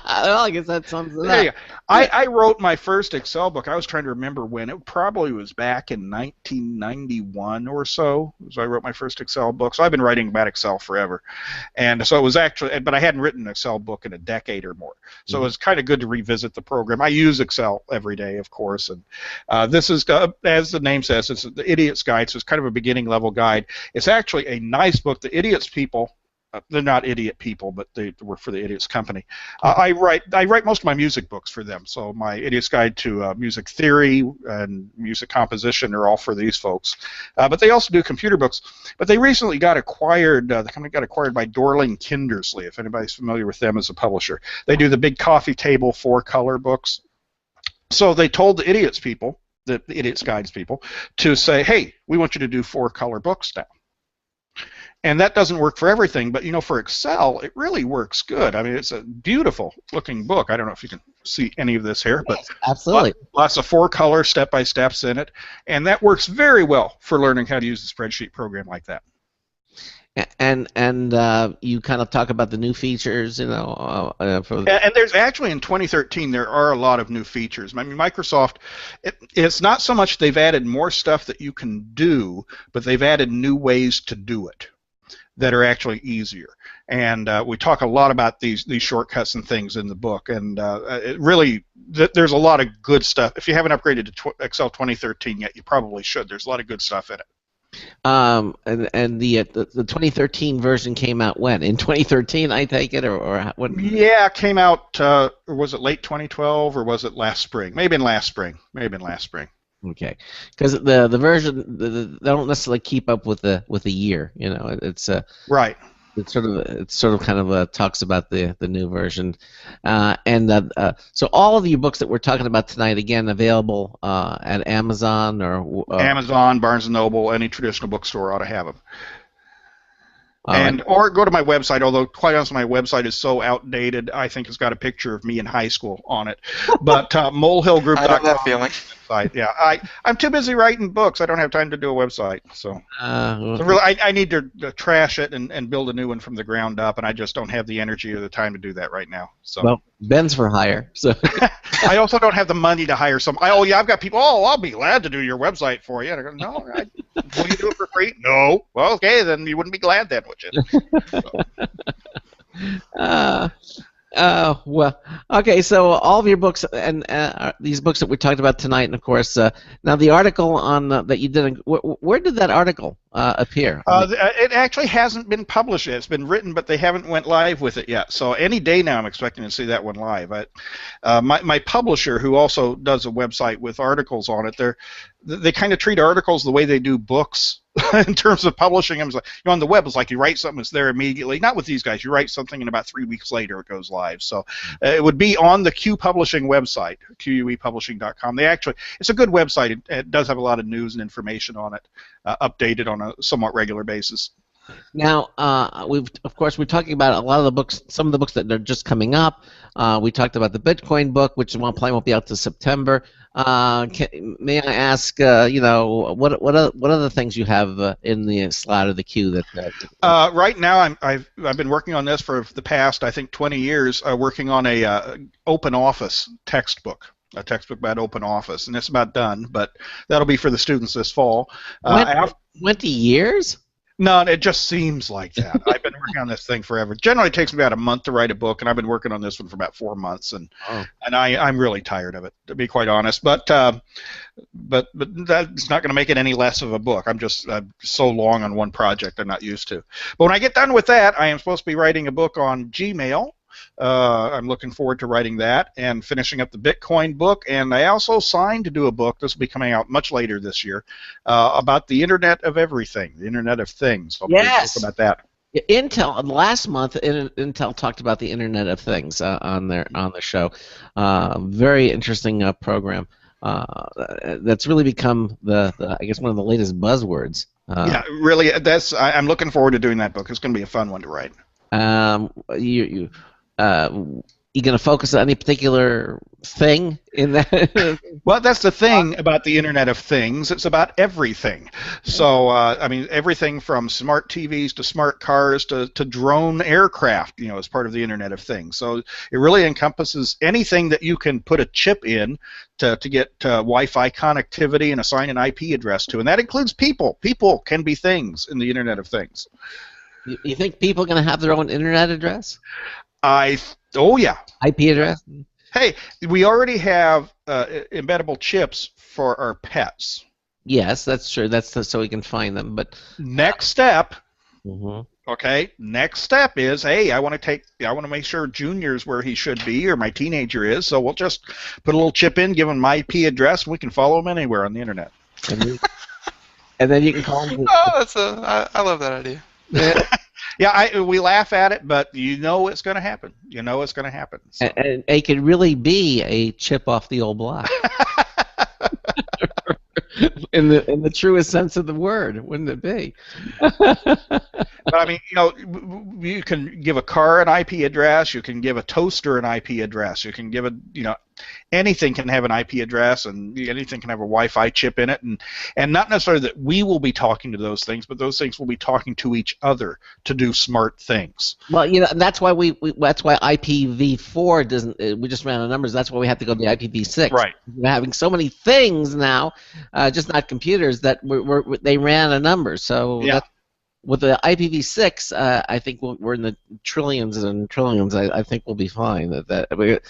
I guess that sums it up. I wrote my first Excel book. I was trying to remember when. It probably was back in 1991 or so. So I wrote my first Excel book. So I've been writing about Excel forever. And so it was actually, but I hadn't written an Excel book in a decade or more. So it was kind of good to revisit the program. I use Excel every day, of course. And this is, as the name says, it's the Idiot's Guide. So it's kind of a beginning level guide. It's actually a nice book. The Idiots people, they're not idiot people, but they work for the Idiots company. I write most of my music books for them. So my Idiot's Guide to Music Theory and Music Composition are all for these folks. But they also do computer books. But they recently got acquired. The company got acquired by Dorling Kindersley, if anybody's familiar with them as a publisher. They do the big coffee table 4-color books. So they told the Idiots people, the Idiot's Guides people, to say, hey, we want you to do 4-color books now. And that doesn't work for everything, but for Excel, it really works good. I mean, it's a beautiful looking book. I don't know if you can see any of this here, but absolutely, lots of 4-color step-by-steps in it, and that works very well for learning how to use the spreadsheet program like that. And you kind of talk about the new features, for And there's actually in 2013 there are a lot of new features. I mean, Microsoft, it's not so much they've added more stuff that you can do, but they've added new ways to do it that are actually easier. And we talk a lot about these shortcuts and things in the book, and it really there's a lot of good stuff. If you haven't upgraded to Excel 2013 yet, you probably should. There's a lot of good stuff in it. And the 2013 version came out when? In 2013, I take it, or what? Yeah, it came out. Or was it late 2012, or was it last spring? Maybe in last spring. Okay, because the version they don't necessarily keep up with the year. It's right. It sort of kind of talks about the new version, so all of your books that we're talking about tonight, again, available at Amazon or Amazon, Barnes and Noble, any traditional bookstore ought to have them. Right. Or go to my website, although quite honestly my website is so outdated, I think it's got a picture of me in high school on it. But molehillgroup.com. I know that feeling. Yeah, I'm too busy writing books. I don't have time to do a website. So really, I need to trash it and build a new one from the ground up, and I just don't have the energy or the time to do that right now. So. Well, Ben's for hire. So I also don't have the money to hire some. I've got people. Oh, I'll be glad to do your website for you. And I go, no, will you do it for free? No. Well, okay, then you wouldn't be glad then, would you? Well, okay. So all of your books and these books that we talked about tonight, and of course, now the article on that you did. Where did that article appear? It actually hasn't been published yet. It's been written, but they haven't went live with it yet. So any day now, I'm expecting to see that one live. My publisher, who also does a website with articles on it, they kind of treat articles the way they do books in terms of publishing them. Like, on the web, it's like you write something, it's there immediately. Not with these guys. You write something, and about 3 weeks later, it goes live. So it would be on the Q Publishing website, QUEpublishing.com. It's a good website. It does have a lot of news and information on it, updated on a somewhat regular basis. Now, we're talking about a lot of the books, some of the books that are just coming up. We talked about the Bitcoin book, which probably won't be out to September. May I ask, what other things you have in the slot of the queue that? Right now, I've been working on this for the past, I think, 20 years, working on a Open Office textbook. A textbook about Open Office, and it's about done, but that'll be for the students this fall. 20 years? No, it just seems like that. I've been working on this thing forever. Generally, it takes me about a month to write a book, and I've been working on this one for about 4 months, and I'm really tired of it, to be quite honest. But that's not going to make it any less of a book. I'm so long on one project, I'm not used to. But when I get done with that, I am supposed to be writing a book on Gmail. I'm looking forward to writing that and finishing up the Bitcoin book, and I also signed to do a book. This will be coming out much later this year about the Internet of Everything, the Internet of Things. Yes. Talk about that. Intel last month. Intel talked about the Internet of Things on the show. Very interesting program. That's really become I guess one of the latest buzzwords. Yeah, really. I'm looking forward to doing that book. It's going to be a fun one to write. You going to focus on any particular thing in that? Well, that's the thing about the Internet of Things. It's about everything. So, everything from smart TVs to smart cars to drone aircraft, is part of the Internet of Things. So it really encompasses anything that you can put a chip in to get Wi-Fi connectivity and assign an IP address to. And that includes people. People can be things in the Internet of Things. You think people are going to have their own internet address? Oh yeah. IP address? Hey, we already have embeddable chips for our pets. Yes, that's true. That's so we can find them. But next step. Mm-hmm. Okay. Next step is, hey, I want to make sure Junior's where he should be, or my teenager is. So we'll just put a little chip in, give him my IP address, and we can follow him anywhere on the internet. And then you can call him. I love that idea. Yeah, we laugh at it, but it's going to happen. It's going to happen. So. And it could really be a chip off the old block. in the truest sense of the word, wouldn't it be? But I mean, you can give a car an IP address. You can give a toaster an IP address. You can give anything can have an IP address, and anything can have a Wi-Fi chip in it, and not necessarily that we will be talking to those things, but those things will be talking to each other to do smart things. Well, and that's why that's why IPv4 doesn't. We just ran the numbers. That's why we have to go to the IPv6. Right. We're having so many things now, just not computers, that they ran a number. So yeah. With the IPv6, I think we're in the trillions and trillions. I think we'll be fine. You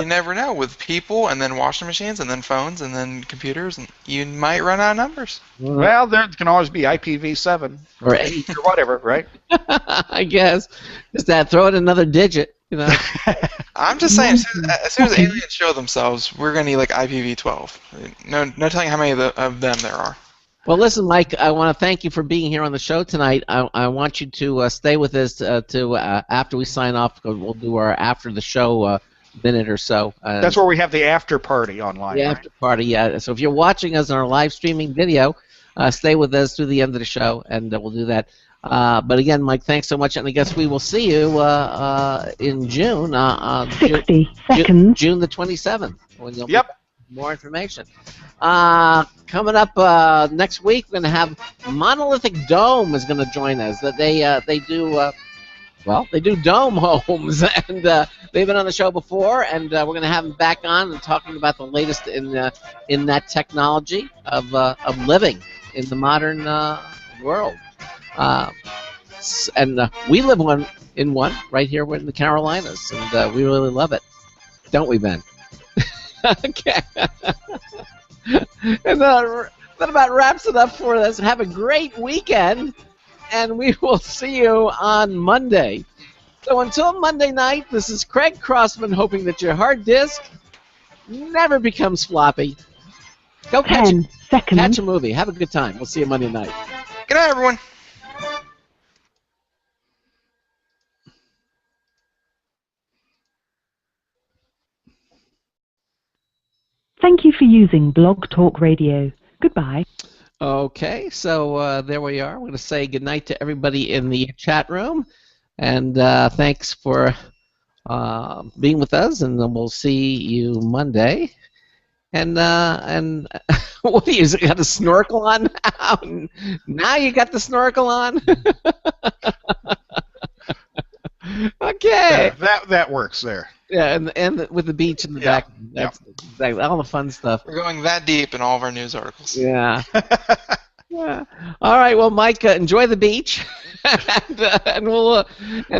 never know with people, and then washing machines, and then phones, and then computers, and you might run out of numbers. Well, there can always be IPv7 or 8 or whatever, right? I guess just throw in another digit. I'm just saying, as soon as aliens show themselves, we're gonna need like IPv12. No telling how many of them there are. Well, listen, Mike, I want to thank you for being here on the show tonight. I want you to stay with us after we sign off. We'll do our after the show minute or so. That's where we have the after party online. The after party, yeah. So if you're watching us on our live streaming video, stay with us through the end of the show, and we'll do that. But again, Mike, thanks so much, and I guess we will see you in June. 60 seconds. June the 27th. When you'll Yep. More information. Coming up next week, we're going to have Monolithic Dome is going to join us. That they do dome homes, and they've been on the show before, and we're going to have them back on and talking about the latest in that technology of living in the modern world. And we live in one right here. We're in the Carolinas, and we really love it, don't we, Ben? Okay. And that about wraps it up for us. Have a great weekend, and we will see you on Monday. So until Monday night, this is Craig Crossman hoping that your hard disk never becomes floppy. Go catch a movie. Have a good time. We'll see you Monday night. Good night, everyone. Thank you for using Blog Talk Radio. Goodbye. Okay, so there we are. We're going to say goodnight to everybody in the chat room, and thanks for being with us, and then we'll see you Monday. And what do you got a snorkel on now? Now you got the snorkel on? Okay. That works there. Yeah, and with the beach in the back. That's exactly all the fun stuff. We're going that deep in all of our news articles. Yeah. Yeah. All right. Well, Mike, enjoy the beach, and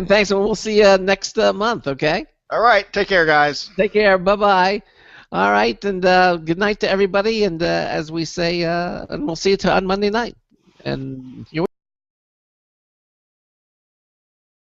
thanks, and we'll see you next month. Okay. All right. Take care, guys. Take care. Bye-bye. All right, and good night to everybody. And as we say, and we'll see you on Monday night. And here.